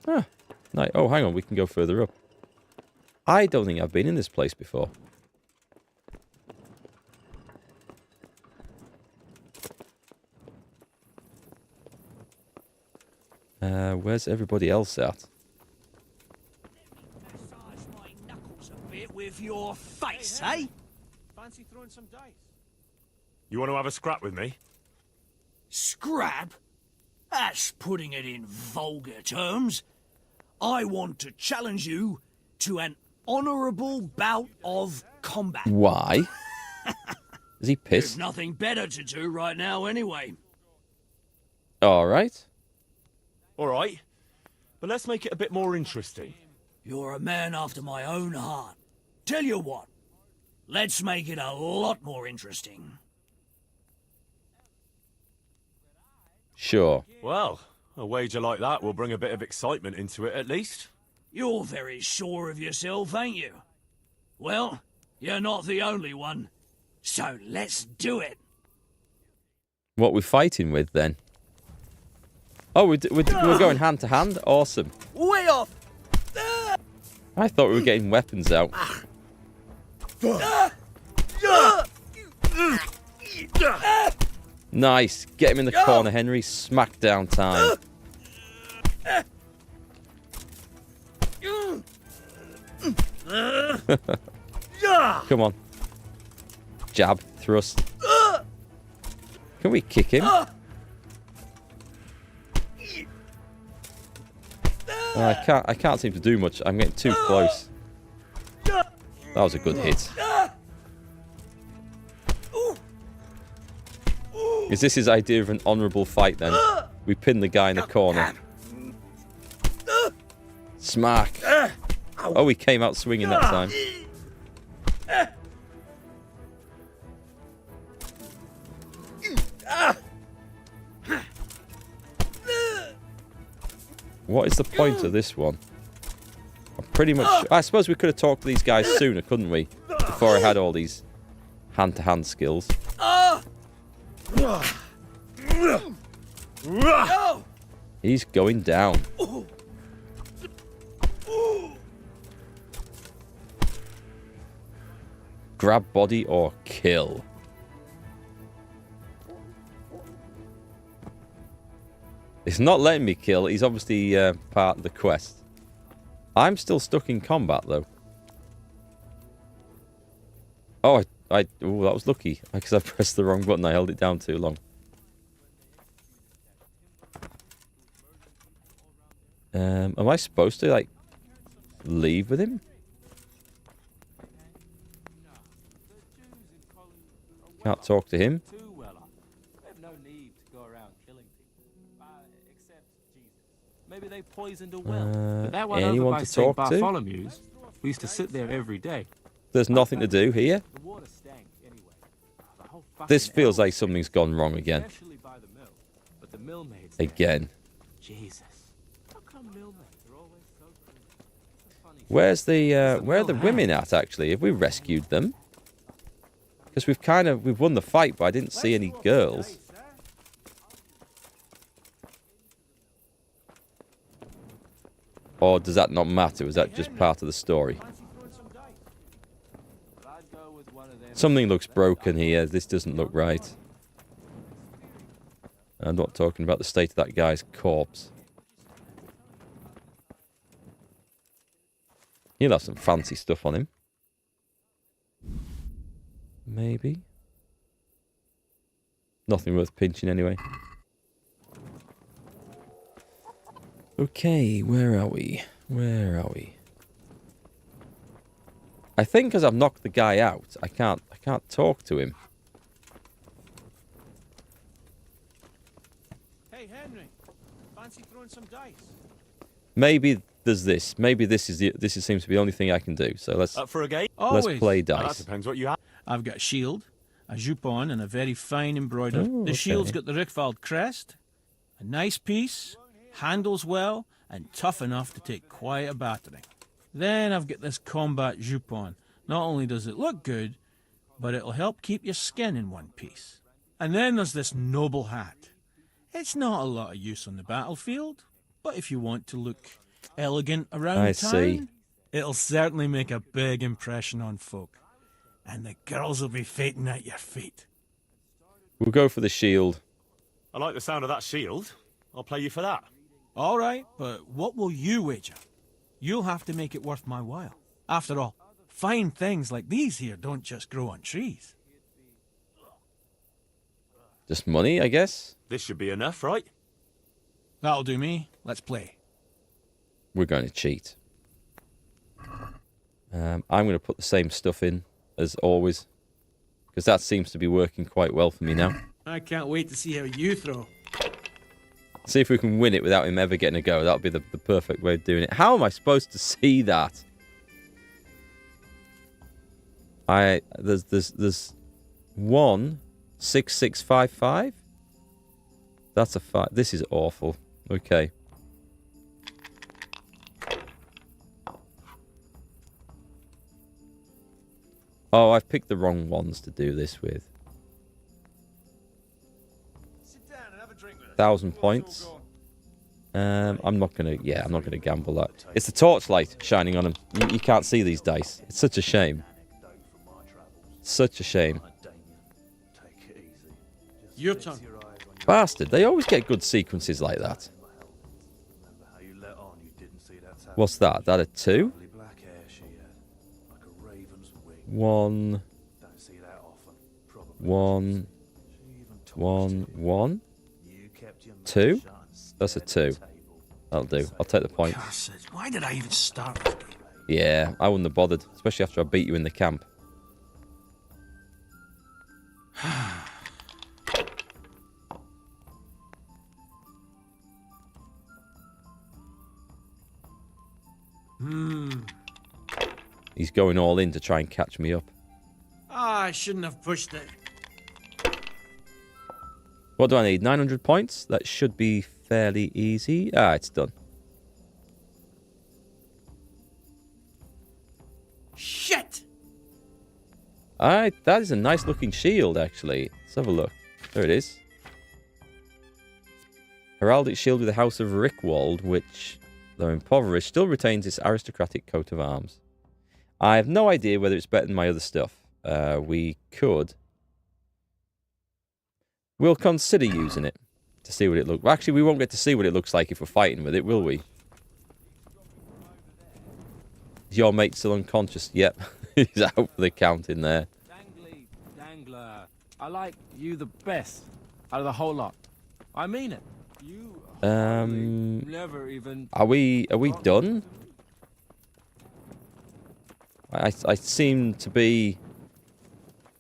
Ah, nice. Oh, hang on, we can go further up. I don't think I've been in this place before. Where's everybody else at? With your face, eh? Fancy throwing some dice? You want to have a scrap with me? Scrap? That's putting it in vulgar terms. I want to challenge you to an honourable bout of combat. Why? Is he pissed? There's nothing better to do right now anyway. All right. All right. But let's make it a bit more interesting. You're a man after my own heart. Tell you what, let's make it a lot more interesting. Sure. Well, a wager like that will bring a bit of excitement into it, at least. You're very sure of yourself, ain't you? Well, you're not the only one. So let's do it. What we're fighting with, then? Oh, we're going hand to hand? Awesome. Way off! I thought we were getting weapons out. Nice. Get him in the corner, Henry. Smackdown time. Come on. Jab. Thrust. Can we kick him? I can't seem to do much. I'm getting too close. That was a good hit. Is this his idea of an honourable fight then? We pin the guy in the corner. Smack. Oh, he came out swinging that time. What is the point of this one? I'm pretty much... I suppose we could have talked to these guys sooner, couldn't we? Before I had all these hand-to-hand skills. He's going down. Grab body or kill. It's not letting me kill. He's obviously part of the quest. I'm still stuck in combat, though. Oh, oh, that was lucky. Because I pressed the wrong button. I held it down too long. Am I supposed to, like, leave with him? Can't talk to him. Maybe they poisoned a well. But that one anyone to talk to? Bartholomew's, we used to sit there every day. There's nothing to do here. This feels like something's gone wrong again. Again. Jesus. Where's the where are the women at actually? Have we rescued them? Because we've won the fight, but I didn't see any girls. Or does that not matter? Was that just part of the story? Something looks broken here. This doesn't look right. I'm not talking about the state of that guy's corpse. He'll have some fancy stuff on him. Maybe. Nothing worth pinching anyway. Okay, where are we? Where are we? I think because I've knocked the guy out, I can't talk to him. Hey Henry, fancy throwing some dice? Maybe there's this. Maybe this seems to be the only thing I can do. So let's for a game. Let's play dice. That depends what you have. I've got a shield, a jupon, and a very fine embroidered. Oh, the shield's okay. got the Rickfald crest, a nice piece, handles well, and tough enough to take quite a battering. Then I've got this combat jupon. Not only does it look good, but it'll help keep your skin in one piece. And then there's this noble hat. It's not a lot of use on the battlefield, but if you want to look elegant around town, it'll certainly make a big impression on folk. And the girls will be fainting at your feet. We'll go for the shield. I like the sound of that shield. I'll play you for that. All right, but what will you wager? You'll have to make it worth my while. After all, fine things like these here don't just grow on trees. Just money, I guess. This should be enough, right? That'll do me. Let's play. We're going to cheat. I'm going to put the same stuff in as always, because that seems to be working quite well for me now. I can't wait to see how you throw. See if we can win it without him ever getting a go. That'll be the perfect way of doing it. How am I supposed to see that? There's 1 6 6 5 5. That's a 5. This is awful. Okay. Oh, I've picked the wrong ones to do this with. 1,000 points. I'm not gonna gamble that. It's the torchlight shining on him. You can't see these dice. It's such a shame. Such a shame. Your turn. Bastard, they always get good sequences like that. What's that? That a 2? 1 1 1 1 2? That's a 2. That'll do. I'll take the point. Why did I even start this game? Yeah, I wouldn't have bothered, especially after I beat you in the camp. He's going all in to try and catch me up. I shouldn't have pushed it. What do I need? 900 points? That should be fairly easy. It's done. Shit! That is a nice looking shield, actually. Let's have a look. There it is. Heraldic shield with the House of Rickwald, which, though impoverished, still retains its aristocratic coat of arms. I have no idea whether it's better than my other stuff. we could... We'll consider using it to see what it looks... Well, actually, we won't get to see what it looks like if we're fighting with it, will we? Is your mate still unconscious? Yep. He's out for the count in there. Dangler, I like you the best out of the whole lot. I mean it. You never even... Are we done? I seem to be...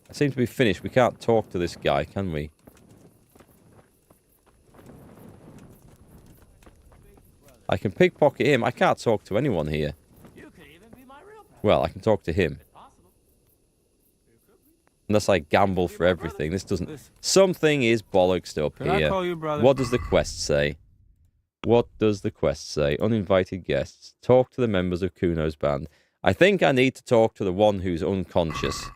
I seem to be finished. We can't talk to this guy, can we? I can pickpocket him. I can't talk to anyone here. Well, I can talk to him. Unless I gamble for everything. This doesn't... Something is bollocksed up Can here. I call you brother? What does the quest say? What does the quest say? Uninvited guests. Talk to the members of Kuno's band. I think I need to talk to the one who's unconscious.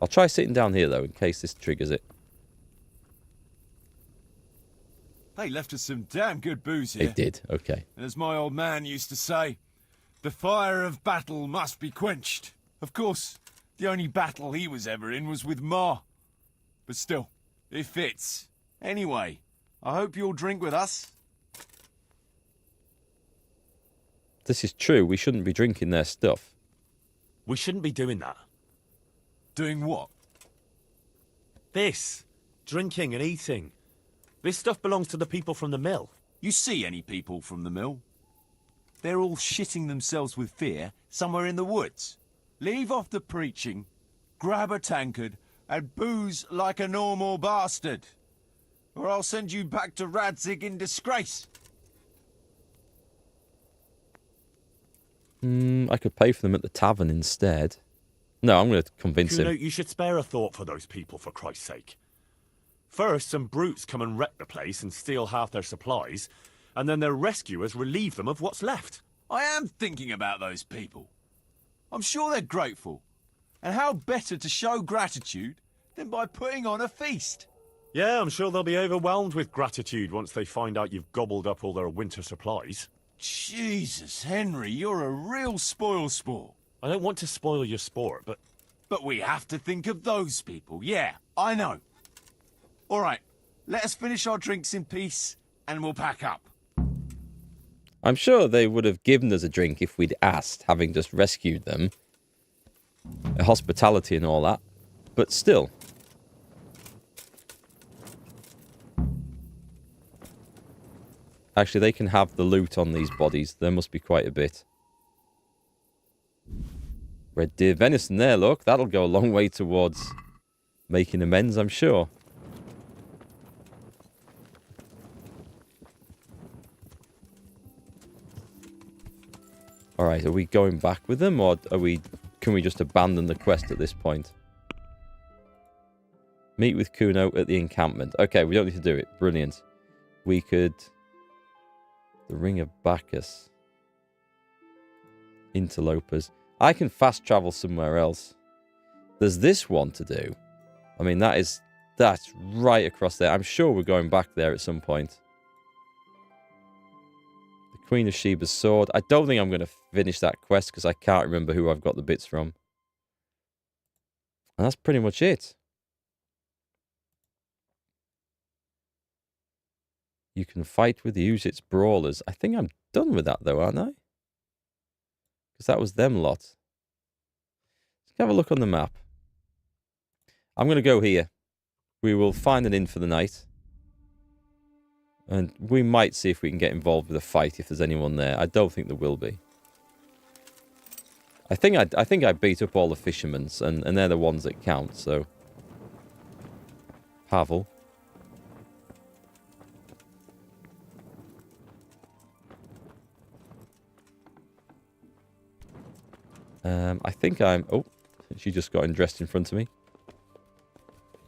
I'll try sitting down here, though, in case this triggers it. They left us some damn good booze here. They did, okay. And as my old man used to say, the fire of battle must be quenched. Of course, the only battle he was ever in was with Ma. But still, it fits. Anyway, I hope you'll drink with us. This is true. We shouldn't be drinking their stuff. We shouldn't be doing that. Doing what? This. Drinking and eating. This stuff belongs to the people from the mill. You see any people from the mill? They're all shitting themselves with fear somewhere in the woods. Leave off the preaching, grab a tankard, and booze like a normal bastard. Or I'll send you back to Radzig in disgrace. I could pay for them at the tavern instead. No, I'm going to convince him. You should spare a thought for those people, for Christ's sake. First, some brutes come and wreck the place and steal half their supplies, and then their rescuers relieve them of what's left. I am thinking about those people. I'm sure they're grateful. And how better to show gratitude than by putting on a feast? Yeah, I'm sure they'll be overwhelmed with gratitude once they find out you've gobbled up all their winter supplies. Jesus, Henry, you're a real spoil sport. I don't want to spoil your sport, but... But we have to think of those people. Yeah, I know. All right, let us finish our drinks in peace, and we'll pack up. I'm sure they would have given us a drink if we'd asked, having just rescued them. Hospitality and all that. But still. Actually, they can have the loot on these bodies. There must be quite a bit. Red deer venison there, look. That'll go a long way towards making amends, I'm sure. Alright, are we going back with them, or can we just abandon the quest at this point? Meet with Kuno at the encampment. Okay, we don't need to do it. Brilliant. We could... The Ring of Bacchus. Interlopers. I can fast travel somewhere else. There's this one to do. I mean, that's right across there. I'm sure we're going back there at some point. The Queen of Sheba's sword. I don't think I'm going to finish that quest because I can't remember who I've got the bits from. And that's pretty much it. You can fight with the Uzits brawlers. I think I'm done with that though, aren't I? Because that was them lot. Let's have a look on the map. I'm going to go here. We will find an inn for the night. And we might see if we can get involved with a fight if there's anyone there. I don't think there will be. I think I beat up all the fishermen, and they're the ones that count, so... Pavel. I think I'm... Oh, she just got undressed in front of me.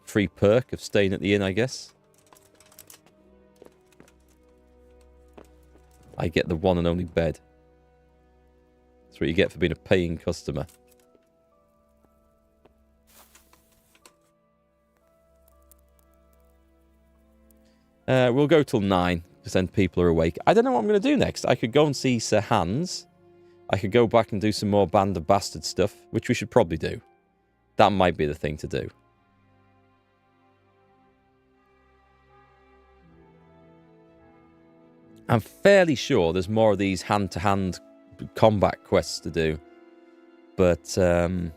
Free perk of staying at the inn, I guess. I get the one and only bed. That's what you get for being a paying customer. We'll go till 9, because then people are awake. I don't know what I'm going to do next. I could go and see Sir Hans, I could go back and do some more Band of Bastards stuff, which we should probably do. That might be the thing to do. I'm fairly sure there's more of these hand-to-hand combat quests to do. But for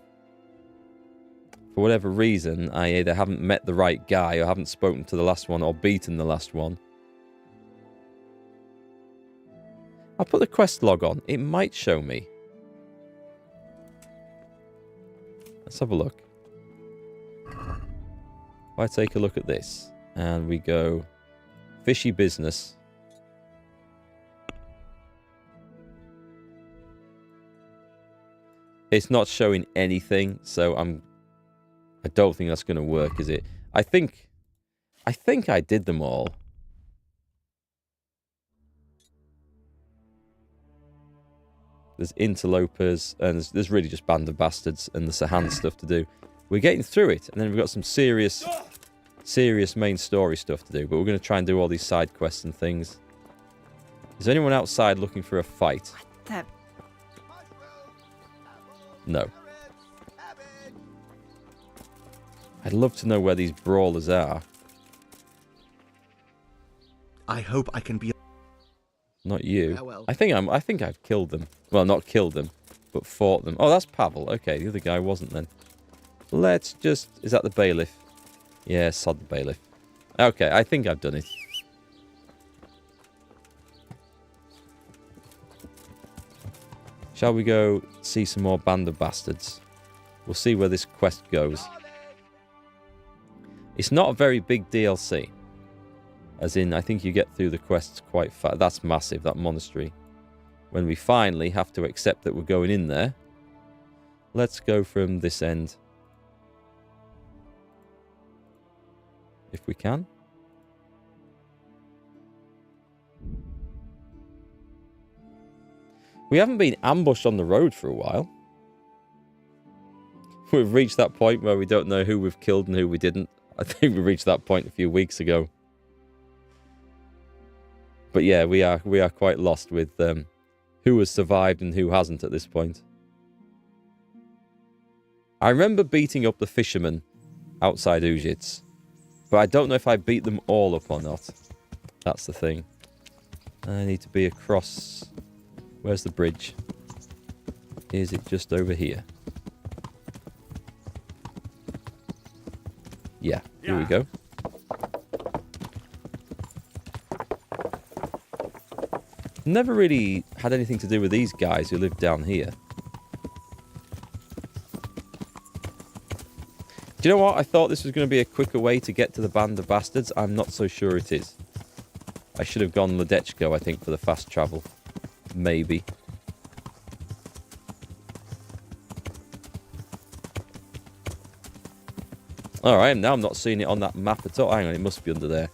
whatever reason, I either haven't met the right guy or haven't spoken to the last one or beaten the last one. I'll put the quest log on. It might show me. Let's have a look. If I take a look at this and we go fishy business. It's not showing anything, so I don't think that's going to work, is it? I think I did them all. There's interlopers, and there's really just Band of Bastards and the Sahan stuff to do. We're getting through it, and then we've got some serious main story stuff to do, but we're going to try and do all these side quests and things. Is anyone outside looking for a fight? No. I'd love to know where these brawlers are. I hope I can be... Not you. Well. I think I've killed them. Well, not killed them, but fought them. Oh, that's Pavel. Okay, the other guy wasn't then. Let's just... Is that the bailiff? Yeah, sod the bailiff. Okay, I think I've done it. Shall we go see some more Band of Bastards? We'll see where this quest goes. It's not a very big DLC. As in, I think you get through the quests quite fast. That's massive, that monastery. When we finally have to accept that we're going in there, let's go from this end. If we can. We haven't been ambushed on the road for a while. We've reached that point where we don't know who we've killed and who we didn't. I think we reached that point a few weeks ago. But yeah, we are quite lost with who has survived and who hasn't at this point. I remember beating up the fishermen outside Ujits, but I don't know if I beat them all up or not. That's the thing. I need to be across... Where's the bridge? Is it just over here? Yeah, here we go. Never really had anything to do with these guys who live down here. Do you know what? I thought this was going to be a quicker way to get to the Band of Bastards. I'm not so sure it is. I should have gone Ledechko, I think, for the fast travel. Maybe. Alright, now I'm not seeing it on that map at all. Hang on, it must be under there.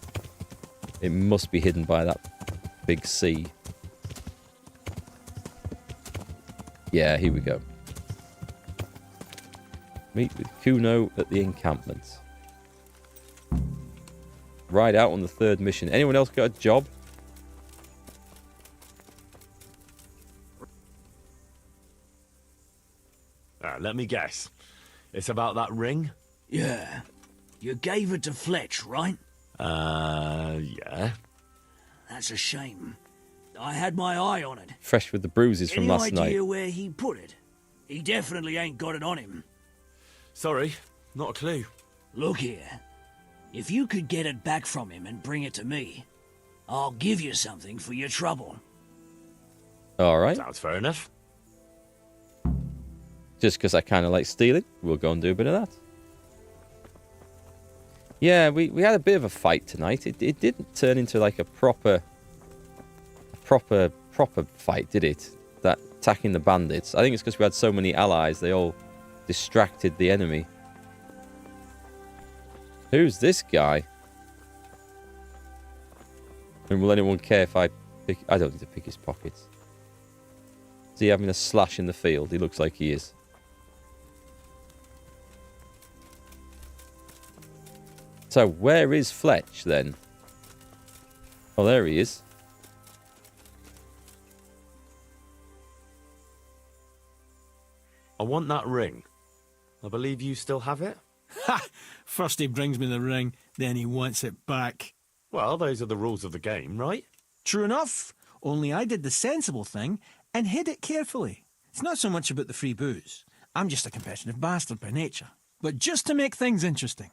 It must be hidden by that big sea. Yeah, here we go. Meet with Kuno at the encampment. Ride out on the third mission. Anyone else got a job? Let me guess. It's about that ring? Yeah. You gave it to Fletch, right? Yeah. That's a shame. I had my eye on it. Fresh with the bruises from last night. Any idea where he put it? He definitely ain't got it on him. Sorry, not a clue. Look here. If you could get it back from him and bring it to me, I'll give you something for your trouble. Alright. Sounds fair enough. Just because I kind of like stealing, we'll go and do a bit of that. Yeah, we had a bit of a fight tonight. It didn't turn into like a proper fight, did it? That attacking the bandits. I think it's because we had so many allies, they all distracted the enemy. Who's this guy? And will anyone care if I pick... I don't need to pick his pockets. Is he having a slash in the field? He looks like he is. So, where is Fletch, then? Oh, there he is. I want that ring. I believe you still have it? Ha! First he brings me the ring, then he wants it back. Well, those are the rules of the game, right? True enough, only I did the sensible thing and hid it carefully. It's not so much about the free booze. I'm just a competitive bastard by nature. But just to make things interesting,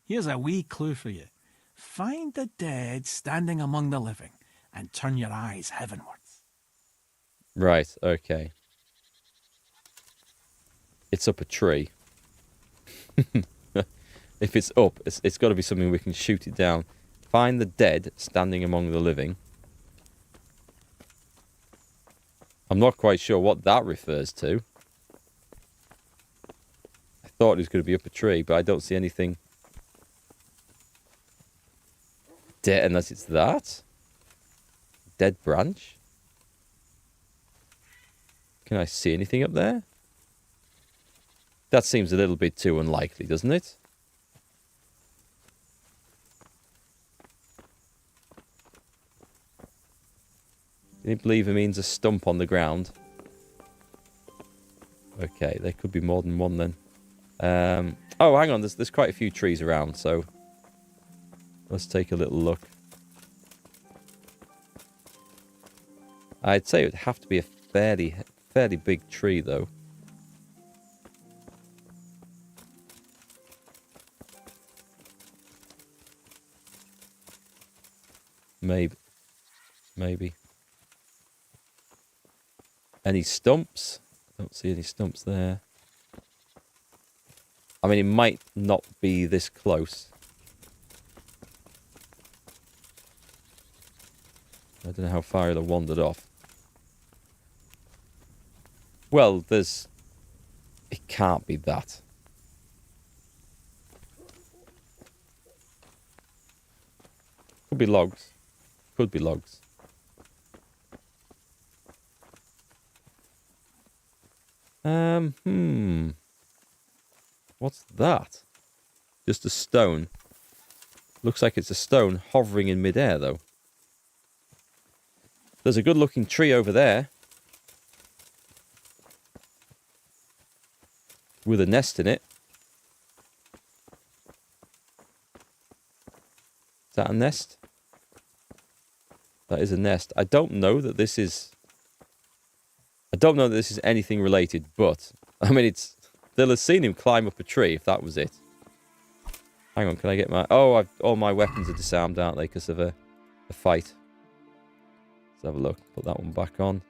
here's a wee clue for you. Find the dead standing among the living and turn your eyes heavenwards. Right, okay. It's up a tree. If it's up, it's got to be something we can shoot it down. Find the dead standing among the living. I'm not quite sure what that refers to. I thought it was going to be up a tree, but I don't see anything dead unless it's that. Dead branch. Can I see anything up there? That seems a little bit too unlikely, doesn't it? Can you believe it means a stump on the ground? Okay, there could be more than one then. Oh, hang on, there's quite a few trees around, so let's take a little look. I'd say it would have to be a fairly big tree, though. Maybe. Any stumps? Don't see any stumps there. I mean, it might not be this close. I don't know how far it'll have wandered off. Well, it can't be that. Could be logs. Could be logs. What's that? Just a stone. Looks like it's a stone hovering in midair, though. There's a good-looking tree over there. With a nest in it. Is that a nest? That is a nest. I don't know that this is anything related, but I mean, they'll have seen him climb up a tree if that was it. Hang on, can I get my... Oh, all my weapons are disarmed, aren't they, because of a fight. Let's have a look. Put that one back on.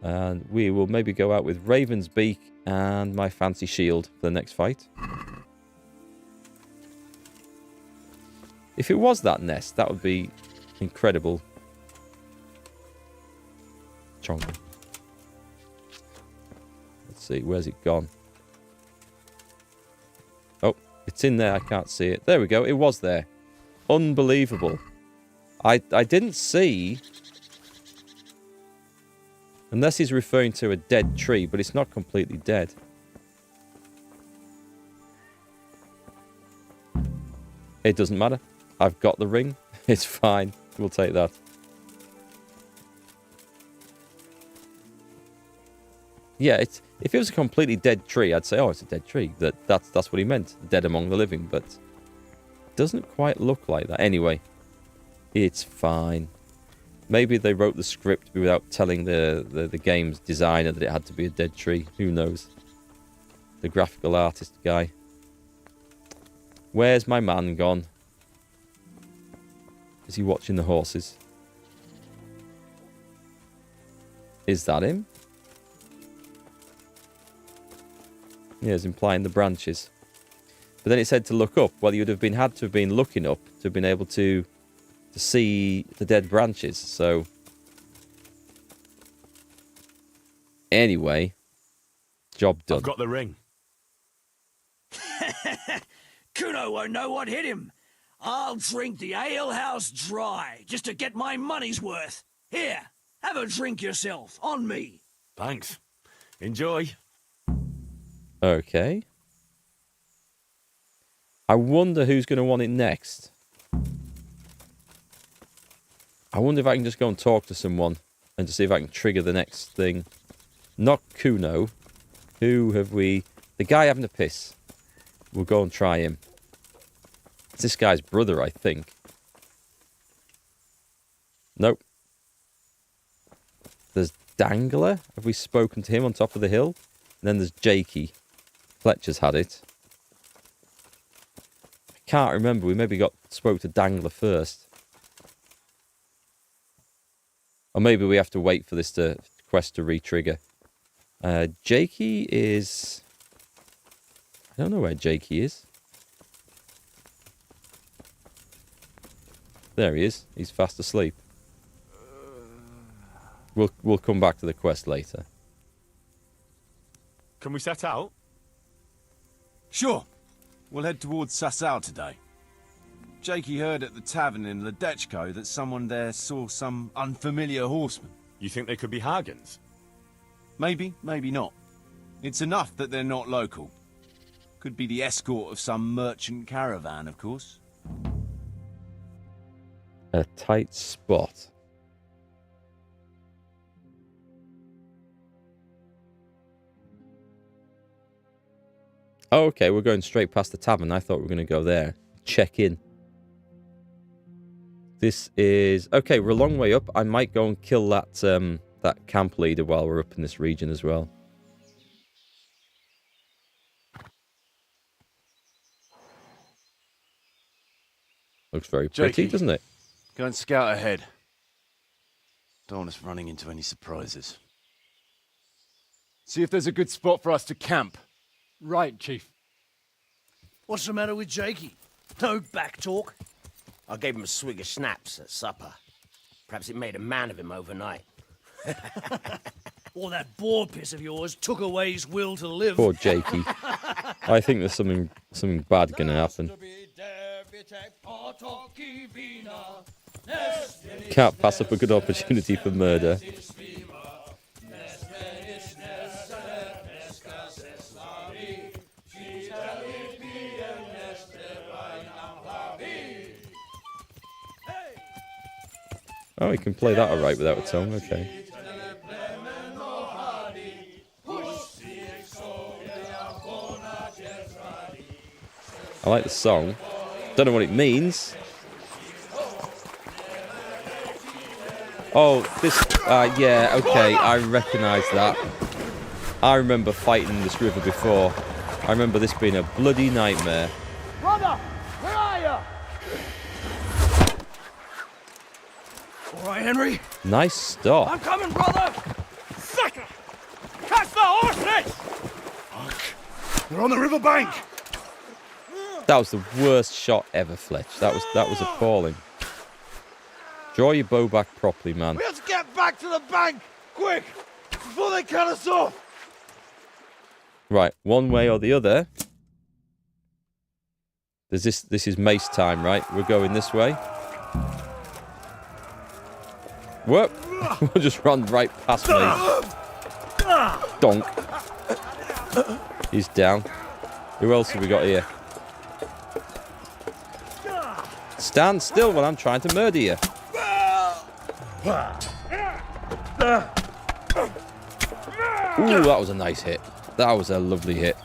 And we will maybe go out with Raven's Beak and my fancy shield for the next fight. If it was that nest, that would be incredible. Chongle. Let's see, where's it gone? Oh, it's in there, I can't see it. There we go, it was there. Unbelievable. I didn't see... Unless he's referring to a dead tree, but it's not completely dead. It doesn't matter. I've got the ring. It's fine. We'll take that. Yeah, if it was a completely dead tree, I'd say, oh, it's a dead tree. That's what he meant. Dead among the living, but it doesn't quite look like that. Anyway, it's fine. Maybe they wrote the script without telling the game's designer that it had to be a dead tree. Who knows? The graphical artist guy. Where's my man gone? Is he watching the horses? Is that him? Yeah, it's implying the branches. But then it said to look up. Well, you'd have had to have been looking up to have been able to see the dead branches, so... Anyway, job done. I've got the ring. Kuno won't know what hit him. I'll drink the alehouse dry, just to get my money's worth. Here, have a drink yourself, on me. Thanks. Enjoy. Okay. I wonder who's going to want it next. I wonder if I can just go and talk to someone and to see if I can trigger the next thing. Not Kuno. Who have we... The guy having a piss. We'll go and try him. It's this guy's brother, I think. Nope. There's Dangler. Have we spoken to him on top of the hill? And then there's Jakey. Fletcher's had it. I can't remember. We maybe spoke to Dangler first. Or maybe we have to wait for this quest to re-trigger. Jakey is... I don't know where Jakey is. There he is. He's fast asleep. We'll come back to the quest later. Can we set out? Sure. We'll head towards Sasau today. Jakey heard at the tavern in Ledechko that someone there saw some unfamiliar horsemen. You think they could be Hagens? Maybe, maybe not. It's enough that they're not local. Could be the escort of some merchant caravan, of course. A tight spot. Oh, okay, we're going straight past the tavern. I thought we were going to go there. Check in. This is... Okay, we're a long way up. I might go and kill that that camp leader while we're up in this region as well. Looks very pretty, Jakey, doesn't it? Go and scout ahead. Don't want us running into any surprises. See if there's a good spot for us to camp. Right, Chief. What's the matter with Jakey? No back talk. I gave him a swig of schnapps at supper. Perhaps it made a man of him overnight. Or that boar piss of yours took away his will to live. Poor Jakey. I think there's something bad going to happen. Can't pass up a good opportunity for murder. Oh, he can play that alright without a tongue, okay. I like the song. Don't know what it means. Oh, this... yeah, okay, I recognise that. I remember fighting this river before. I remember this being a bloody nightmare. Brother, where are you? All right, Henry. Nice stop. I'm coming, brother. Sucker! Catch the horses! Fuck. They're on the riverbank. That was the worst shot ever, Fletch. That was appalling. Draw your bow back properly, man. We have to get back to the bank, quick, before they cut us off. Right, one way or the other. There's this is mace time, right? We're going this way. Whoop! We'll just run right past me. Donk. He's down. Who else have we got here? Stand still when I'm trying to murder you. Ooh, that was a nice hit. That was a lovely hit.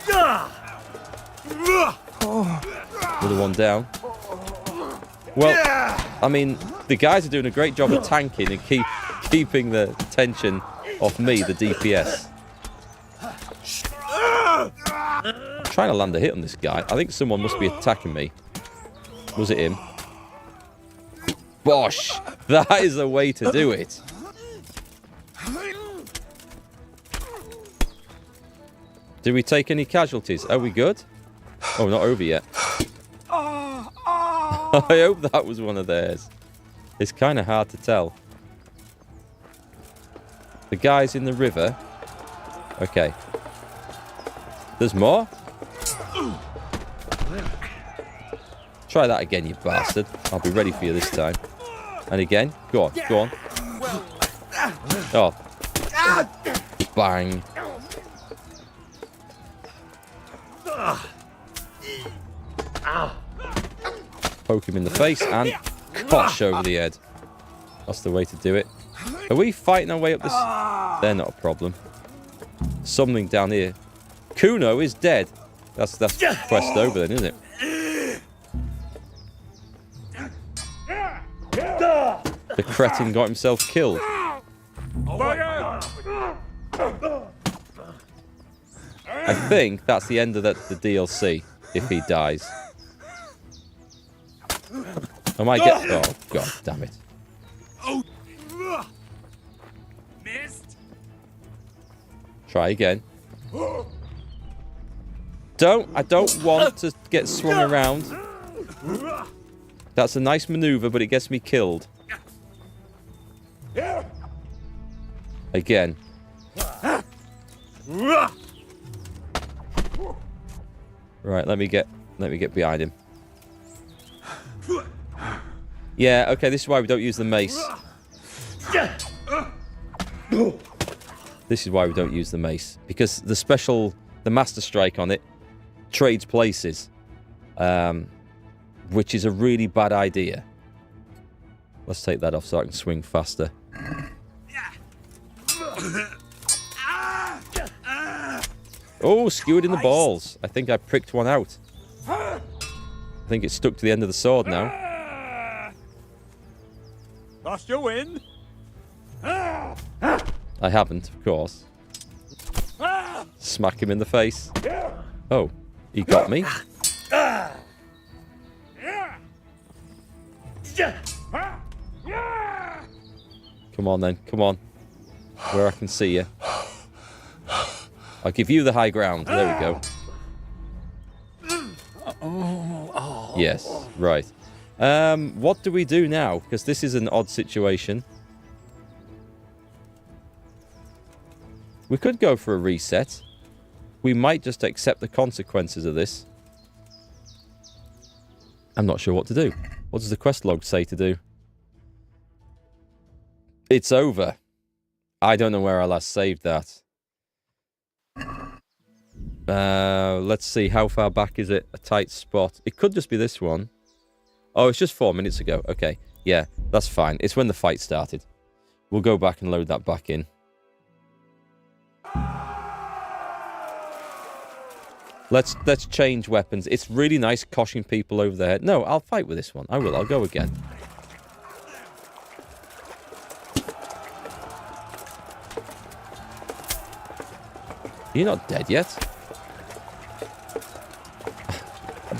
Another one down. Well, I mean, the guys are doing a great job of tanking and keeping the tension off me, the DPS. I'm trying to land a hit on this guy. I think someone must be attacking me. Was it him? Bosh! That is the way to do it. Did we take any casualties? Are we good? Oh, not over yet. I hope that was one of theirs. It's kind of hard to tell. The guys in the river. Okay. There's more? Try that again, you bastard. I'll be ready for you this time. And again. Go on, go on. Oh. Bang. Poke him in the face and cosh over the head. That's the way to do it. Are we fighting our way up this? They're not a problem. something down here. Kuno is dead. That's quest over then, isn't it? The cretin got himself killed. I think that's the end of the DLC, if he dies. I might get... Oh, God damn it. Missed. Try again. I don't want to get swung around. That's a nice maneuver, but it gets me killed. Again. Right, let me get behind him. Yeah, okay, this is why we don't use the mace. This is why we don't use the mace. Because the Master Strike on it trades places. Which is a really bad idea. Let's take that off so I can swing faster. Oh, skewered in the balls. I think I pricked one out. I think it's stuck to the end of the sword now. Lost your win. I haven't, of course. Smack him in the face. Oh, he got me. Come on then, come on. Where I can see you. I'll give you the high ground. There we go. Yes, right. What do we do now? Because this is an odd situation. We could go for a reset. We might just accept the consequences of this. I'm not sure what to do. What does the quest log say to do? It's over. I don't know where I last saved that. Let's see. How far back is it? A tight spot. It could just be this one. Oh, it's just 4 minutes ago. Okay. Yeah, that's fine. It's when the fight started. We'll go back and load that back in. Let's change weapons. It's really nice coshing people over the head. No, I'll fight with this one. I will. I'll go again. You're not dead yet.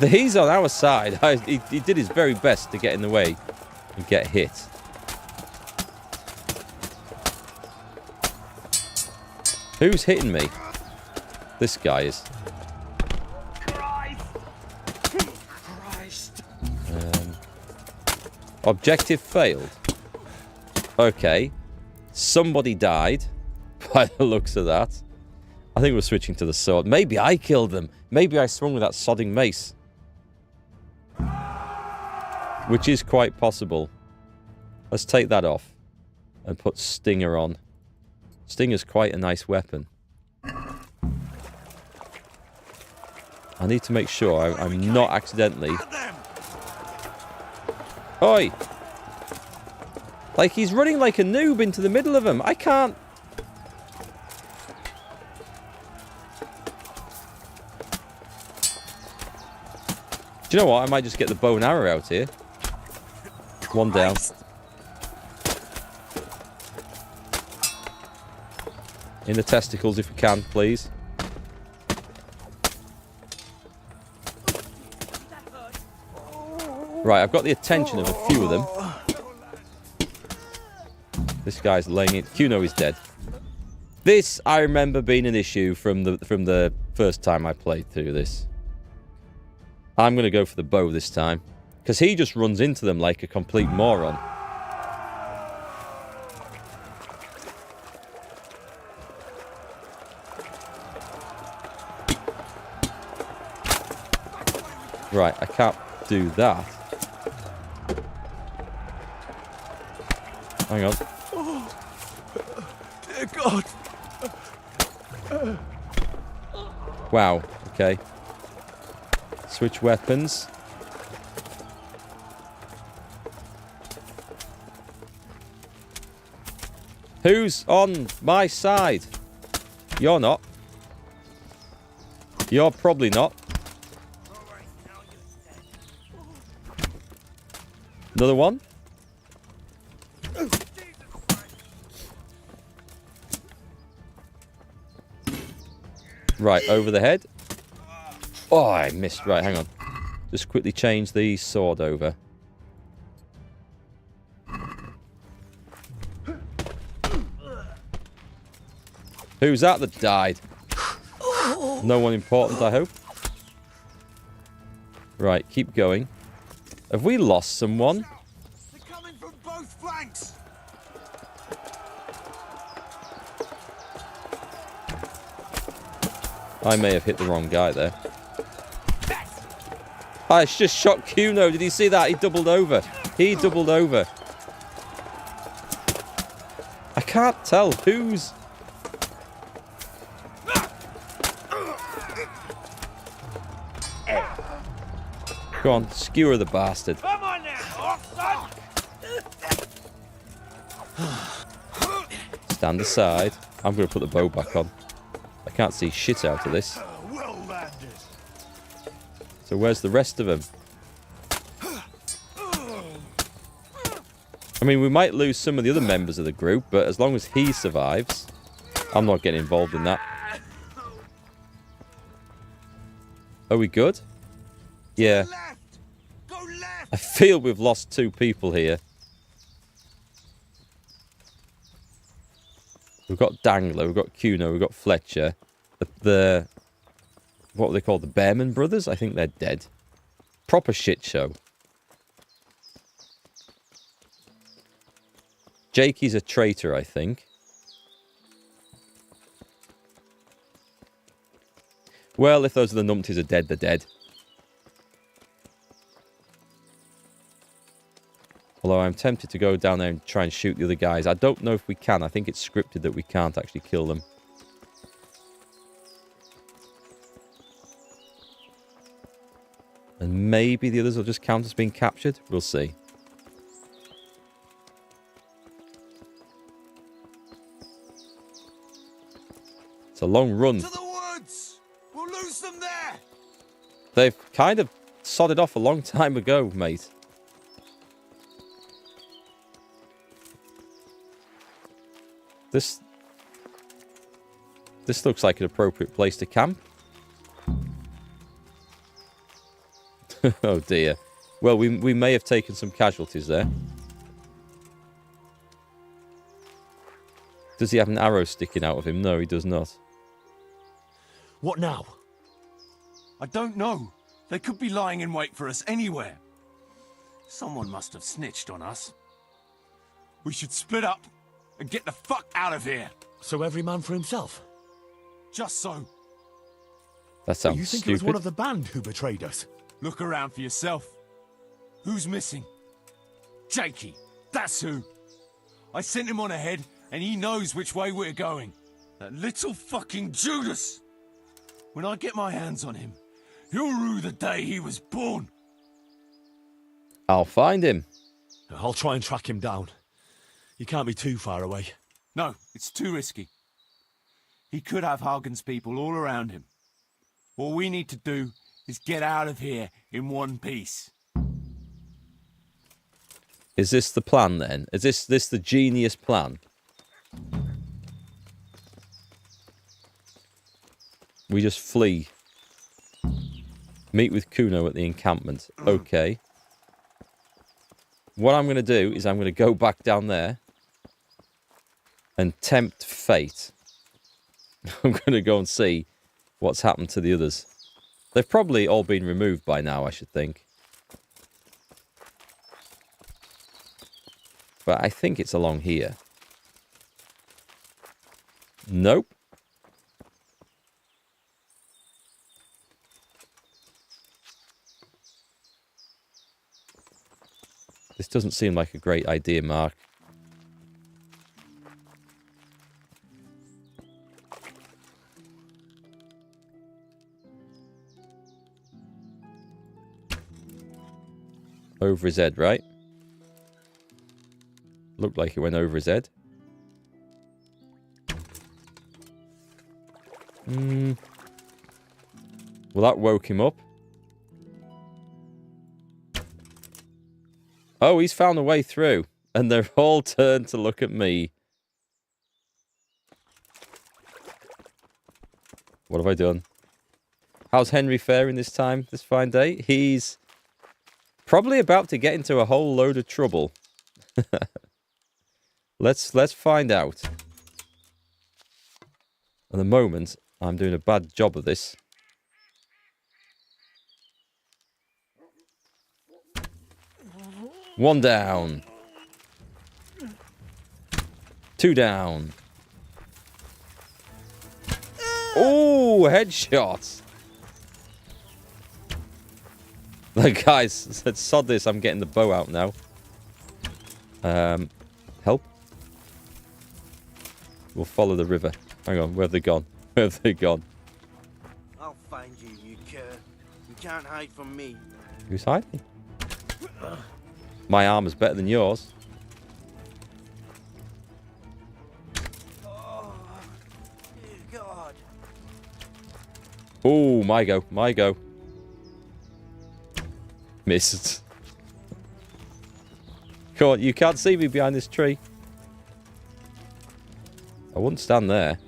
He's on our side. He did his very best to get in the way and get hit. Who's hitting me? This guy is. Objective failed. Okay. Somebody died. By the looks of that. I think we're switching to the sword. Maybe I killed them. Maybe I swung with that sodding mace. Which is quite possible. Let's take that off. And put Stinger on. Stinger's quite a nice weapon. I need to make sure I'm not accidentally... Oi! Like, he's running like a noob into the middle of them. I can't... Do you know what? I might just get the bow and arrow out here. One down. In the testicles if we can, please. Right, I've got the attention of a few of them. This guy's laying it. Kuno is dead. This, I remember being an issue from the first time I played through this. I'm going to go for the bow this time. Because he just runs into them like a complete moron. Right, I can't do that. Hang on. Oh, dear God. Wow, okay. Switch weapons. Who's on my side? You're not. You're probably not. Another one? Right, over the head. Oh, I missed. Right, hang on. Just quickly change the sword over. Who's that died? No one important, I hope. Right, keep going. Have we lost someone? They're coming from both flanks. I may have hit the wrong guy there. I just shot Kuno. Did you see that? He doubled over. He doubled over. I can't tell who's... Go on, skewer the bastard. Come on now, son. Stand aside. I'm going to put the bow back on. I can't see shit out of this. Well landed. So where's the rest of them? I mean, we might lose some of the other members of the group, but as long as he survives, I'm not getting involved in that. Are we good? Yeah. I feel we've lost 2 people here. We've got Dangler, we've got Kuno, we've got Fletcher. The what were they called? The Behrman brothers? I think they're dead. Proper shit show. Jakey's a traitor, I think. Well, if those are the numpties are dead, they're dead. Although I'm tempted to go down there and try and shoot the other guys. I don't know if we can. I think it's scripted that we can't actually kill them. And maybe the others will just count as being captured. We'll see. It's a long run. To the woods. We'll lose them there. They've kind of sodded off a long time ago, mate. This looks like an appropriate place to camp. Oh dear. Well, we may have taken some casualties there. Does he have an arrow sticking out of him? No, he does not. What now? I don't know. They could be lying in wait for us anywhere. Someone must have snitched on us. We should split up and get the fuck out of here. So every man for himself? Just so. That sounds You think stupid. it was one of the band who betrayed us? Look around for yourself. Who's missing? Jakey. That's who. I sent him on ahead, and he knows which way we're going. That little fucking Judas. When I get my hands on him, he'll rue the day he was born. I'll find him. I'll try and track him down. He can't be too far away. No, it's too risky. He could have Hagen's people all around him. All we need to do is get out of here in one piece. Is this the plan then? Is this the genius plan? We just flee. Meet with Kuno at the encampment. Okay. What I'm going to do is I'm going to go back down there and tempt fate. I'm going to go and see what's happened to the others. They've probably all been removed by now, I should think. But I think it's along here. Nope. This doesn't seem like a great idea, Mark. Over his head, right? Looked like it went over his head. Well, that woke him up. Oh, he's found a way through. And they're all turned to look at me. What have I done? How's Henry faring this fine day? He's probably about to get into a whole load of trouble. Let's find out. At the moment, I'm doing a bad job of this. One down. 2 down. Oh, headshots. Like, guys, said, sod this. I'm getting the bow out now. Help. We'll follow the river. Hang on, where have they gone? Where have they gone? I'll find you, you cur. You can't hide from me. Who's hiding? My armor's better than yours. Oh, dear God. Oh, my go. My go. Missed. Come on, you can't see me behind this tree. I wouldn't stand there.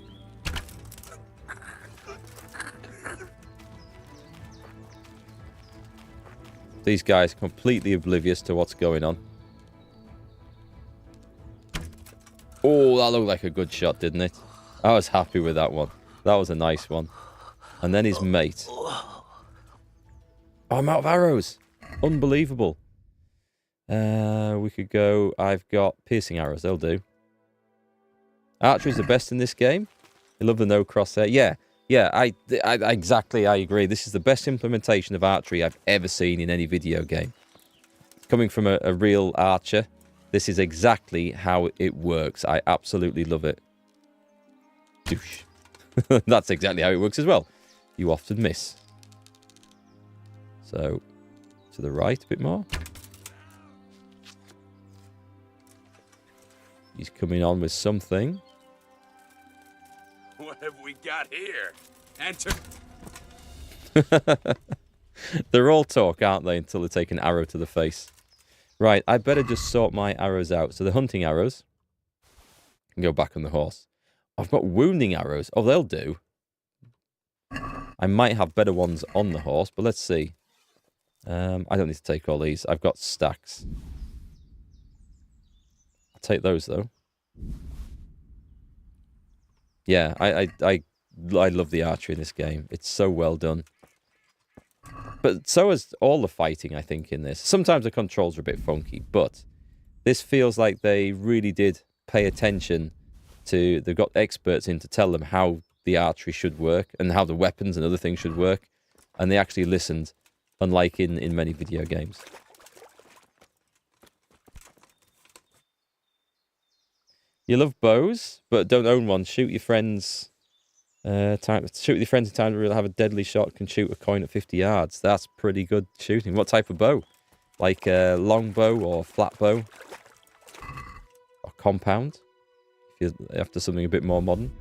These guys are completely oblivious to what's going on. Oh, that looked like a good shot, didn't it? I was happy with that one. That was a nice one. And then his mate. Oh, I'm out of arrows. Unbelievable. We could go... I've got piercing arrows. They'll do. Archery's the best in this game. I love the no crosshair. Yeah. Yeah, I agree. This is the best implementation of archery I've ever seen in any video game. Coming from a real archer, this is exactly how it works. I absolutely love it. Douche. That's exactly how it works as well. You often miss. So, to the right a bit more. He's coming on with something. What have we got here? Enter. They're all talk, aren't they, until they take an arrow to the face. Right, I better just sort my arrows out. So the hunting arrows can go back on the horse. I've got wounding arrows. Oh, they'll do. I might have better ones on the horse, but let's see. I don't need to take all these. I've got stacks. I'll take those, though. Yeah, I love the archery in this game. It's so well done. But so is all the fighting, I think, in this. Sometimes the controls are a bit funky, but this feels like they really did pay attention to... They've got experts in to tell them how the archery should work and how the weapons and other things should work. And they actually listened, unlike in many video games. You love bows, but don't own one. Shoot your friends... shoot with your friends in time to really have a deadly shot. Can shoot a coin at 50 yards. That's pretty good shooting. What type of bow? Like a long bow or flat bow? Or compound? If you're after something a bit more modern.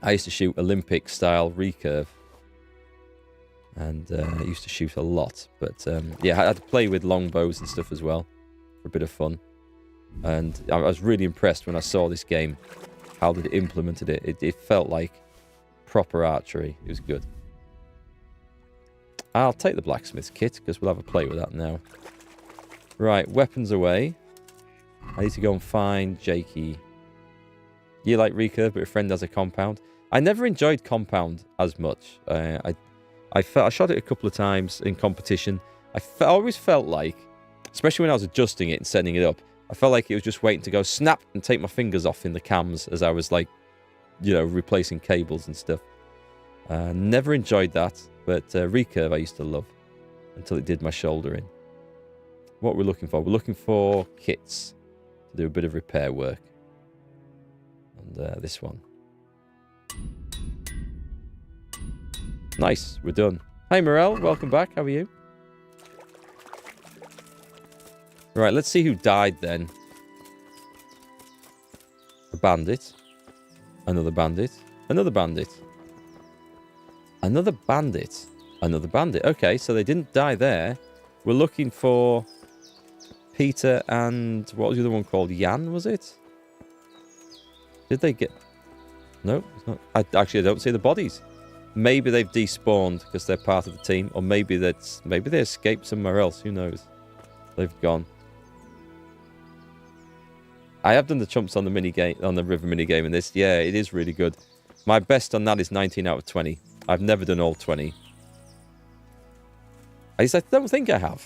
I used to shoot Olympic style recurve. And I used to shoot a lot. But yeah, I had to play with long bows and stuff as well. For a bit of fun. And I was really impressed when I saw this game. How they implemented it. It felt like proper archery. It was good. I'll take the blacksmith's kit because we'll have a play with that now. Right, weapons away. I need to go and find Jakey. You like recurve, but your friend has a compound. I never enjoyed compound as much. I shot it a couple of times in competition. I always felt like, especially when I was adjusting it and setting it up, I felt like it was just waiting to go snap and take my fingers off in the cams as I was like, you know, replacing cables and stuff. Never enjoyed that, but recurve I used to love until it did my shoulder in. What we're looking for? We're looking for kits to do a bit of repair work. And this one. Nice, we're done. Hey Morel, welcome back. How are you? Right, let's see who died then. A bandit. Another bandit. Another bandit. Another bandit. Another bandit. Okay, so they didn't die there. We're looking for Peter and... What was the other one called? Jan, was it? Did they get... No, it's not. I don't see the bodies. Maybe they've despawned because they're part of the team. Or maybe they escaped somewhere else. Who knows? They've gone. I have done the chumps on the river minigame in this. Yeah, it is really good. My best on that is 19 out of 20. I've never done all 20. At least I don't think I have.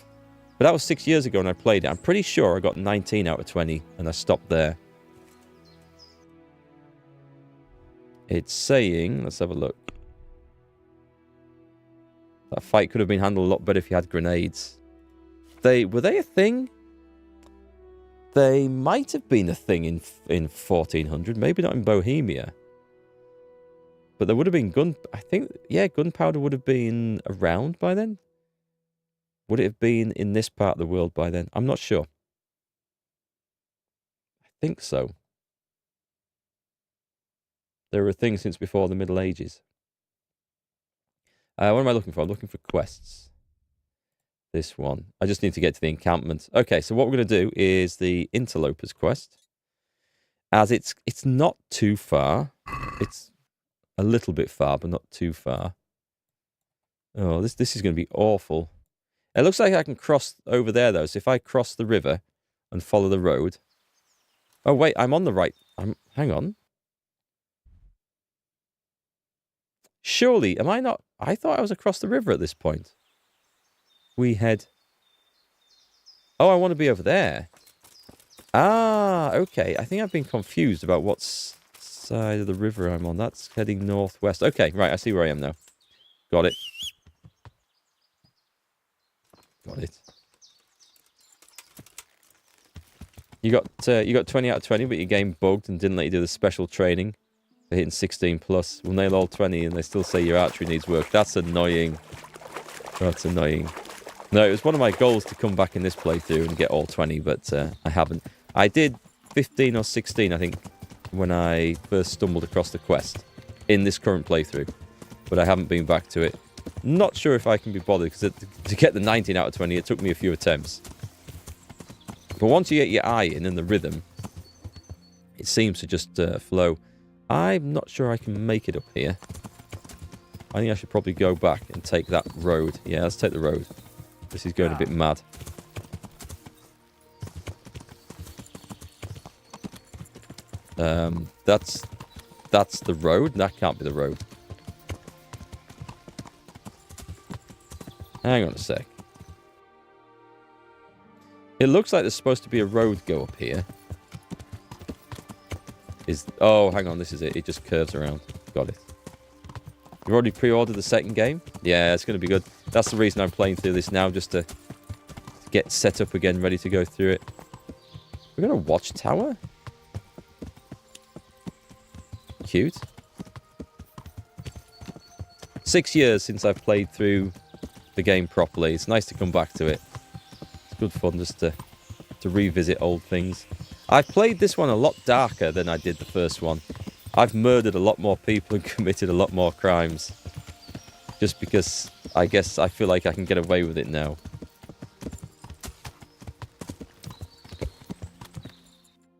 But that was 6 years ago when I played it. I'm pretty sure I got 19 out of 20 and I stopped there. It's saying, let's have a look. That fight could have been handled a lot better if you had grenades. Were they a thing? They might have been a thing in 1400, maybe not in Bohemia. But there would have been gunpowder would have been around by then. Would it have been in this part of the world by then? I'm not sure. I think so. There were things since before the Middle Ages. What am I looking for? I'm looking for quests. This one. I just need to get to the encampment. Okay, so what we're going to do is the Interloper's quest. As it's not too far. It's a little bit far, but not too far. Oh, this is going to be awful. It looks like I can cross over there, though. So if I cross the river and follow the road... Oh, wait, I'm on the right... Hang on. Surely, am I not... I thought I was across the river at this point. We head... Oh, I want to be over there. Ah, okay. I think I've been confused about what side of the river I'm on. That's heading northwest. Okay, right, I see where I am now. Got it. Got it. You got 20 out of 20, but your game bugged and didn't let you do the special training for hitting 16 plus. We'll nail all 20 and they still say your archery needs work. That's annoying. That's annoying. No, it was one of my goals to come back in this playthrough and get all 20, but I haven't. I did 15 or 16, I think, when I first stumbled across the quest in this current playthrough, but I haven't been back to it. Not sure if I can be bothered, because to get the 19 out of 20, it took me a few attempts. But once you get your eye in and the rhythm, it seems to just flow. I'm not sure I can make it up here. I think I should probably go back and take that road. Yeah, let's take the road. This is going a bit mad. That's the road. That can't be the road. Hang on a sec. It looks like there's supposed to be a road go up here. Oh, hang on, this is it. It just curves around. Got it. You've already pre-ordered the second game? Yeah, it's going to be good. That's the reason I'm playing through this now, just to get set up again, ready to go through it. We got a watchtower? Cute. 6 years since I've played through the game properly. It's nice to come back to it. It's good fun just to revisit old things. I've played this one a lot darker than I did the first one. I've murdered a lot more people and committed a lot more crimes. Just because I guess I feel like I can get away with it now.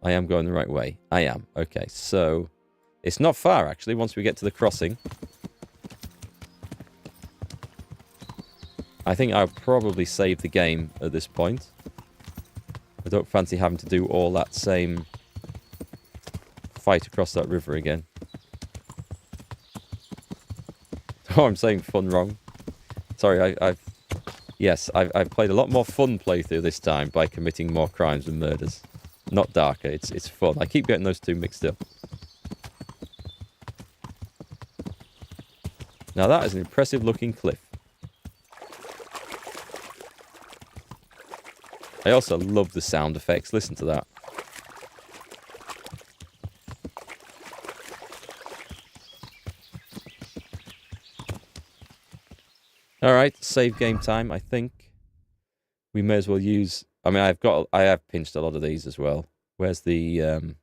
I am going the right way. I am. Okay, so... It's not far, actually, once we get to the crossing. I think I'll probably save the game at this point. I don't fancy having to do all that same fight across that river again. Oh, I'm saying fun wrong. Sorry, I've played a lot more fun playthrough this time by committing more crimes and murders. Not darker, it's fun. I keep getting those two mixed up. Now that is an impressive looking cliff. I also love the sound effects. Listen to that. Alright, save game time, I think. We may as well use... I mean, I have pinched a lot of these as well. Where's the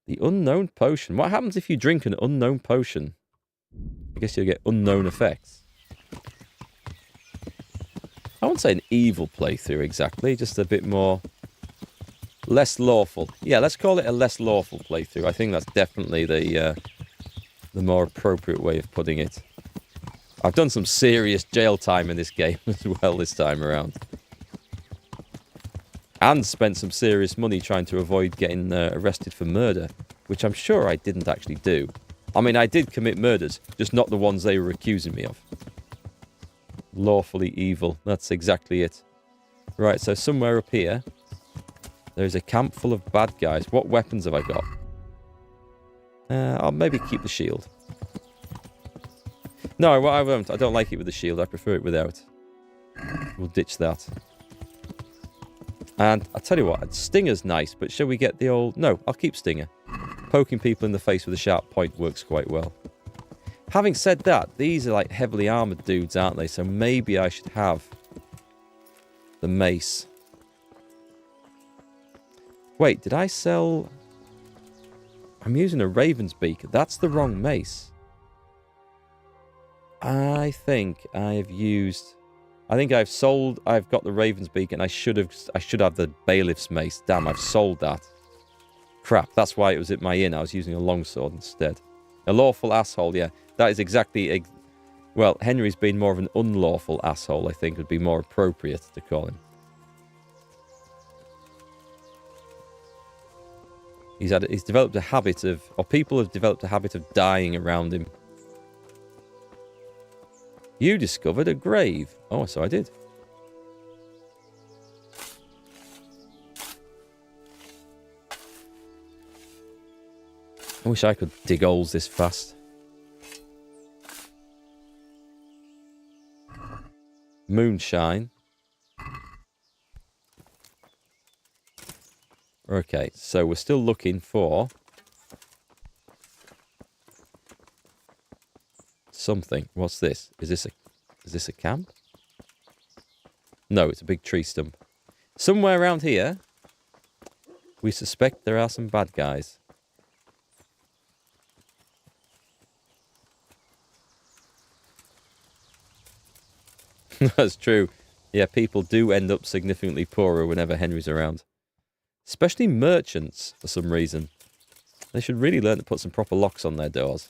unknown potion? What happens if you drink an unknown potion? I guess you'll get unknown effects. I won't say an evil playthrough exactly, just a bit more... less lawful. Yeah, let's call it a less lawful playthrough. I think that's definitely the more appropriate way of putting it. I've done some serious jail time in this game as well this time around. And spent some serious money trying to avoid getting arrested for murder, which I'm sure I didn't actually do. I mean, I did commit murders, just not the ones they were accusing me of. Lawfully evil. That's exactly it. Right, so somewhere up here, there's a camp full of bad guys. What weapons have I got? I'll maybe keep the shield. No, I won't. I don't like it with the shield. I prefer it without. We'll ditch that. And I'll tell you what, Stinger's nice, but shall we get the old... No, I'll keep Stinger. Poking people in the face with a sharp point works quite well. Having said that, these are like heavily armoured dudes, aren't they? So maybe I should have the mace. Wait, did I sell... I'm using a Raven's Beak. That's the wrong mace. I think I've used... I think I've sold... I've got the Raven's Beak and I should have the Bailiff's Mace. Damn, I've sold that. Crap, that's why it was at my inn. I was using a longsword instead. A lawful asshole, yeah. That is exactly... Well, Henry's been more of an unlawful asshole, I think would be more appropriate to call him. He's developed a habit of... Or people have developed a habit of dying around him. You discovered a grave. Oh, so I did. I wish I could dig holes this fast. Moonshine. Okay, so we're still looking for... something. What's this? Is this a camp? No, it's a big tree stump. Somewhere around here, we suspect there are some bad guys. That's true. Yeah, people do end up significantly poorer whenever Henry's around. Especially merchants, for some reason. They should really learn to put some proper locks on their doors.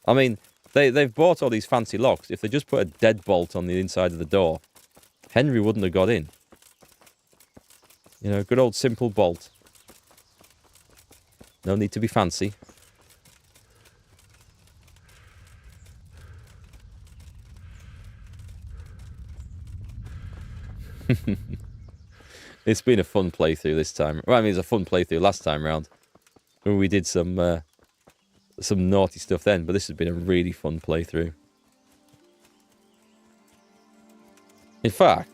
I mean, they've bought all these fancy locks. If they just put a deadbolt on the inside of the door, Henry wouldn't have got in. You know, good old simple bolt. No need to be fancy. It's been a fun playthrough this time. Well, I mean, it was a fun playthrough last time round. When we did some naughty stuff then, but this has been a really fun playthrough. In fact,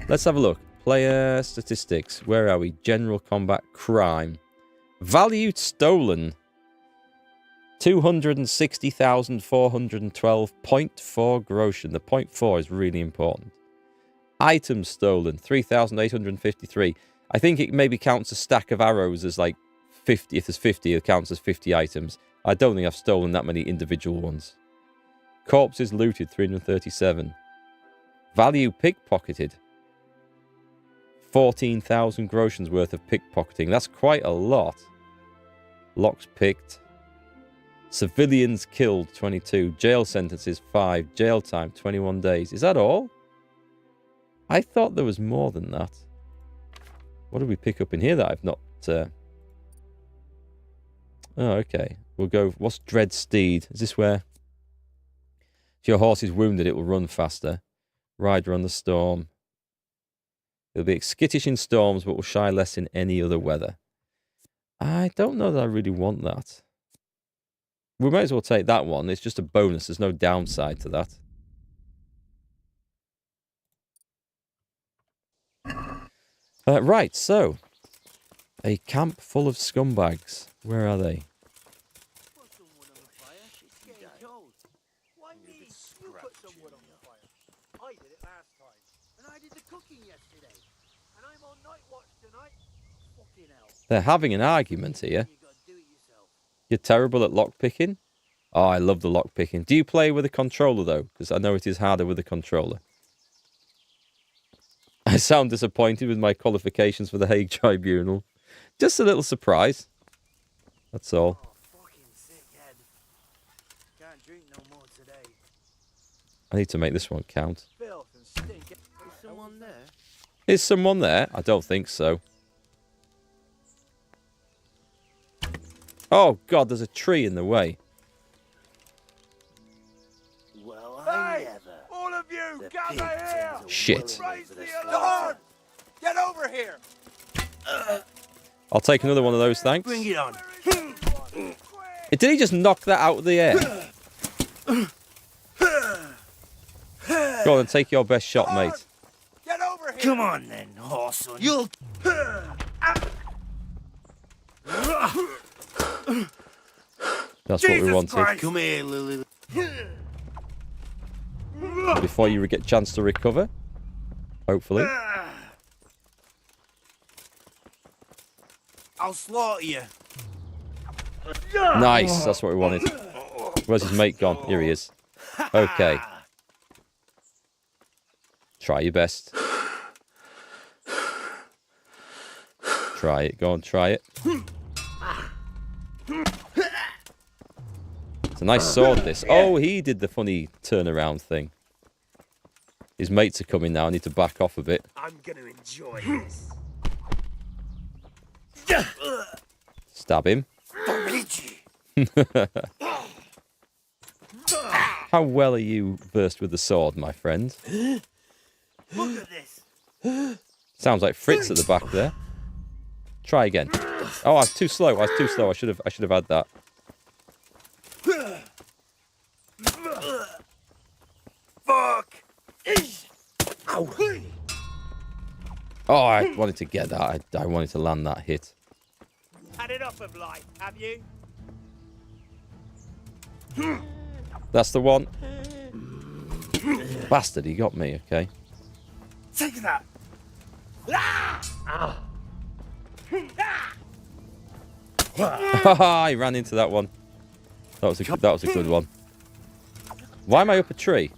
let's have a look. Player statistics. Where are we? General combat crime. Value stolen. 260,412. 0.4 groschen. The 0.4 is really important. Items stolen. 3,853. I think it maybe counts a stack of arrows as like 50. If there's 50, it counts as 50 items. I don't think I've stolen that many individual ones. Corpses looted, 337. Value pickpocketed. 14,000 groschens worth of pickpocketing. That's quite a lot. Locks picked. Civilians killed, 22. Jail sentences, 5. Jail time, 21 days. Is that all? I thought there was more than that. What did we pick up in here that I've not... Oh, okay. We'll go... What's Dread Steed? Is this where... If your horse is wounded, it will run faster. Rider on the storm. It'll be skittish in storms, but will shy less in any other weather. I don't know that I really want that. We might as well take that one. It's just a bonus. There's no downside to that. Right, so. A camp full of scumbags. Where are they? They're having an argument here. You're terrible at lockpicking? Oh, I love the lock picking. Do you play with a controller, though? Because I know it is harder with a controller. I sound disappointed with my qualifications for the Hague Tribunal. Just a little surprise. That's all. I need to make this one count. Is someone there? I don't think so. Oh, God, there's a tree in the way. Hey! All of you, gather here! Shit. Raise the alarm! Get over here! I'll take another one of those, thanks. Bring it on. Did he just knock that out of the air? Go on and take your best shot, mate. Get over here! Come on then, horse. You'll... That's what we wanted. Christ. Come here, Lily. Before you get a chance to recover. Hopefully. I'll slaughter you. Nice, that's what we wanted. Where's his mate gone? Here he is. Okay. Try your best. Try it, go on, try it. It's a nice sword, this. Oh, he did the funny turnaround thing. His mates are coming now, I need to back off a bit. I'm gonna enjoy this. Stab him. How well are you versed with the sword, my friend? Look at this. Sounds like Fritz at the back there. Try again. Oh, I was too slow. I was too slow. I should have had that. Fuck. Oh, I wanted to get that. I wanted to land that hit. Had enough of life, have you? That's the one. Bastard, he got me, okay. Take that. I ran into that one. That was a good one. Why am I up a tree?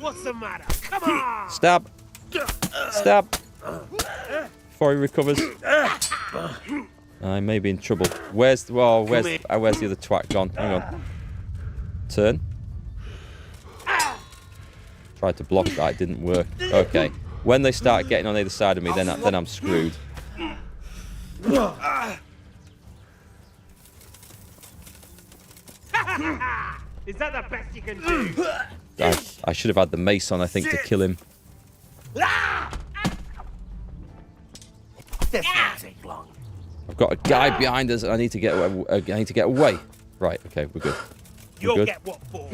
What's the matter? Come on! Stab. Stab. Before he recovers. I may be in trouble. Where's the other twat gone? Hang on. Turn. Tried to block that, it didn't work. Okay. When they start getting on either side of me, then I'm screwed. Is that the best you can do? I should have had the mace on, I think, to kill him. This won't take long. I've got a guy behind us, and I need to get away. Right, okay, we're good. You'll get what for?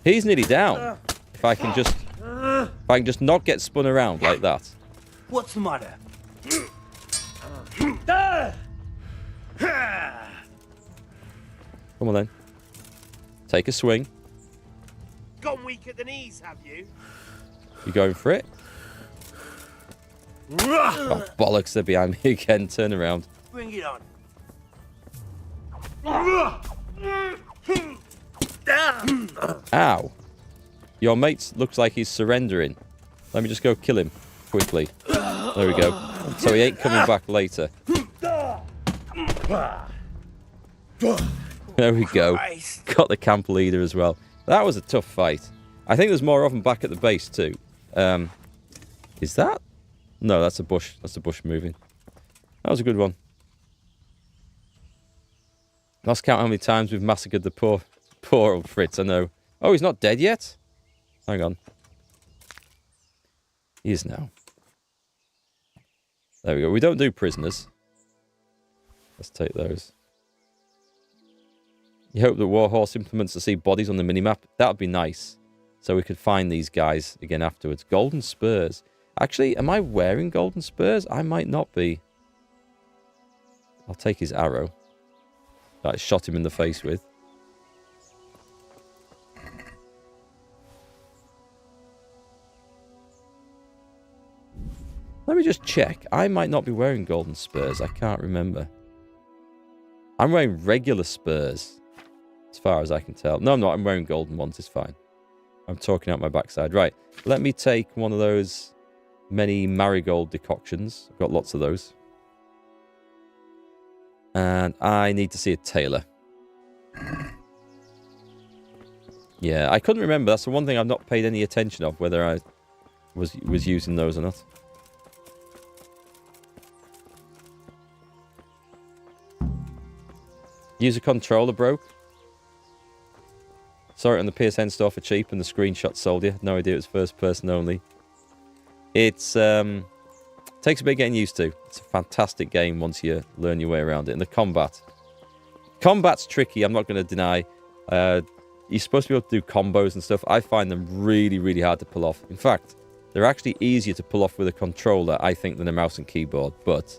He's nearly down. If I can just not get spun around like that. What's the matter? Come on then. Take a swing. Gone weak at the knees, have you? You going for it? Oh, bollocks, they're behind me again. Turn around. Bring it on. Ow. Your mate looks like he's surrendering. Let me just go kill him quickly. There we go. So he ain't coming back later. There we go. Got the camp leader as well. That was a tough fight. I think there's more of them back at the base too. Is that? No, that's a bush. That's a bush moving. That was a good one. Lost count how many times we've massacred the poor old Fritz, I know. Oh, he's not dead yet? Hang on. He is now. There we go. We don't do prisoners. Let's take those. You hope that Warhorse implements to see bodies on the minimap? That would be nice. So we could find these guys again afterwards. Golden spurs. Actually, am I wearing golden spurs? I might not be. I'll take his arrow that I shot him in the face with. Let me just check. I might not be wearing golden spurs. I can't remember. I'm wearing regular spurs, as far as I can tell. No, I'm not. I'm wearing golden ones. It's fine. I'm talking out my backside. Right. Let me take one of those many marigold decoctions. I've got lots of those. And I need to see a tailor. Yeah, I couldn't remember. That's the one thing I've not paid any attention of, whether I was using those or not. User controller broke. Saw it on the PSN store for cheap and the screenshot sold you. No idea it was first person only. It's takes a bit getting used to. It's a fantastic game once you learn your way around it. And the combat's tricky, I'm not going to deny. You're supposed to be able to do combos and stuff. I find them really, really hard to pull off. In fact, they're actually easier to pull off with a controller, I think, than a mouse and keyboard. But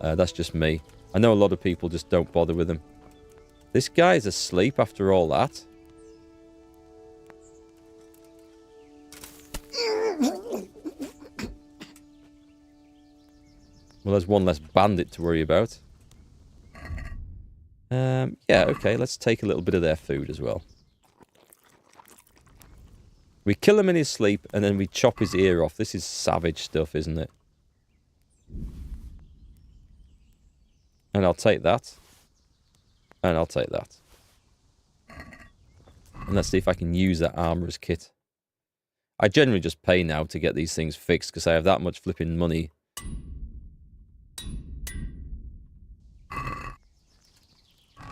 that's just me. I know a lot of people just don't bother with them. This guy's asleep after all that. Well, there's one less bandit to worry about. Yeah, okay, let's take a little bit of their food as well. We kill him in his sleep, and then we chop his ear off. This is savage stuff, isn't it? And I'll take that. And I'll take that. And let's see if I can use that armorer's kit. I generally just pay now to get these things fixed, because I have that much flipping money.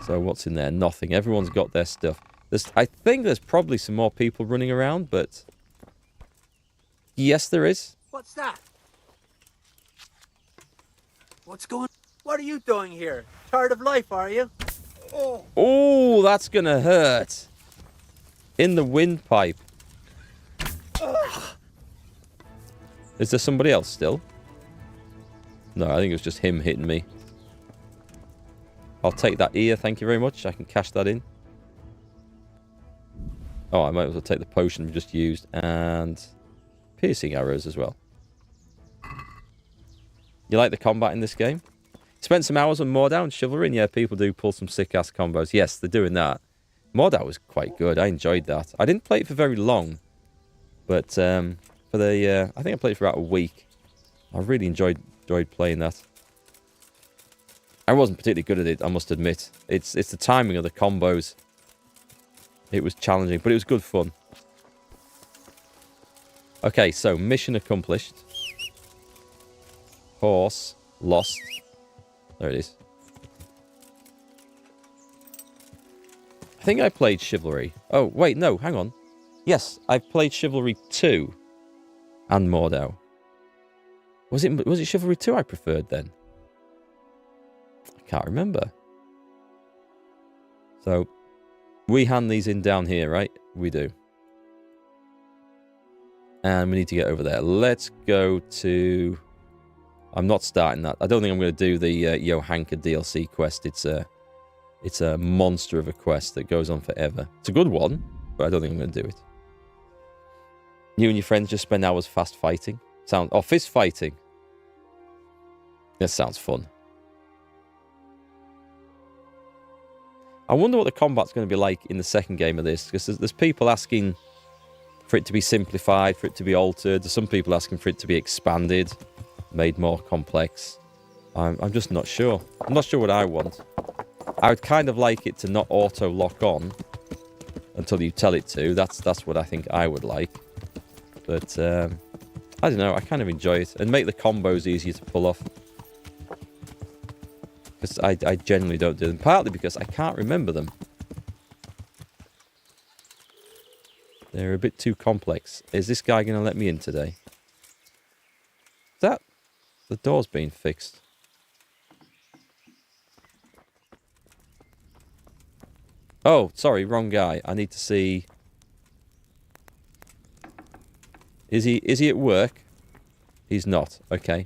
So what's in there? Nothing. Everyone's got their stuff. I think there's probably some more people running around, but... Yes, there is. What's that? What's going... What are you doing here? Tired of life, are you? Oh, that's gonna hurt. In the windpipe. Is there somebody else still? No, I think it was just him hitting me. I'll take that ear, thank you very much. I can cash that in. Oh, I might as well take the potion we just used. And piercing arrows as well. You like the combat in this game? Spent some hours on Mordau and Chivalry, and yeah, people do pull some sick-ass combos. Yes, they're doing that. Mordau was quite good. I enjoyed that. I didn't play it for very long, but for the I think I played it for about a week. I really enjoyed playing that. I wasn't particularly good at it, I must admit. It's the timing of the combos. It was challenging, but it was good fun. Okay, so mission accomplished. Horse lost. There it is. I think I played Chivalry. Oh, wait, no, hang on. Yes, I played Chivalry 2 and Mordau. Was it Chivalry 2 I preferred then? I can't remember. So, we hand these in down here, right? We do. And we need to get over there. Let's go to... I'm not starting that. I don't think I'm going to do the Johanka DLC quest. It's a monster of a quest that goes on forever. It's a good one, but I don't think I'm going to do it. You and your friends just spend hours fast fighting. Fist fighting. That sounds fun. I wonder what the combat's going to be like in the second game of this, because there's people asking for it to be simplified, for it to be altered. There's some people asking for it to be expanded, made more complex. I'm just not sure. I'm not sure what I want. I would kind of like it to not auto lock on until you tell it to. That's what I think I would like. But I don't know. I kind of enjoy it, and make the combos easier to pull off. Because I generally don't do them. Partly because I can't remember them. They're a bit too complex. Is this guy going to let me in today? The door's been fixed. Oh, sorry, wrong guy. I need to see... Is he at work? He's not. Okay.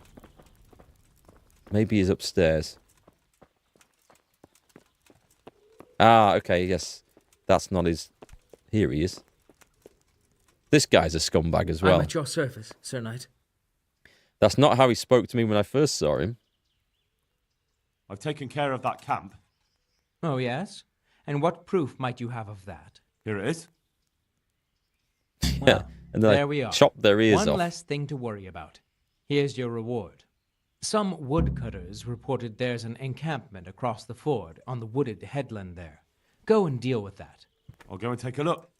Maybe he's upstairs. Ah, okay, yes. That's not his... Here he is. This guy's a scumbag as well. I'm at your service, Sir Knight. That's not how he spoke to me when I first saw him. I've taken care of that camp. Oh, yes? And what proof might you have of that? Here it is. Yeah, and then there I we are. chopped their ears One off. less thing to worry about. Here's your reward. Some woodcutters reported there's an encampment across the ford on the wooded headland there. Go and deal with that. I'll go and take a look.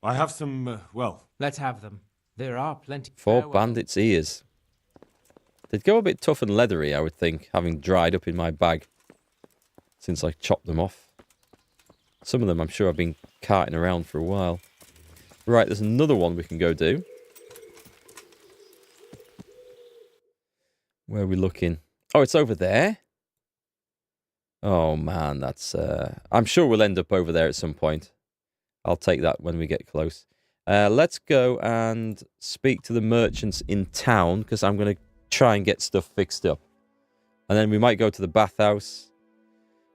I have some, well... Let's have them. There are plenty... 4 bandits' ears. They'd go a bit tough and leathery, I would think, having dried up in my bag since I chopped them off. Some of them I'm sure I've been carting around for a while. Right, there's another one we can go do. Where are we looking? Oh, it's over there? Oh, man, that's... I'm sure we'll end up over there at some point. I'll take that when we get close. Let's go and speak to the merchants in town, because I'm going to try and get stuff fixed up. And then we might go to the bathhouse.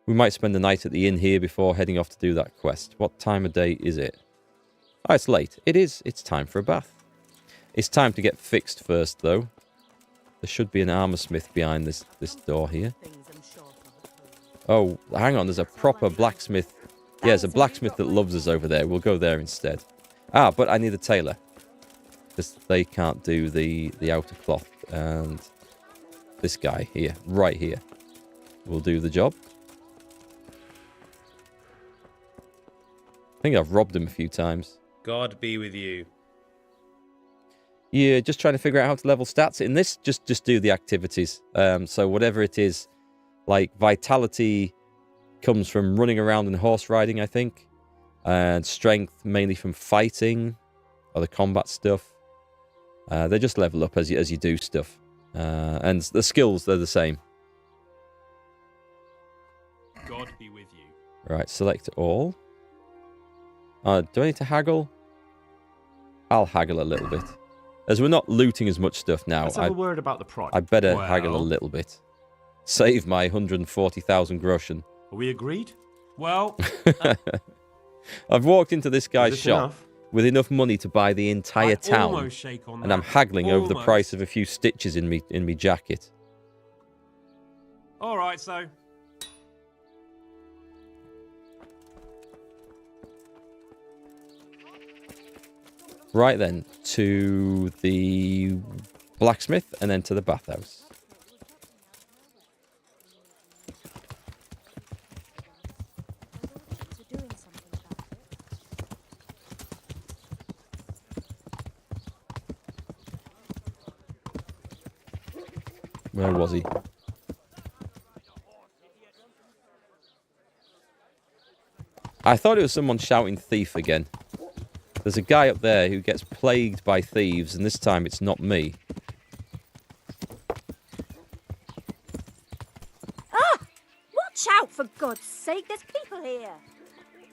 We might spend the night at the inn here before heading off to do that quest. What time of day is it? Oh, it's late. It is. It's time for a bath. It's time to get fixed first, though. There should be an armor smith behind this door here. Oh, hang on. There's a proper blacksmith. Yeah, there's a blacksmith that loves us over there. We'll go there instead. Ah, but I need a tailor. Because they can't do the outer cloth. And this guy here, right here, will do the job. I think I've robbed him a few times. God be with you. Yeah, just trying to figure out how to level stats. In this, just do the activities. So whatever it is, like vitality comes from running around and horse riding, I think. And strength mainly from fighting or the combat stuff. They just level up as you do stuff. And the skills, they're the same. God be with you. Right, select all. Do I need to haggle? I'll haggle a little bit. As we're not looting as much stuff now, Let's have a word about the price. I better haggle a little bit. Save my 140,000 groschen. Are we agreed? Well... I've walked into this guy's this shop enough? with enough money to buy the entire town. Almost shake on And that. I'm haggling over the Almost. price of a few stitches in me jacket. All right, so... Right then, to the blacksmith and then to the bathhouse. Where was he? I thought it was someone shouting thief again. There's a guy up there who gets plagued by thieves, and this time it's not me. Ah! Watch out, for God's sake, there's people here.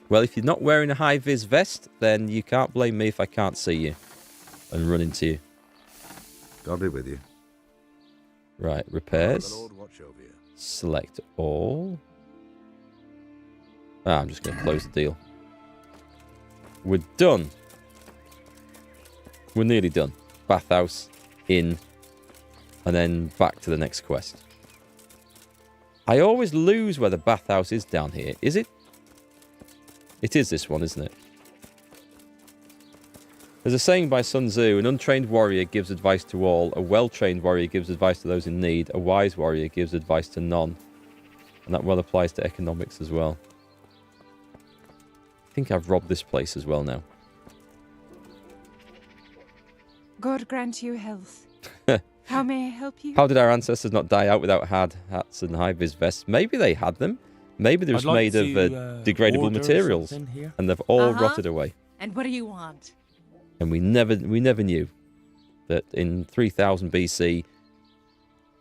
Well, if you're not wearing a high-vis vest, then you can't blame me if I can't see you and run into you. God be with you. Right, repairs. The Lord watch over you. Select all. Ah, I'm just going to close the deal. We're done. We're nearly done. Bathhouse, inn, and then back to the next quest. I always lose where the bathhouse is down here. Is it? It is this one, isn't it? There's a saying by Sun Tzu, an untrained warrior gives advice to all, a well-trained warrior gives advice to those in need, a wise warrior gives advice to none. And that well applies to economics as well. I think I've robbed this place as well now. God grant you health. How may I help you? How did our ancestors not die out without hats and high-vis vests? Maybe they had them. Maybe they were made of degradable materials, and they've all rotted away. And what do you want? And we never knew that in 3000 BC,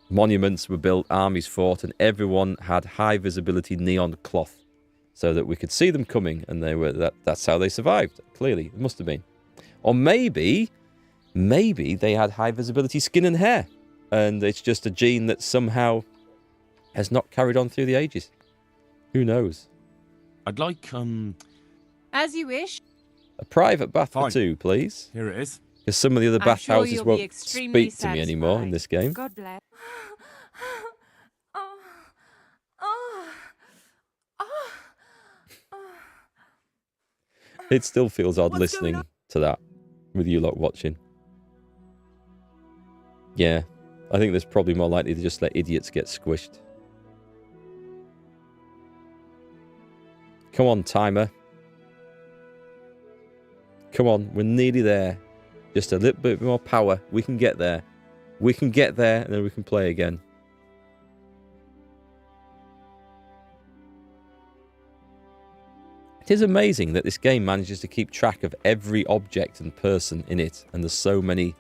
monuments were built, armies fought, and everyone had high-visibility neon cloth, so that we could see them coming, and that's how they survived. Clearly, it must have been, or maybe they had high-visibility skin and hair, and it's just a gene that somehow has not carried on through the ages. Who knows? I'd like, As you wish. A private bath for two, please. Here it is. Because some of the other I'm sure bathhouses you'll be won't extremely speak to me anymore in this game. God bless. It still feels odd listening to that with you lot watching. Yeah, I think there's probably more likely to just let idiots get squished. Come on, timer. Come on, we're nearly there. Just a little bit more power. We can get there. We can get there, and then we can play again. It is amazing that this game manages to keep track of every object and person in it, and there's so many.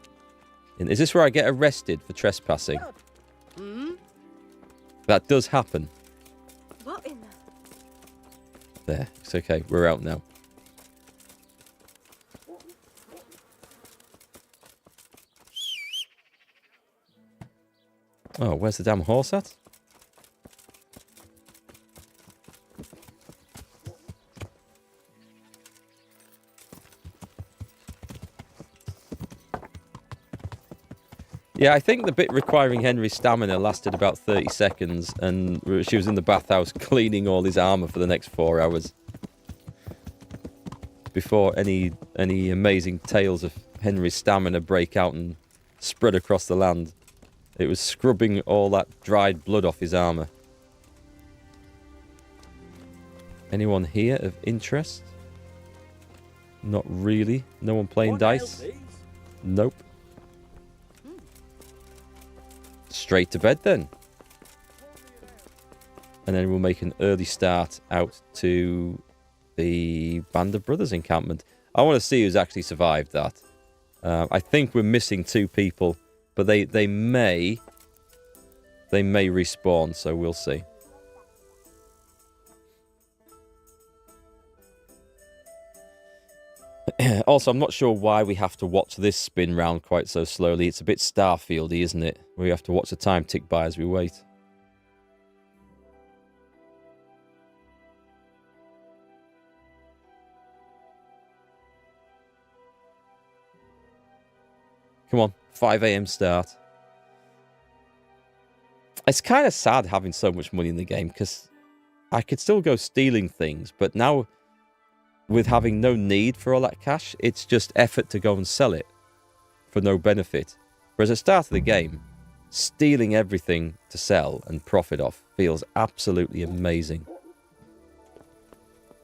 Is this where I get arrested for trespassing? That does happen. What in the... There, it's okay. We're out now. Oh, where's the damn horse at? Yeah, I think the bit requiring Henry's stamina lasted about 30 seconds, and she was in the bathhouse cleaning all his armour for the next 4 hours. Before any amazing tales of Henry's stamina break out and spread across the land. It was scrubbing all that dried blood off his armour. Anyone here of interest? Not really. No one playing dice? Nope. Straight to bed then. And then we'll make an early start out to the Band of Brothers encampment. I want to see who's actually survived that. I think we're missing 2 people, but they may respawn, so we'll see. Also, I'm not sure why we have to watch this spin round quite so slowly. It's a bit Starfieldy, isn't it? We have to watch the time tick by as we wait. Come on, 5 AM start. It's kind of sad having so much money in the game, because I could still go stealing things, but now with having no need for all that cash, it's just effort to go and sell it for no benefit. Whereas at the start of the game, stealing everything to sell and profit off feels absolutely amazing.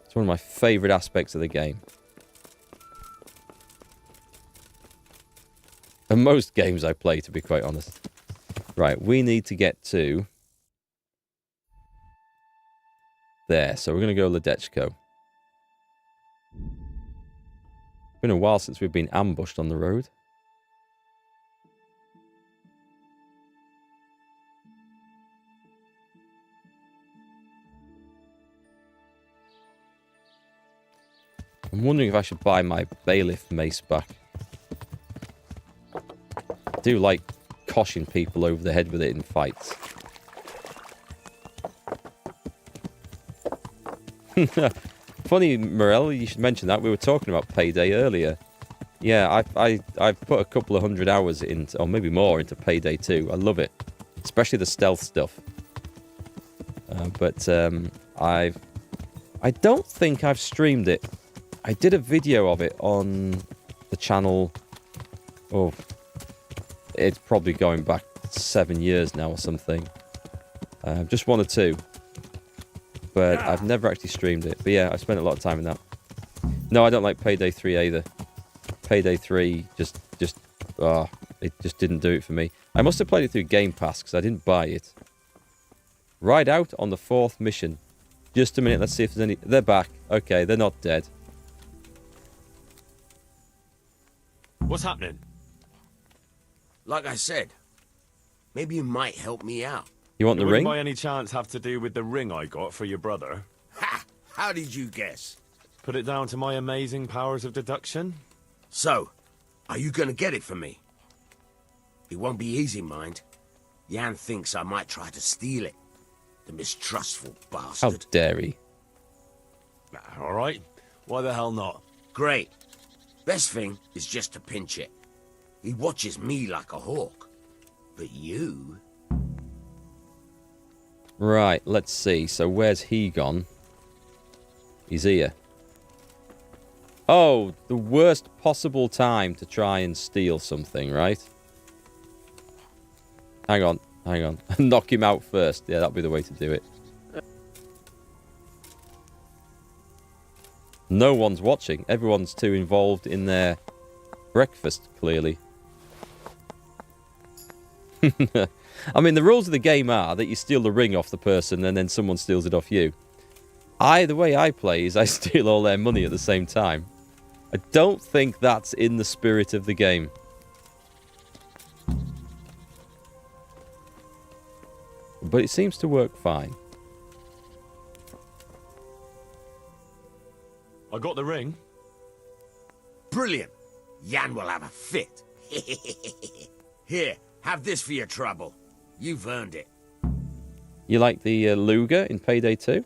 It's one of my favourite aspects of the game. And most games I play, to be quite honest. Right, we need to get to there. So we're going to go Ledechko. Been a while since we've been ambushed on the road. I'm wondering if I should buy my bailiff mace back. I do like coshing people over the head with it in fights. Funny, Morel, you should mention that. We were talking about Payday earlier. Yeah, I've put a couple of 100 hours into, or maybe more, into Payday 2. I love it, especially the stealth stuff. But I don't think I've streamed it. I did a video of it on the channel. Oh, it's probably going back 7 years now or something. Just 1 or 2. But I've never actually streamed it. But yeah, I spent a lot of time in that. No, I don't like Payday 3 either. Payday 3 it just didn't do it for me. I must have played it through Game Pass because I didn't buy it. Ride out on the 4th mission. Just a minute, let's see if there's any... They're back. Okay, they're not dead. What's happening? Like I said, maybe you might help me out. You want the ring? By any chance have to do with the ring I got for your brother? Ha! How did you guess? Put it down to my amazing powers of deduction. So, are you gonna get it for me? It won't be easy, mind. Jan thinks I might try to steal it. The mistrustful bastard. How dare he? All right. Why the hell not? Great. Best thing is just to pinch it. He watches me like a hawk. But you... Right, let's see. So where's he gone? He's here. Oh, the worst possible time to try and steal something, right? Hang on. Knock him out first. Yeah, that'll be the way to do it. No one's watching. Everyone's too involved in their breakfast, clearly. I mean, the rules of the game are that you steal the ring off the person and then someone steals it off you. The way I play is I steal all their money at the same time. I don't think that's in the spirit of the game. But it seems to work fine. I got the ring. Brilliant. Jan will have a fit. Here, have this for your trouble. You've earned it. You like the Luger in Payday 2?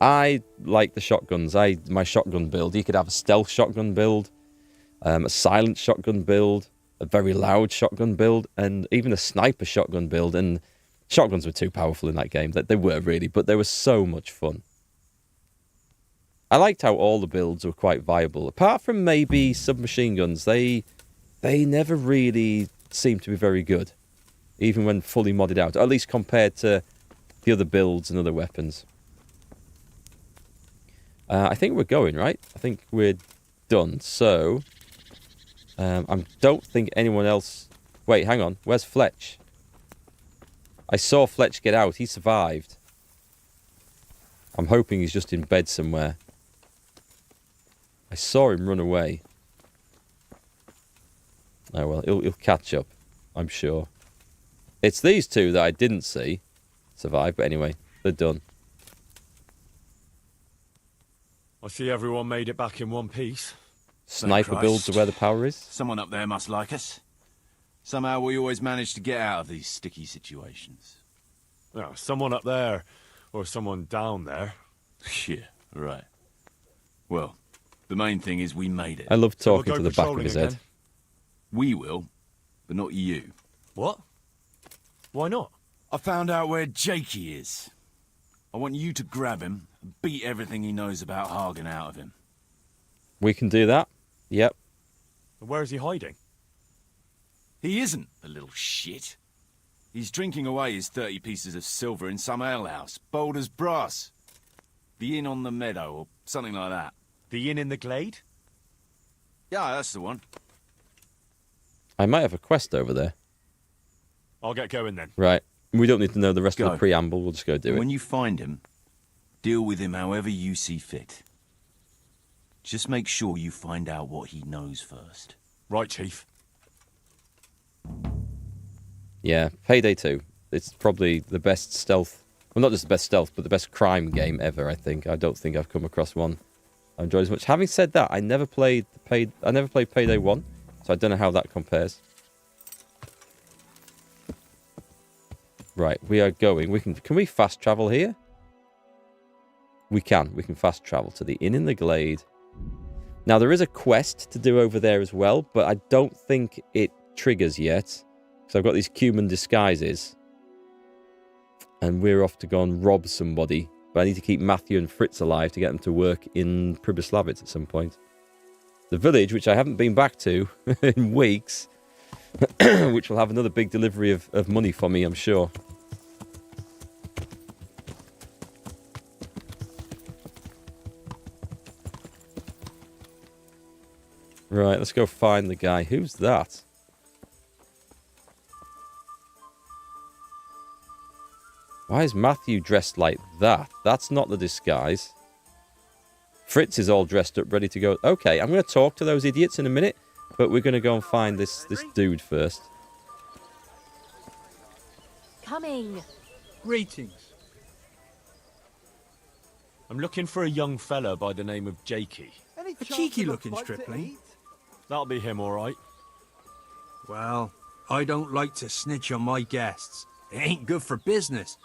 I like the shotguns. My shotgun build. You could have a stealth shotgun build, a silent shotgun build, a very loud shotgun build, and even a sniper shotgun build. And shotguns were too powerful in that game. They were really, but they were so much fun. I liked how all the builds were quite viable. Apart from maybe submachine guns, they never really seemed to be very good, even when fully modded out, at least compared to the other builds and other weapons. I think we're going, right? I think we're done. So, I don't think anyone else... Wait, hang on. Where's Fletch? I saw Fletch get out. He survived. I'm hoping he's just in bed somewhere. I saw him run away. Oh, well, he'll catch up, I'm sure. It's these two that I didn't see survive, but anyway, they're done. I see everyone made it back in one piece. Sniper builds are where the power is. Someone up there must like us. Somehow we always manage to get out of these sticky situations. Yeah, someone up there, or someone down there. Yeah, right. Well, the main thing is we made it. I love talking to the back of his head. We will, but not you. What? Why not? I found out where Jakey is. I want you to grab him and beat everything he knows about Hagen out of him. We can do that. Yep. Where is he hiding? He isn't, the little shit. He's drinking away his 30 pieces of silver in some alehouse, bold as brass. The inn on the meadow, or something like that. The inn in the glade? Yeah, that's the one. I might have a quest over there. I'll get going then. Right. We don't need to know the rest of the preamble. We'll just go do it. When you find him, deal with him however you see fit. Just make sure you find out what he knows first. Right, Chief. Yeah, Payday 2. It's probably the best stealth... Well, not just the best stealth, but the best crime game ever, I think. I don't think I've come across one I enjoyed as much. Having said that, I never played Payday 1, so I don't know how that compares. Right, we are going. Can we fast travel here? We can. We can fast travel to the inn in the glade. Now, there is a quest to do over there as well, but I don't think it triggers yet. So I've got these cumin disguises. And we're off to go and rob somebody. But I need to keep Matthew and Fritz alive to get them to work in Pribyslavitz at some point. The village, which I haven't been back to in weeks, which will have another big delivery of money for me, I'm sure. Right, let's go find the guy. Who's that? Why is Matthew dressed like that? That's not the disguise. Fritz is all dressed up, ready to go. Okay, I'm going to talk to those idiots in a minute, but we're going to go and find this dude first. Coming. Greetings. I'm looking for a young fella by the name of Jakey. A cheeky-looking stripling. That'll be him, all right. Well, I don't like to snitch on my guests. It ain't good for business.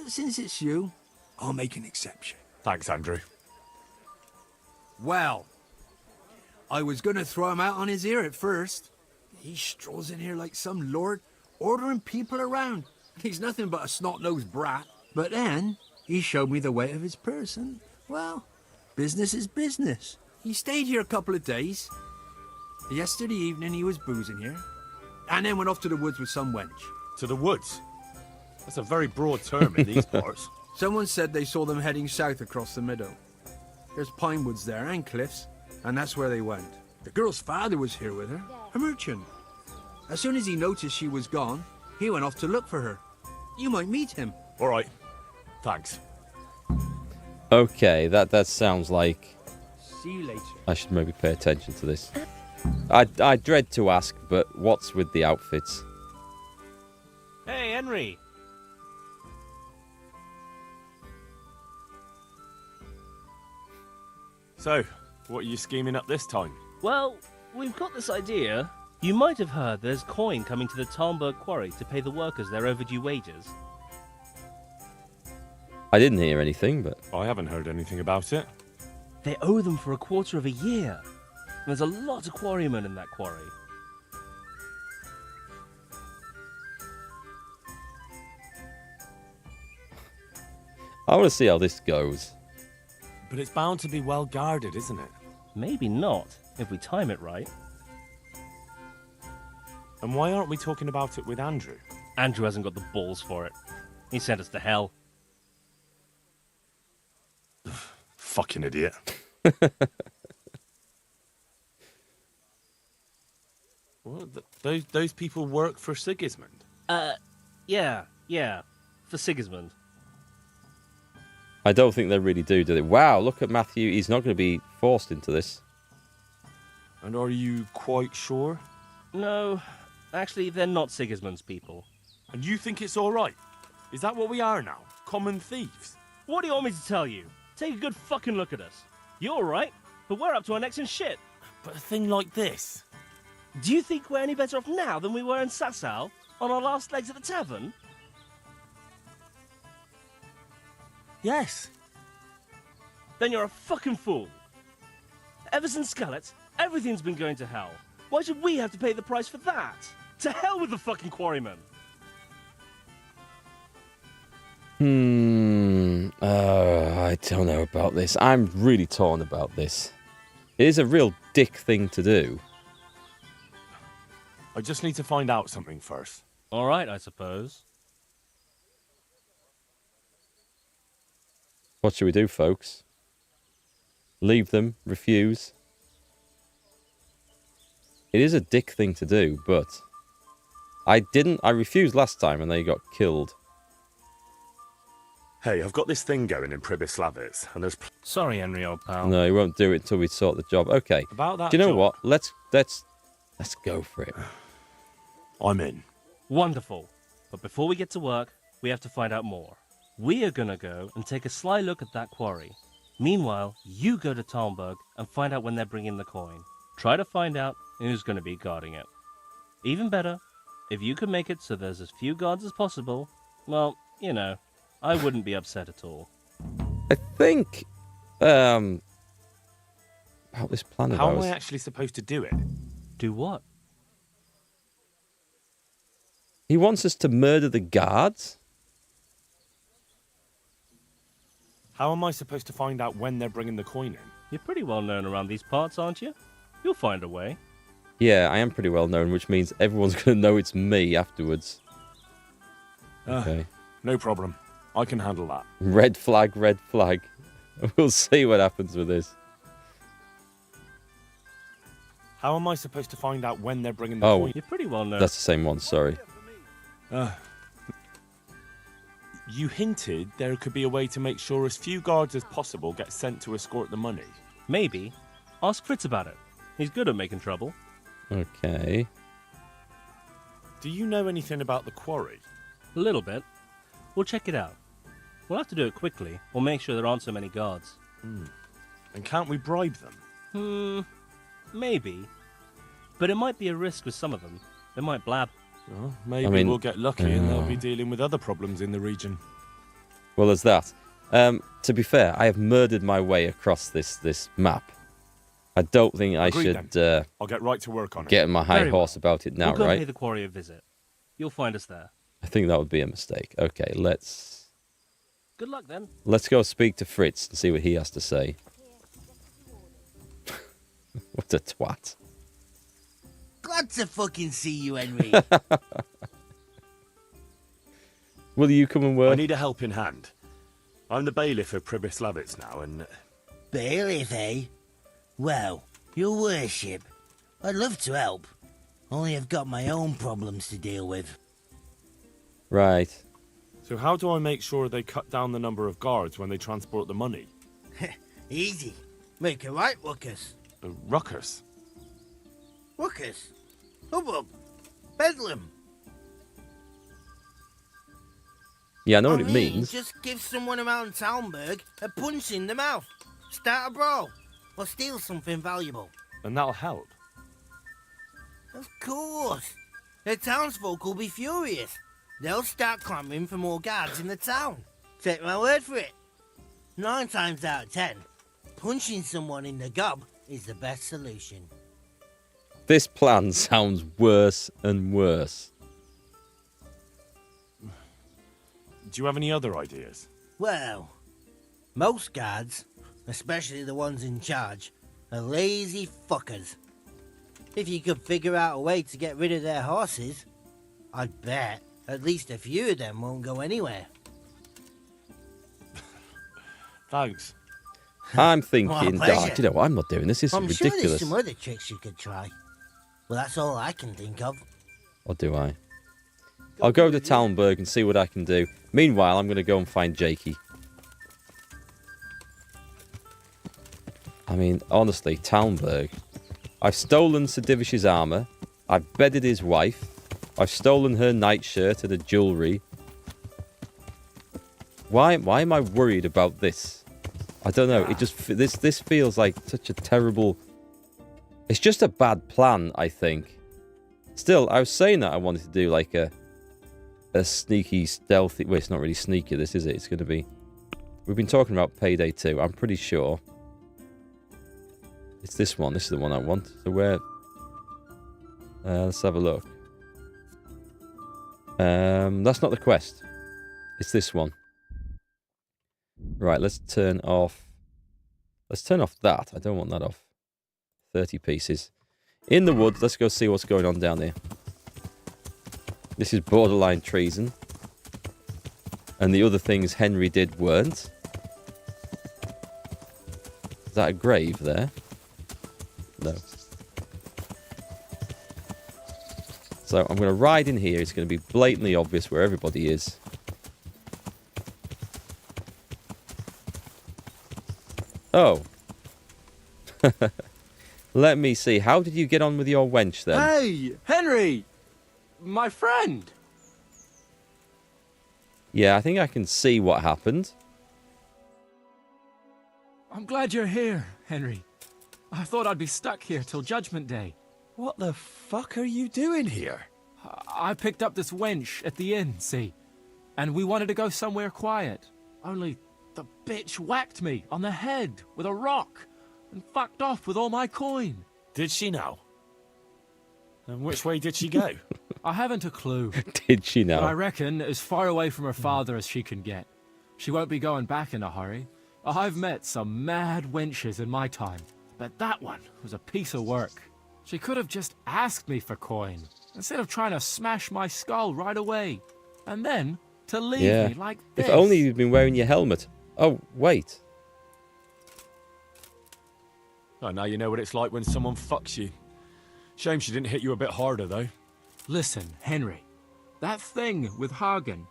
Since it's you, I'll make an exception. Thanks, Andrew. Well, I was going to throw him out on his ear at first. He strolls in here like some lord, ordering people around. He's nothing but a snot-nosed brat. But then, he showed me the weight of his purse, and, well, business is business. He stayed here a couple of days. Yesterday evening he was boozing here, and then went off to the woods with some wench. To the woods? That's a very broad term in these parts. Someone said they saw them heading south across the meadow. There's pine woods there and cliffs, and that's where they went. The girl's father was here with her, a merchant. As soon as he noticed she was gone, he went off to look for her. You might meet him. All right. Thanks. Okay, that sounds like... See you later. I should maybe pay attention to this. I dread to ask, but what's with the outfits? Hey, Henry. So, what are you scheming up this time? Well, we've got this idea. You might have heard there's coin coming to the Talmberg quarry to pay the workers their overdue wages. I didn't hear anything, but... I haven't heard anything about it. They owe them for a quarter of a year. There's a lot of quarrymen in that quarry. I want to see how this goes. But it's bound to be well guarded, isn't it? Maybe not, if we time it right. And why aren't we talking about it with Andrew? Andrew hasn't got the balls for it. He sent us to hell. Fucking idiot. Well, those people work for Sigismund? Yeah, for Sigismund. I don't think they really do they? Wow, look at Matthew. He's not going to be forced into this. And are you quite sure? No, actually, they're not Sigismund's people. And you think it's all right? Is that what we are now? Common thieves? What do you want me to tell you? Take a good fucking look at us. You're all right, but we're up to our necks in shit. But a thing like this... Do you think we're any better off now than we were in Sasau, on our last legs at the tavern? Yes. Then you're a fucking fool. Ever since Skelet, everything's been going to hell. Why should we have to pay the price for that? To hell with the fucking quarrymen. I don't know about this. I'm really torn about this. It is a real dick thing to do. I just need to find out something first. All right, I suppose. What should we do, folks? Leave them? Refuse? It is a dick thing to do, but... I refused last time and they got killed. Hey, I've got this thing going in Pribyslavitz, and there's... Sorry, Henry, old pal. No, he won't do it until we sort the job. Okay. About that do you know job? what? Let's go for it. I'm in. Wonderful. But before we get to work, we have to find out more. We are gonna go and take a sly look at that quarry. Meanwhile, you go to Talmberg and find out when they're bringing the coin. Try to find out who's gonna be guarding it. Even better, if you can make it so there's as few guards as possible, well, you know, I wouldn't be upset at all. I think... about this plan of How am ours. I actually supposed to do it? Do what? He wants us to murder the guards? How am I supposed to find out when they're bringing the coin in? You're pretty well known around these parts, aren't you? You'll find a way. Yeah, I am pretty well known, which means everyone's going to know it's me afterwards. Okay. No problem. I can handle that. Red flag, red flag. We'll see what happens with this. How am I supposed to find out when they're bringing the Oh, coin? You're pretty well known. That's the same one, sorry. You hinted there could be a way to make sure as few guards as possible get sent to escort the money. Maybe. Ask Fritz about it. He's good at making trouble. Okay. Do you know anything about the quarry? A little bit. We'll check it out. We'll have to do it quickly, or make sure there aren't so many guards. And can't we bribe them? Maybe. But it might be a risk with some of them. They might blab. Well, maybe we'll get lucky and they'll be dealing with other problems in the region. Well, there's that. To be fair, I have murdered my way across this map. I don't think I Agreed, should I'll get right to work on it. get on my high Very well. horse about it now, We'll go right? pay the quarry a visit. You'll find us there. I think that would be a mistake. Okay, let's Good luck then. go speak to Fritz and see what he has to say. What a twat. Glad to fucking see you, Henry. Will you come and work? I need a helping hand. I'm the bailiff of Pribyslavitz now, and... Bailiff, eh? Well, your worship, I'd love to help. Only I've got my own problems to deal with. Right. So how do I make sure they cut down the number of guards when they transport the money? Easy. Make a right ruckus. A ruckus? Ruckus? Hubbub. Bedlam. Yeah, I know what it means. Just give someone around Talmberg a punch in the mouth. Start a brawl. Or steal something valuable. And that'll help. Of course. The townsfolk will be furious. They'll start clamouring for more guards in the town. Take my word for it. 9 times out of 10, punching someone in the gob is the best solution. This plan sounds worse and worse. Do you have any other ideas? Well, most guards, especially the ones in charge, are lazy fuckers. If you could figure out a way to get rid of their horses, I'd bet at least a few of them won't go anywhere. Thanks. I'm thinking, pleasure. you know what, I'm not doing this. This is I'm sure ridiculous. there's some other tricks you could try. Well, that's all I can think of. Or do I? I'll go to Talmberg and see what I can do. Meanwhile, I'm going to go and find Jakey. I mean, honestly, Talmberg. I've stolen Sir Divish's armour. I've bedded his wife. I've stolen her nightshirt and her jewellery. Why am I worried about this? I don't know. It just this feels like such a terrible... It's just a bad plan, I think. Still, I was saying that I wanted to do like a sneaky, stealthy... Well, it's not really sneaky, this, is it? It's going to be... We've been talking about Payday 2. I'm pretty sure. It's this one. This is the one I want. So where... let's have a look. That's not the quest. It's this one. Right, let's turn off... Let's turn off that. I don't want that off. 30 pieces. In the woods, let's go see what's going on down there. This is borderline treason. And the other things Henry did weren't. Is that a grave there? No. So I'm going to ride in here. It's going to be blatantly obvious where everybody is. Oh. Let me see. How did you get on with your wench then? Hey, Henry! My friend! Yeah, I think I can see what happened. I'm glad you're here, Henry. I thought I'd be stuck here till Judgment Day. What the fuck are you doing here? I picked up this wench at the inn, see? And we wanted to go somewhere quiet. Only the bitch whacked me on the head with a rock and fucked off with all my coin. Did she now? And which way did she go? I haven't a clue. Did she now? But I reckon as far away from her father as she can get. She won't be going back in a hurry. I've met some mad wenches in my time, but that one was a piece of work. She could have just asked me for coin, instead of trying to smash my skull right away. And then to leave me like this. If only you'd been wearing your helmet. Oh, wait. Oh, now you know what it's like when someone fucks you. Shame she didn't hit you a bit harder, though. Listen, Henry. That thing with Hagen,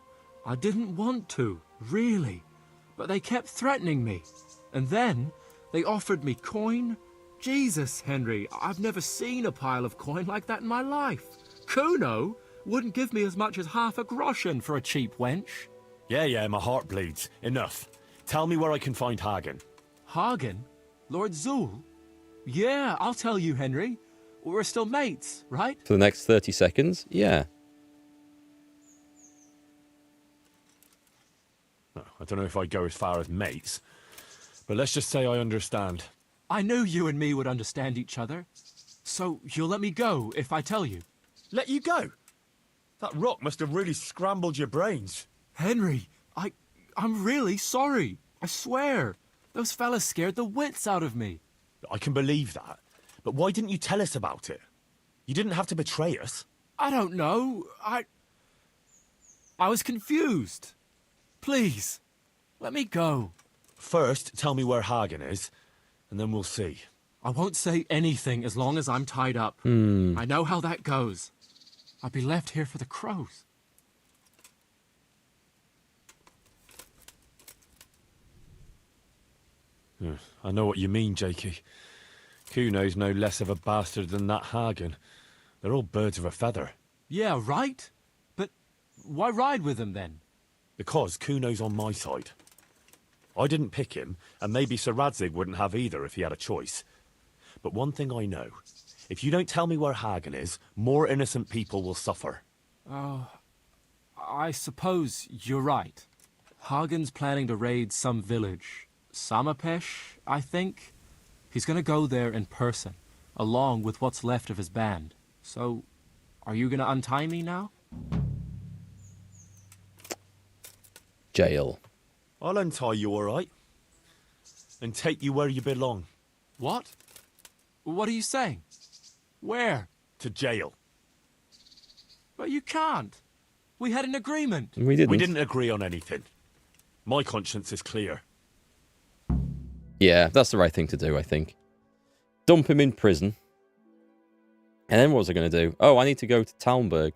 I didn't want to, really. But they kept threatening me. And then they offered me coin. Jesus, Henry, I've never seen a pile of coin like that in my life. Kuno wouldn't give me as much as half a groschen for a cheap wench. Yeah, my heart bleeds. Enough. Tell me where I can find Hagen. Hagen? Lord Zul? Yeah, I'll tell you, Henry. We're still mates, right? For the next 30 seconds? Yeah. I don't know if I'd go as far as mates, but let's just say I understand. I knew you and me would understand each other. So you'll let me go if I tell you. Let you go? That rock must have really scrambled your brains. Henry, I'm really sorry. I swear. Those fellas scared the wits out of me. I can believe that. But why didn't you tell us about it? You didn't have to betray us. I don't know. I was confused. Please, let me go. First, tell me where Hagen is, and then we'll see. I won't say anything as long as I'm tied up. I know how that goes. I'll be left here for the crows. I know what you mean, Jakey. Kuno's no less of a bastard than that Hagen. They're all birds of a feather. Yeah, right? But why ride with them then? Because Kuno's on my side. I didn't pick him, and maybe Sir Radzig wouldn't have either if he had a choice. But one thing I know. If you don't tell me where Hagen is, more innocent people will suffer. Oh, I suppose you're right. Hagen's planning to raid some village. Samapesh, I think. He's going to go there in person, along with what's left of his band. So, are you going to untie me now? Jail. I'll untie you, all right? And take you where you belong. What? What are you saying? Where? To jail. But you can't. We had an agreement. We didn't. We didn't agree on anything. My conscience is clear. Yeah, that's the right thing to do, I think. Dump him in prison. And then what was I going to do? Oh, I need to go to Talmberg.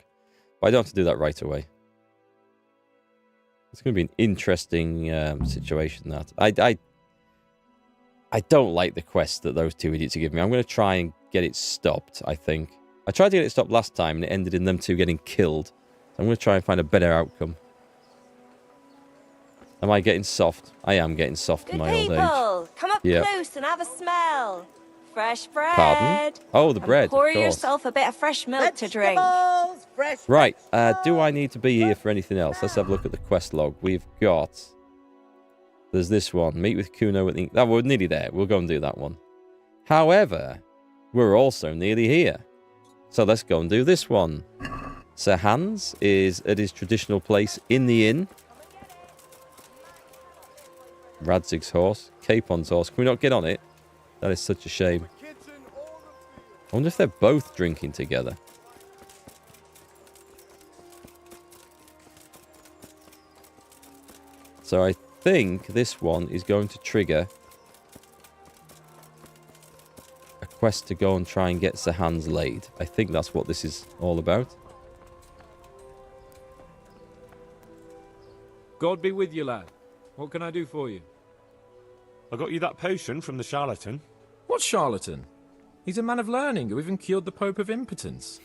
But I don't have to do that right away. It's going to be an interesting situation, that. I don't like the quest that those two idiots are giving me. I'm going to try and get it stopped, I think. I tried to get it stopped last time, and it ended in them two getting killed. So I'm going to try and find a better outcome. Am I getting soft? I am getting soft in my old age. People, come up Yep. close and have a smell. Fresh bread. Pardon? Oh, the bread, And pour of course. yourself a bit of fresh milk to drink. Right, do I need to be here for anything else? Let's have a look at the quest log. We've got... There's this one. Meet with Kuno at the... Oh, we're nearly there. We'll go and do that one. However, we're also nearly here. So let's go and do this one. Sir Hans is at his traditional place in the inn. Radzig's horse. Capon's horse. Can we not get on it? That is such a shame. I wonder if they're both drinking together. So I think this one is going to trigger a quest to go and try and get Sir Hans laid. I think that's what this is all about. God be with you, lad. What can I do for you? I got you that potion from the charlatan. What charlatan? He's a man of learning who even cured the Pope of impotence.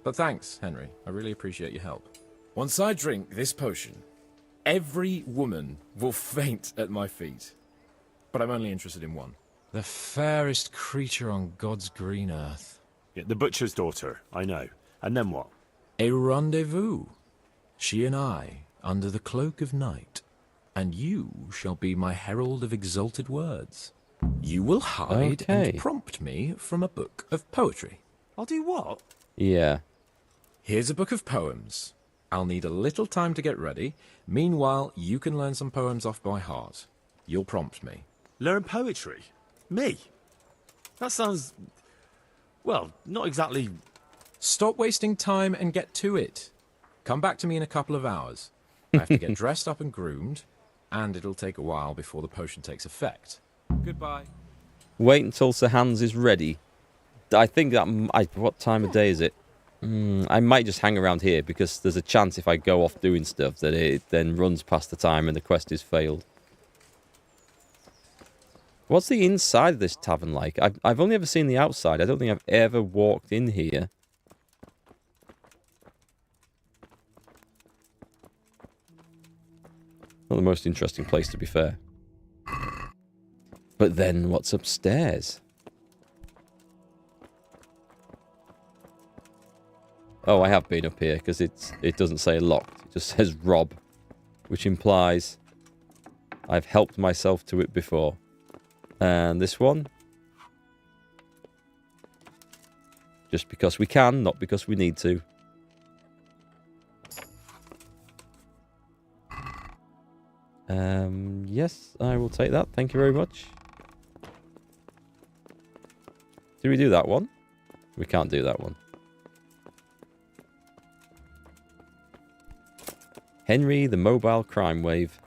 But thanks, Henry. I really appreciate your help. Once I drink this potion, every woman will faint at my feet. But I'm only interested in one. The fairest creature on God's green earth. Yeah, the butcher's daughter, I know. And then what? A rendezvous. She and I, under the cloak of night. And you shall be my herald of exalted words. You will hide and prompt me from a book of poetry. I'll do what? Yeah. Here's a book of poems. I'll need a little time to get ready. Meanwhile, you can learn some poems off by heart. You'll prompt me. Learn poetry? Me? That sounds... well, not exactly... Stop wasting time and get to it. Come back to me in a couple of hours. I have to get dressed up and groomed, and it'll take a while before the potion takes effect. Goodbye. Wait until Sir Hans is ready. I think that... what time of day is it? I might just hang around here, because there's a chance if I go off doing stuff that it then runs past the time and the quest is failed. What's the inside of this tavern like? I've only ever seen the outside. I don't think I've ever walked in here. Not the most interesting place, to be fair. But then, what's upstairs? Oh, I have been up here, because it doesn't say locked. It just says Rob, which implies I've helped myself to it before. And this one? Just because we can, not because we need to. Yes, I will take that. Thank you very much. Did we do that one? We can't do that one. Henry, the mobile crime wave.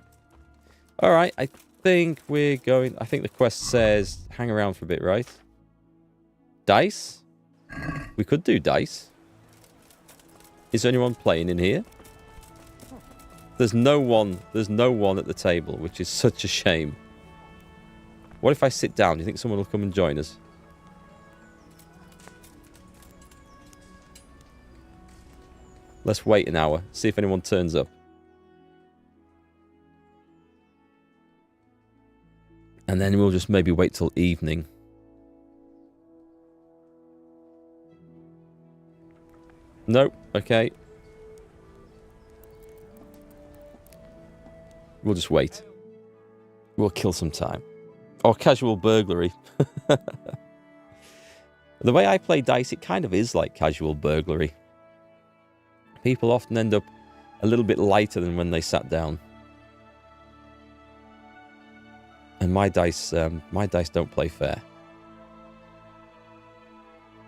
Alright, I think we're going... I think the quest says hang around for a bit, right? Dice? We could do dice. Is anyone playing in here? There's no one at the table, which is such a shame. What if I sit down? Do you think someone will come and join us? Let's wait an hour, see if anyone turns up. And then we'll just maybe wait till evening. Nope, okay. We'll just wait. We'll kill some time. Or casual burglary. The way I play dice, it kind of is like casual burglary. People often end up a little bit lighter than when they sat down. And my dice don't play fair.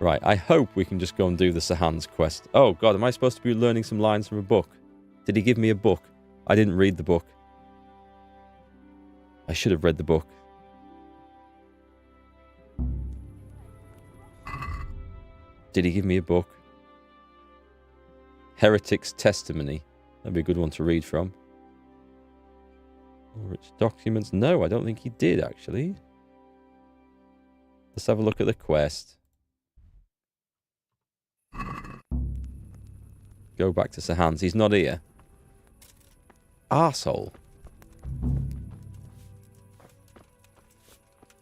Right, I hope we can just go and do the Sahan's quest. Oh god, am I supposed to be learning some lines from a book? Did he give me a book? I didn't read the book. I should have read the book. Did he give me a book? Heretic's Testimony. That'd be a good one to read from. Rich documents. No, I don't think he did, actually. Let's have a look at the quest. Go back to Sahan's. He's not here. Arsehole.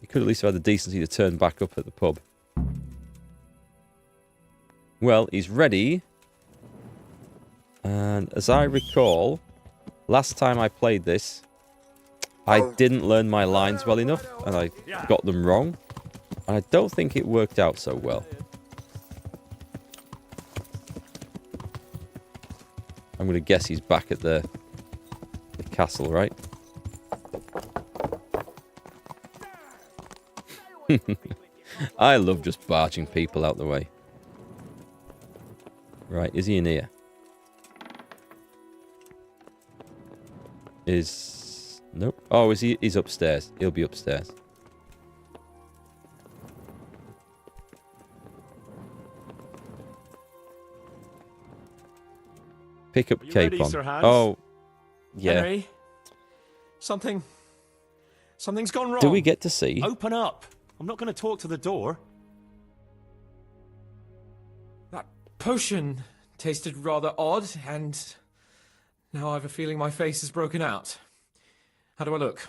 He could at least have had the decency to turn back up at the pub. Well, he's ready. And as I recall, last time I played this, I didn't learn my lines well enough, and I got them wrong. And I don't think it worked out so well. I'm going to guess he's back at the castle, right? I love just barging people out the way. Right, is he in here? Nope. Oh, is he? He's upstairs. He'll be upstairs. Pick up capon. Oh, yeah. Henry, something's gone wrong. Do we get to see? Open up. I'm not going to talk to the door. That potion tasted rather odd, and now I have a feeling my face is broken out. How do I look?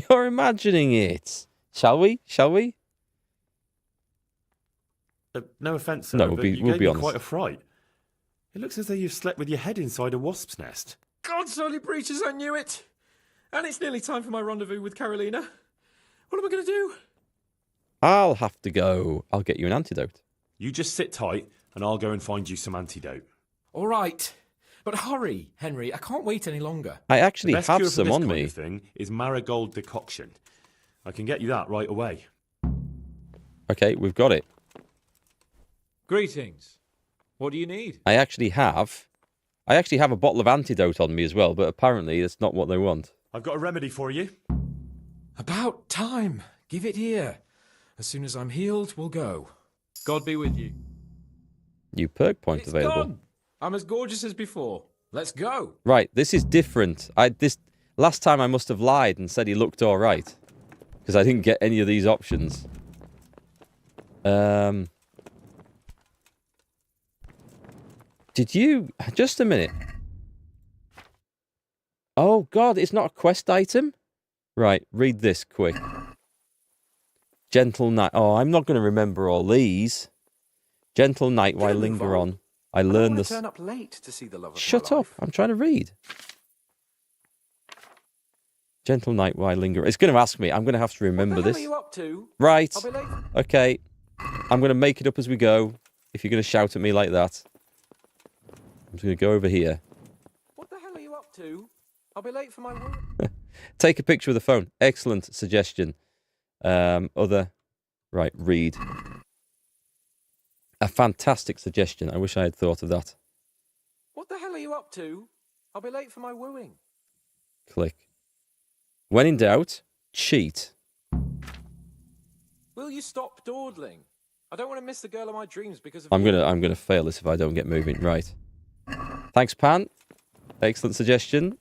You're imagining it. Shall we? Shall we? No offence, sir, No, but we'll you gave be me honest. quite a fright. It looks as though you've slept with your head inside a wasp's nest. God's holy breeches, I knew it! And it's nearly time for my rendezvous with Carolina. What am I going to do? I'll have to go. I'll get you an antidote. You just sit tight, and I'll go and find you some antidote. All right. But hurry, Henry. I can't wait any longer. I actually The best have cure for some this on kind me. of thing is marigold decoction. I can get you that right away. Okay, we've got it. Greetings. What do you need? I actually have a bottle of antidote on me as well, but apparently it's not what they want. I've got a remedy for you. About time. Give it here. As soon as I'm healed, we'll go. God be with you. New perk point It's available. gone. I'm as gorgeous as before. Let's go. Right, this is different. Last time I must have lied and said he looked all right, because I didn't get any of these options. Did you... Just a minute. Oh, God, it's not a quest item? Right, read this quick. Gentle night. Oh, I'm not going to remember all these. Gentle night while linger on. I learned this. Turn up late to see the love of Shut my up. life. I'm trying to read. Gentle night, why linger? It's going to ask me. I'm going to have to remember this. What the hell are you up to? Right. I'll be late. Okay. I'm going to make it up as we go. If you're going to shout at me like that. I'm just going to go over here. What the hell are you up to? I'll be late for my work. Take a picture of the phone. Excellent suggestion. Other. Right, read. A fantastic suggestion. I wish I had thought of that. What the hell are you up to? I'll be late for my wooing. Click. When in doubt, cheat. Will you stop dawdling? I don't want to miss the girl of my dreams because of I'm gonna fail this if I don't get moving. Right. Thanks, Pan. Excellent suggestion.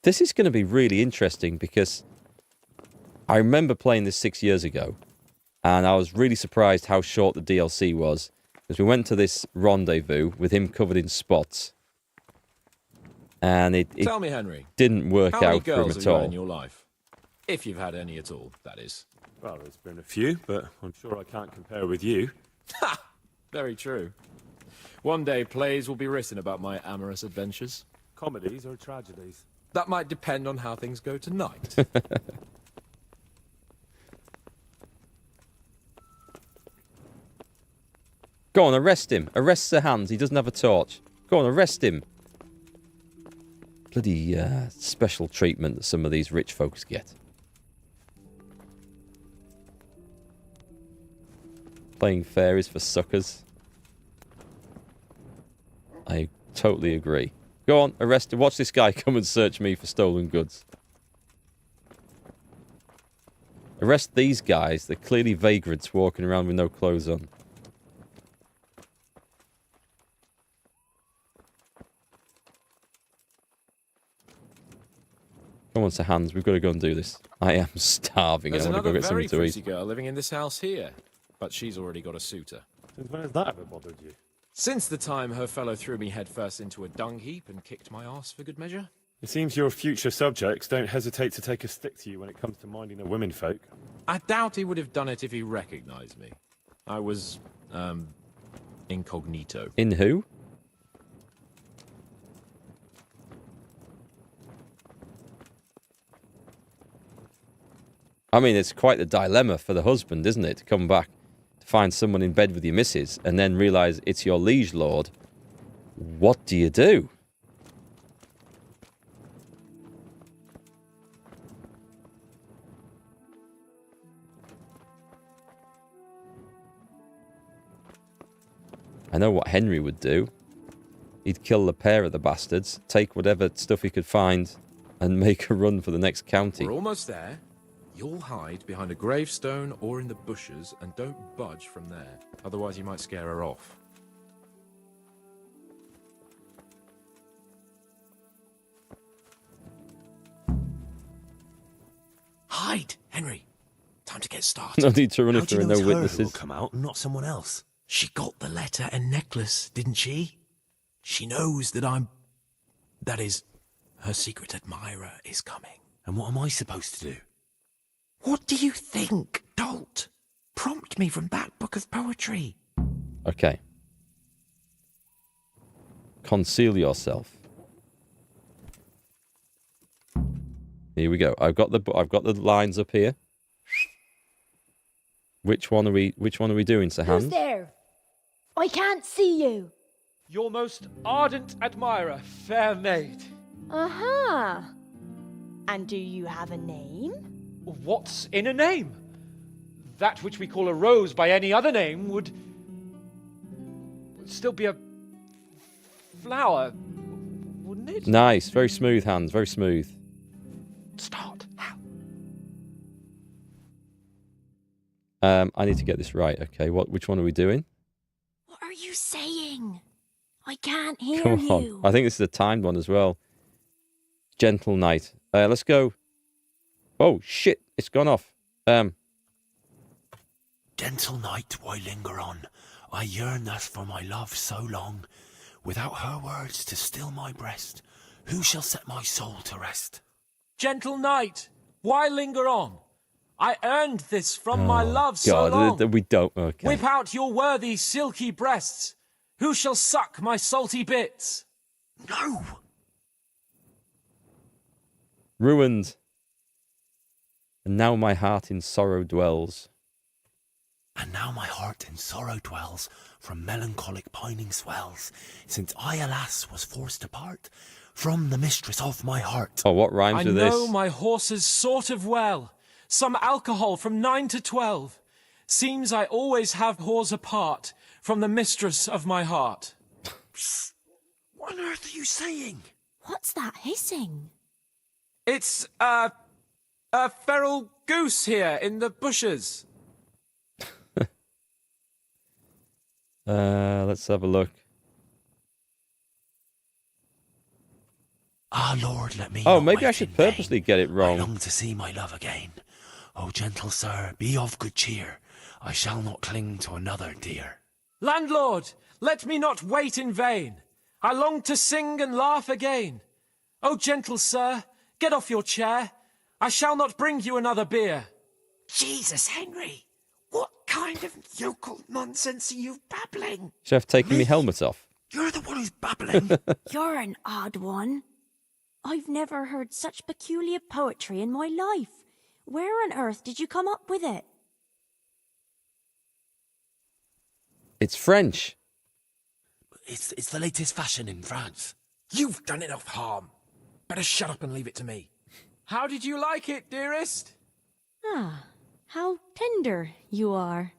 This is going to be really interesting because I remember playing this 6 years ago, and I was really surprised how short the DLC was. Because we went to this rendezvous with him covered in spots, and it Tell me, Henry, didn't work how many out for him girls at have you had all. in your life? If you've had any at all, that is. Well, there's been a few, but I'm sure I can't compare with you. Ha! Very true. One day plays will be written about my amorous adventures. Comedies or tragedies? That might depend on how things go tonight. Go on, arrest him. Arrest Sir Hans. He doesn't have a torch. Go on, arrest him. Bloody special treatment that some of these rich folks get. Playing fairies for suckers. I totally agree. Go on, arrest him. Watch this guy come and search me for stolen goods. Arrest these guys. They're clearly vagrants walking around with no clothes on. Come on, Sir Hans. We've got to go and do this. I am starving. There's I want to go another get very something to pretty eat. girl living in this house here, but she's already got a suitor. Since when has that ever bothered you? Since the time her fellow threw me headfirst into a dung heap and kicked my arse for good measure. It seems your future subjects don't hesitate to take a stick to you when it comes to minding the womenfolk. I doubt he would have done it if he recognized me. I was, incognito. In who? I mean, it's quite the dilemma for the husband, isn't it? To come back to find someone in bed with your missus and then realise it's your liege lord. What do you do? I know what Henry would do. He'd kill the pair of the bastards, take whatever stuff he could find, and make a run for the next county. We're almost there. You'll hide behind a gravestone or in the bushes and don't budge from there. Otherwise you might scare her off. Hide, Henry. Time to get started. No need to run How if do there you are know no it's her who witnesses. will come out and not someone else? She got the letter and necklace, didn't she? She knows that that is, her secret admirer is coming. And what am I supposed to do? What do you think, dolt? Prompt me from that book of poetry. Okay. Conceal yourself. Here we go. I've got the lines up here. Which one are we doing, Sir Hans? Who's there? I can't see you. Your most ardent admirer, fair maid. Uh-huh. And do you have a name? What's in a name? That which we call a rose by any other name would still be a flower, wouldn't it? Nice. Very smooth, Hans. Very smooth. Start. I need to get this right. Okay. Which one are we doing? What are you saying? I can't hear Come on. you. I think this is a timed one as well. Gentle night. Let's go. Oh, shit. It's gone off. Gentle night, why linger on? I yearn thus for my love so long. Without her words to still my breast, who shall set my soul to rest? Gentle knight, why linger on? I earned this from my love so God, long. we don't. Okay. Whip out your worthy silky breasts. Who shall suck my salty bits? No! Ruined. And now my heart in sorrow dwells. And now my heart in sorrow dwells, from melancholic pining swells, since I, alas, was forced to part from the mistress of my heart. Oh, what rhymes with this? I know my horses sort of well. Some alcohol from 9 to 12. Seems I always have whores apart from the mistress of my heart. Psst. What on earth are you saying? What's that hissing? It's, a feral goose here in the bushes. Let's have a look. Ah, Lord, let me. Oh, not maybe wait I should in purposely vain. get it I wrong. long to see my love again. O gentle sir, be of good cheer. I shall not cling to another dear. Landlord, let me not wait in vain. I long to sing and laugh again. Oh, gentle sir, get off your chair. I shall not bring you another beer. Jesus, Henry! What kind of yokel nonsense are you babbling? Should I have taken my helmet off? You're the one who's babbling. You're an odd one. I've never heard such peculiar poetry in my life. Where on earth did you come up with it? It's French. It's the latest fashion in France. You've done enough harm. Better shut up and leave it to me. How did you like it, dearest? Ah, how tender you are.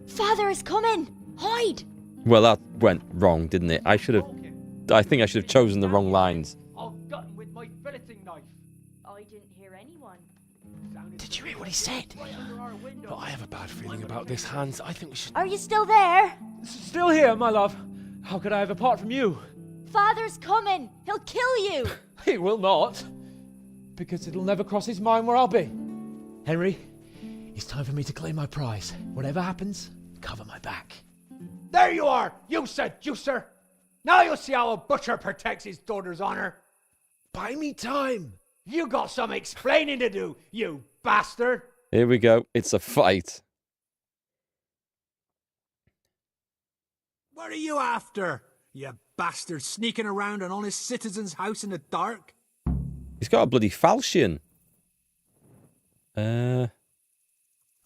Father is coming! Hide! Well, that went wrong, didn't it? I think I should have chosen the wrong lines. I'll gut him with my filleting knife. I didn't hear anyone. Did you hear what he said? But I have a bad feeling about this, Hans. I think we should... Are you still there? Still here, my love. How could I have apart from you? Father's coming! He'll kill you! He will not. Because it'll never cross his mind where I'll be. Henry, it's time for me to claim my prize. Whatever happens, cover my back. There you are, you seducer! Now you'll see how a butcher protects his daughter's honor. Buy me time. You got some explaining to do, you bastard! Here we go. It's a fight. What are you after, you bastard, sneaking around an honest citizen's house in the dark? He's got a bloody falchion. Oh,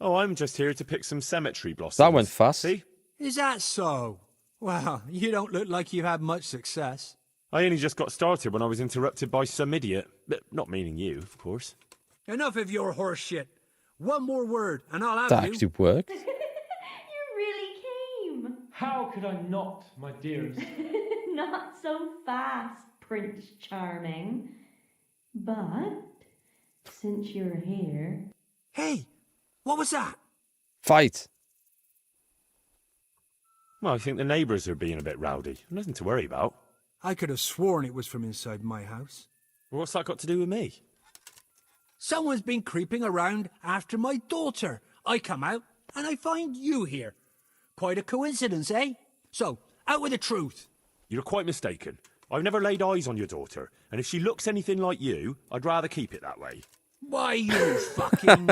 I'm just here to pick some cemetery blossoms. That went fast. See? Is that so? Well, you don't look like you've had much success. I only just got started when I was interrupted by some idiot. But not meaning you, of course. Enough of your horse shit. One more word, and I'll have That you. actually worked. You really came. How could I not, my dearest? Not so fast, Prince Charming. But, since you're here... Hey, what was that? Fight. Well, I think the neighbours are being a bit rowdy. Nothing to worry about. I could have sworn it was from inside my house. Well, what's that got to do with me? Someone's been creeping around after my daughter. I come out, and I find you here. Quite a coincidence, eh? So, out with the truth. You're quite mistaken. I've never laid eyes on your daughter, and if she looks anything like you, I'd rather keep it that way. Why, you fucking...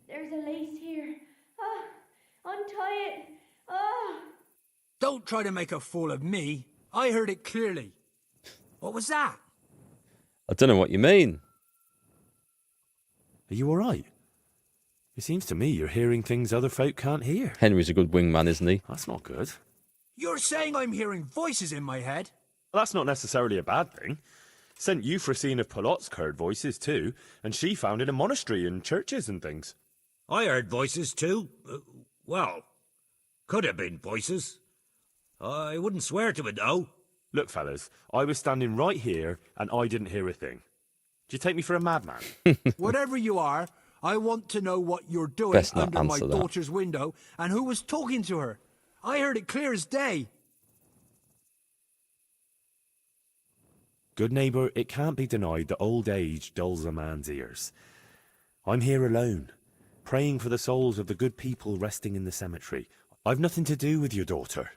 There's a lace here. Untie it. Don't try to make a fool of me. I heard it clearly. What was that? I don't know what you mean. Are you all right? It seems to me you're hearing things other folk can't hear. Henry's a good wingman, isn't he? That's not good. You're saying I'm hearing voices in my head? Well, that's not necessarily a bad thing. Sent Euphrosyne of Polotsk heard voices too, and she founded a monastery and churches and things. I heard voices too. Well, could have been voices. I wouldn't swear to it though. Look, fellas, I was standing right here and I didn't hear a thing. Do you take me for a madman? Whatever you are, I want to know what you're doing Best not under my answer that. daughter's window and who was talking to her. I heard it clear as day. Good neighbour, it can't be denied that old age dulls a man's ears. I'm here alone, praying for the souls of the good people resting in the cemetery. I've nothing to do with your daughter.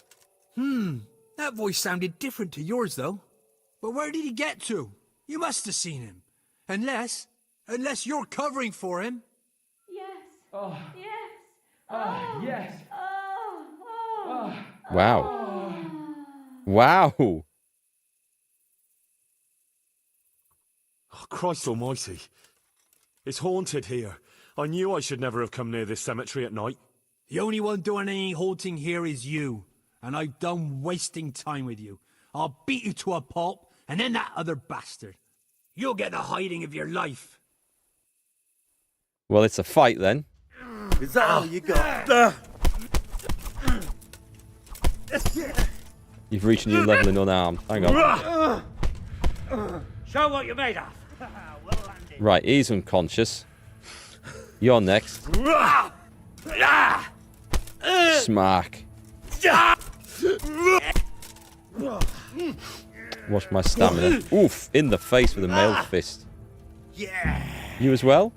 That voice sounded different to yours, though. But where did he get to? You must have seen him. Unless you're covering for him. Yes. Oh. Yes. Yes. Wow. Wow. Oh, Christ almighty. It's haunted here. I knew I should never have come near this cemetery at night. The only one doing any haunting here is you. And I'm done wasting time with you. I'll beat you to a pulp, and then that other bastard. You'll get the hiding of your life. Well, it's a fight then. Is that all you got? You've reached a new level in unarmed. Hang on. Show what you're made of. Right, he's unconscious. You're next. Smack. Watch my stamina. Oof, in the face with a mailed fist. You as well?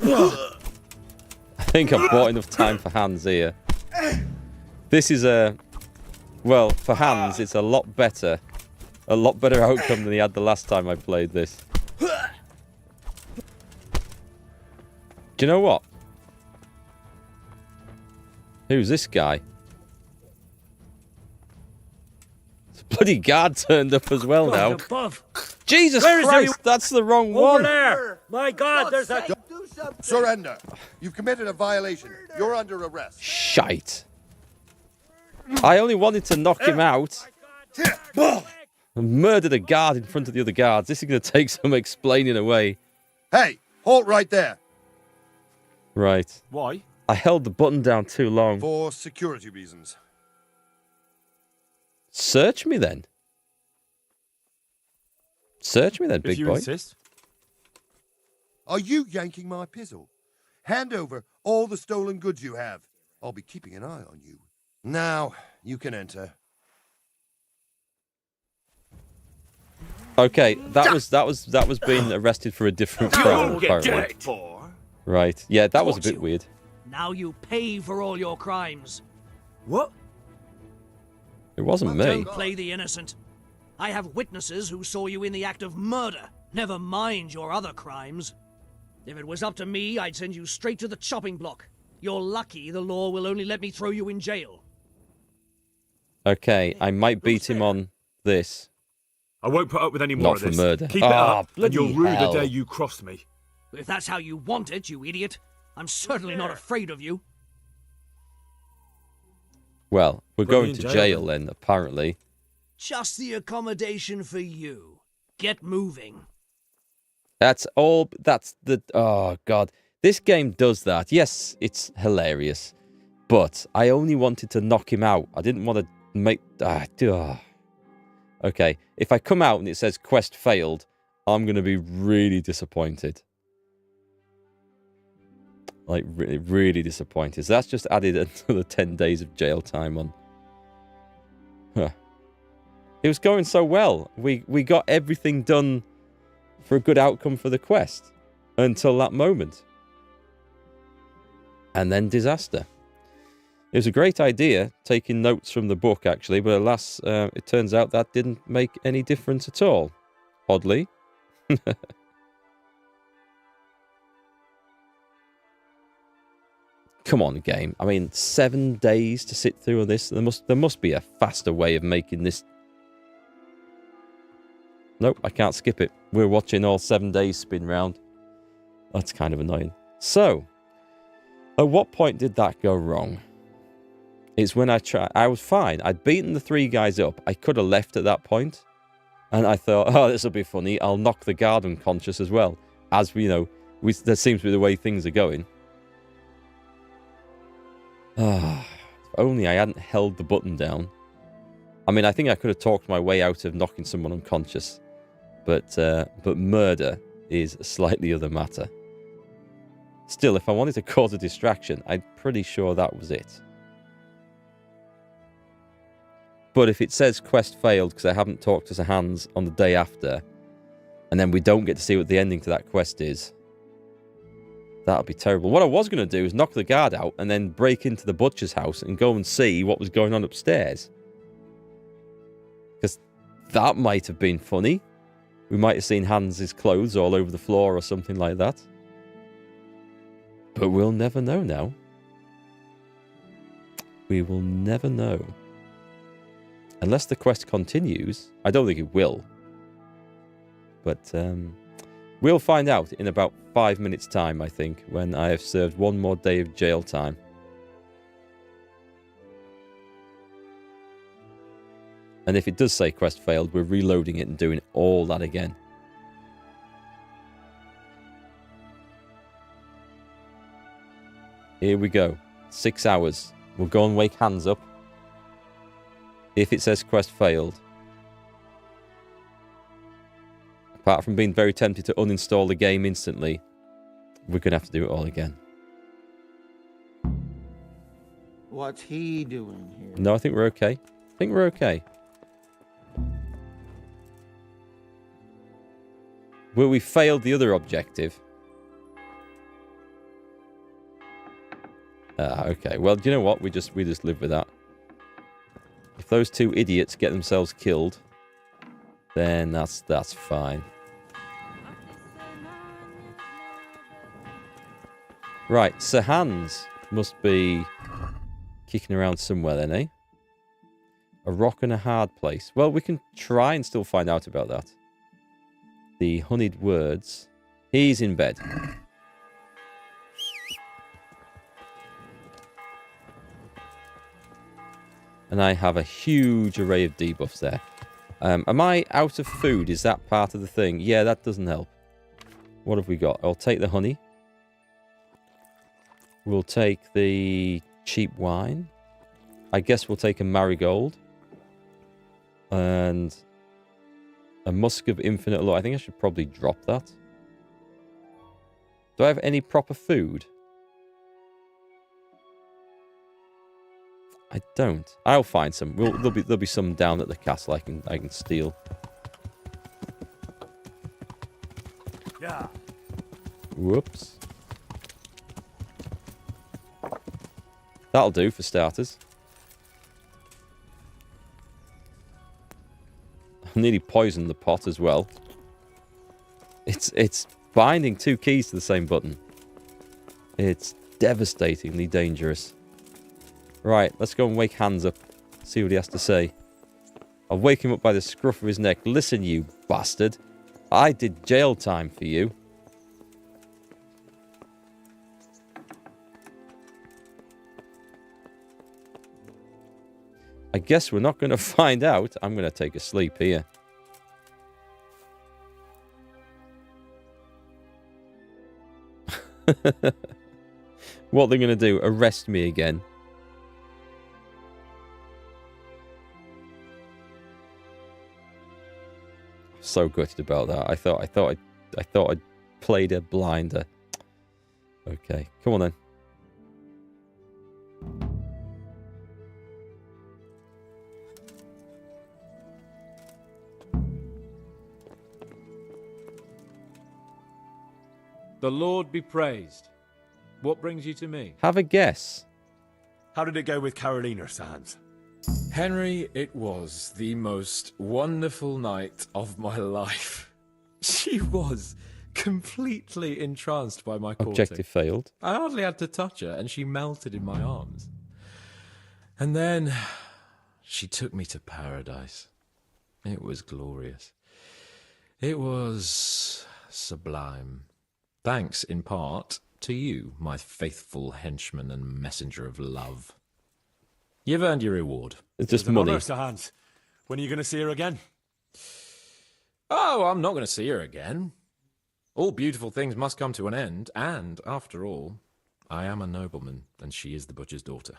I think I've bought enough time for hands here. This is a... Well, for hands, it's a lot better outcome than he had the last time I played this. Do you know what? Who's this guy? It's a bloody guard turned up as well now. Above. Jesus Christ, that's the wrong Over one. there. My God, there's a... Surrender. You've committed a violation. You're under arrest. Shite. I only wanted to knock him out. I murdered a guard in front of the other guards. This is going to take some explaining away. Hey, halt right there. Right. Why? I held the button down too long. For security reasons. Search me then. Search me then, big If you boy. insist. Are you yanking my pizzle? Hand over all the stolen goods you have. I'll be keeping an eye on you. Now, you can enter. Okay, that was being arrested for a different crime, apparently. Right. Yeah, that was a bit weird. Now you pay for all your crimes. What? It wasn't me. Don't play the innocent. I have witnesses who saw you in the act of murder. Never mind your other crimes. If it was up to me, I'd send you straight to the chopping block. You're lucky the law will only let me throw you in jail. Okay, I might beat him on this. I won't put up with any more Not of for this. murder. Keep it up, and bloody you'll rue hell. the day you crossed me. If that's how you want it, you idiot, I'm certainly not afraid of you. Well, we're Put me going in to jail, jail then, apparently. Just the accommodation for you. Get moving. That's all. That's the. Oh, God. This game does that. Yes, it's hilarious. But I only wanted to knock him out. I didn't want to make. Okay. If I come out and it says quest failed, I'm going to be really disappointed. Like, really, really disappointed. So that's just added another 10 days of jail time on. Huh. It was going so well. We got everything done for a good outcome for the quest until that moment. And then disaster. It was a great idea, taking notes from the book, actually, but alas, it turns out that didn't make any difference at all. Oddly. Come on, game. I mean, 7 days to sit through all this. There must be a faster way of making this. Nope, I can't skip it. We're watching all 7 days spin round. That's kind of annoying. So, at what point did that go wrong? It's when I was fine. I'd beaten the 3 guys up. I could have left at that point. And I thought, oh, this will be funny. I'll knock the guard unconscious as well. As we know, that seems to be the way things are going. If only I hadn't held the button down. I mean, I think I could have talked my way out of knocking someone unconscious. But murder is a slightly other matter. Still, if I wanted to cause a distraction, I'm pretty sure that was it. But if it says quest failed because I haven't talked to the hands on the day after, and then we don't get to see what the ending to that quest is, that'll be terrible. What I was going to do is knock the guard out and then break into the butcher's house and go and see what was going on upstairs. Because that might have been funny. We might have seen Hans' clothes all over the floor or something like that. But we'll never know now. We will never know. Unless the quest continues. I don't think it will. But we'll find out in about 5 minutes' time, I think, when I have served one more day of jail time. And if it does say quest failed, we're reloading it and doing all that again. Here we go. 6 hours. We'll go and wake Hans up. If it says quest failed. Apart from being very tempted to uninstall the game instantly, we're going to have to do it all again. What's he doing here? No, I think we're okay. I think we're okay. Will we fail the other objective? Okay. Well, do you know what? We just live with that. If those two idiots get themselves killed, then that's fine. Right, Sir Hans must be kicking around somewhere then, eh? A rock and a hard place. Well, we can try and still find out about that. The honeyed words. He's in bed. And I have a huge array of debuffs there. Am I out of food? Is that part of the thing? Yeah, that doesn't help. What have we got? I'll take the honey. We'll take the cheap wine. I guess we'll take a marigold. And a musk of infinite lore. I think I should probably drop that. Do I have any proper food? I don't. I'll find some. There'll be some down at the castle I can steal. Yeah. Whoops. That'll do for starters. I nearly poisoned the pot as well. It's binding 2 keys to the same button. It's devastatingly dangerous. Right, let's go and wake Hans up. See what he has to say. I'll wake him up by the scruff of his neck. Listen, you bastard. I did jail time for you. I guess we're not going to find out. I'm going to take a sleep here. What they're going to do? Arrest me again? So gutted about that. I thought I'd played a blinder. Okay, come on then. The Lord be praised. What brings you to me? Have a guess. How did it go with Carolina, Sans? Henry, it was the most wonderful night of my life. She was completely entranced by my courting. Objective failed. I hardly had to touch her, and she melted in my arms. And then she took me to paradise. It was glorious. It was sublime. Thanks, in part, to you, my faithful henchman and messenger of love. You've earned your reward. It's just money. Honor, Sir Hans. When are you going to see her again? Oh, I'm not going to see her again. All beautiful things must come to an end, and, after all, I am a nobleman, and she is the butcher's daughter.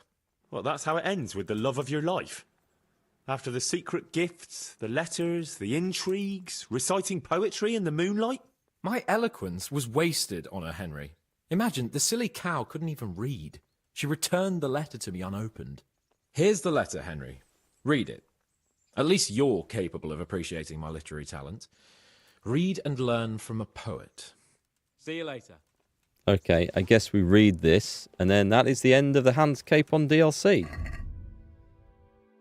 Well, that's how it ends, with the love of your life. After the secret gifts, the letters, the intrigues, reciting poetry in the moonlight. My eloquence was wasted on her, Henry. Imagine, the silly cow couldn't even read. She returned the letter to me unopened. Here's the letter, Henry. Read it. At least you're capable of appreciating my literary talent. Read and learn from a poet. See you later. Okay, I guess we read this, and then that is the end of the Hans Cape on DLC.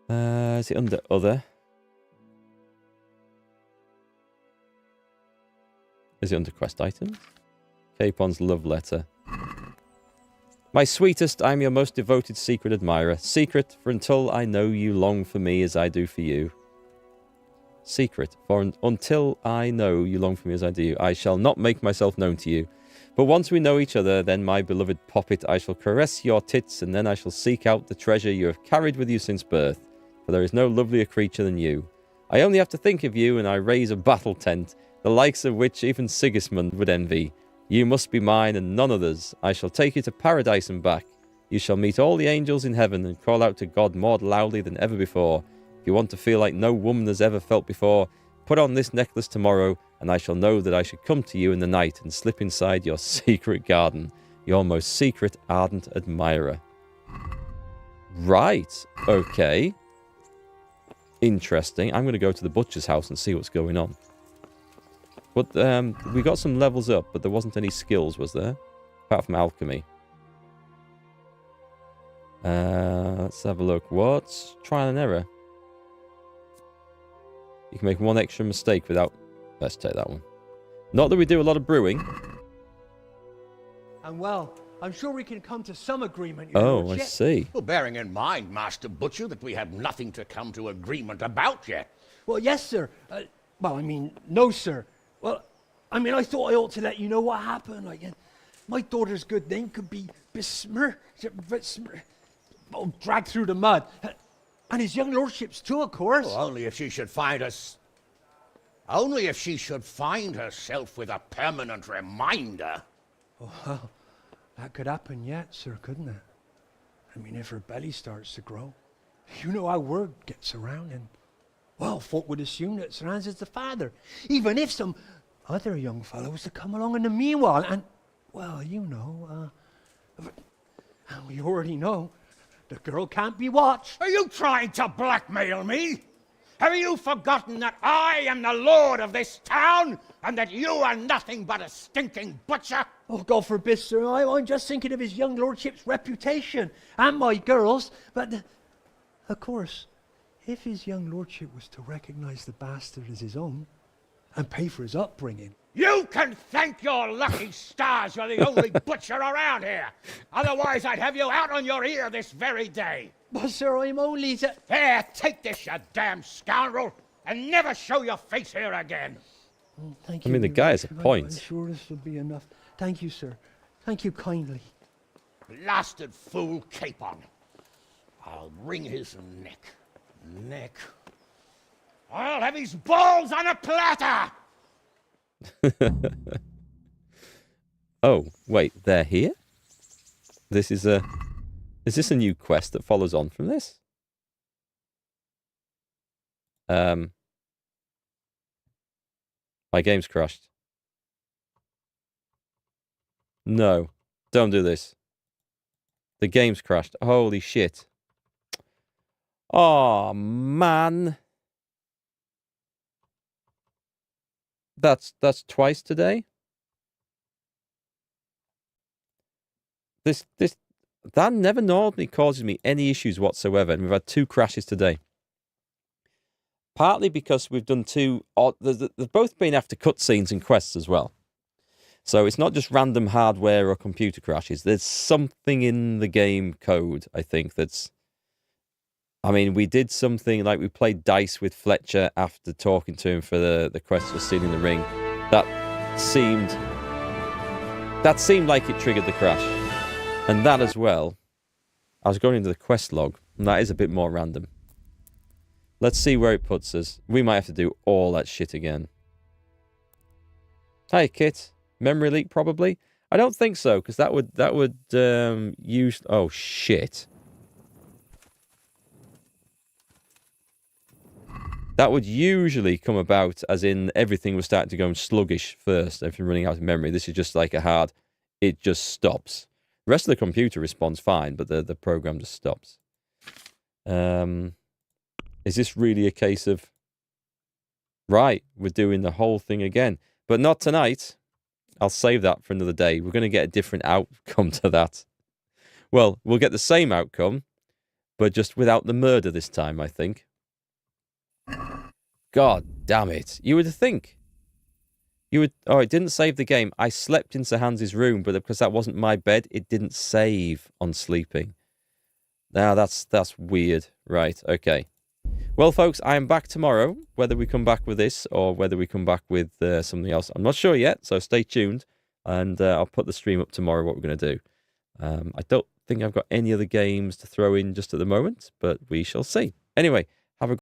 Is it under other? Is it under quest items? Capon's love letter. My sweetest, I am your most devoted secret admirer. Secret, for until I know you long for me as I do for you. Secret, for until I know you long for me as I do, I shall not make myself known to you. But once we know each other, then, my beloved poppet, I shall caress your tits, and then I shall seek out the treasure you have carried with you since birth. For there is no lovelier creature than you. I only have to think of you, and I raise a battle tent, the likes of which even Sigismund would envy. You must be mine, and none others. I shall take you to paradise and back. You shall meet all the angels in heaven, and call out to God more loudly than ever before. If you want to feel like no woman has ever felt before, put on this necklace tomorrow, and I shall know that I should come to you in the night and slip inside your secret garden. Your most secret, ardent admirer. Right. Okay. Interesting. I'm going to go to the butcher's house and see what's going on. But we got some levels up, but there wasn't any skills, was there? Apart from alchemy. Let's have a look. What's trial and error? You can make one extra mistake without... Let's take that one. Not that we do a lot of brewing. And well, I'm sure we can come to some agreement. Oh, I see. Well, bearing in mind, Master Butcher, that we have nothing to come to agreement about yet. Well, yes, sir. Well, I mean, no, sir. Well, I mean, I thought I ought to let you know what happened. Like, my daughter's good name could be besmirched, dragged through the mud. And his young lordship's too, of course. Well, only if she should find us... Only if she should find herself with a permanent reminder. Oh, well, that could happen yet, sir, couldn't it? I mean, if her belly starts to grow. You know how word gets around, and... Well, folk would assume that Sir Hans is the father, even if some other young fellow was to come along in the meanwhile, and, well, you know, and we already know the girl can't be watched. Are you trying to blackmail me? Have you forgotten that I am the lord of this town, and that you are nothing but a stinking butcher? Oh, God forbid, sir, I'm just thinking of his young lordship's reputation, and my girl's, but, of course... If his young lordship was to recognize the bastard as his own and pay for his upbringing... You can thank your lucky stars you're the only butcher around here. Otherwise, I'd have you out on your ear this very day. But, sir, I'm only... There, take this, you damn scoundrel, and never show your face here again. Thank you. you. I mean, the guy has a point. I'm sure this will be enough. Thank you, sir. Thank you kindly. Blasted fool Capon. I'll wring his neck. I'll have his balls on a platter! Oh, wait, they're here? This is a... Is this a new quest that follows on from this? My game's crashed. No, don't do this. The game's crashed. Holy shit. Oh, man. That's twice today. That never normally causes me any issues whatsoever, and we've had 2 crashes today. Partly because we've done 2 odd... They've both been after cutscenes and quests as well. So it's not just random hardware or computer crashes. There's something in the game code, I think, that's... I mean, we did something like we played dice with Fletcher after talking to him for the quest for stealing the ring. That seemed like it triggered the crash. And that as well, I was going into the quest log, and that is a bit more random. Let's see where it puts us. We might have to do all that shit again. Hi, Kit. Memory leak, probably? I don't think so, because that would use... Oh, shit. That would usually come about as in everything was starting to go sluggish first, everything running out of memory. This is just like a hard... It just stops. The rest of the computer responds fine, but the program just stops. Is this really a case of... Right, we're doing the whole thing again. But not tonight. I'll save that for another day. We're going to get a different outcome to that. Well, we'll get the same outcome, but just without the murder this time, I think. God damn it. You would think. Oh, it didn't save the game. I slept in Sir Hans's room, but because that wasn't my bed, it didn't save on sleeping. Now, that's weird. Right, okay. Well, folks, I am back tomorrow, whether we come back with this or whether we come back with something else. I'm not sure yet, so stay tuned, and I'll put the stream up tomorrow, what we're going to do. I don't think I've got any other games to throw in just at the moment, but we shall see. Anyway,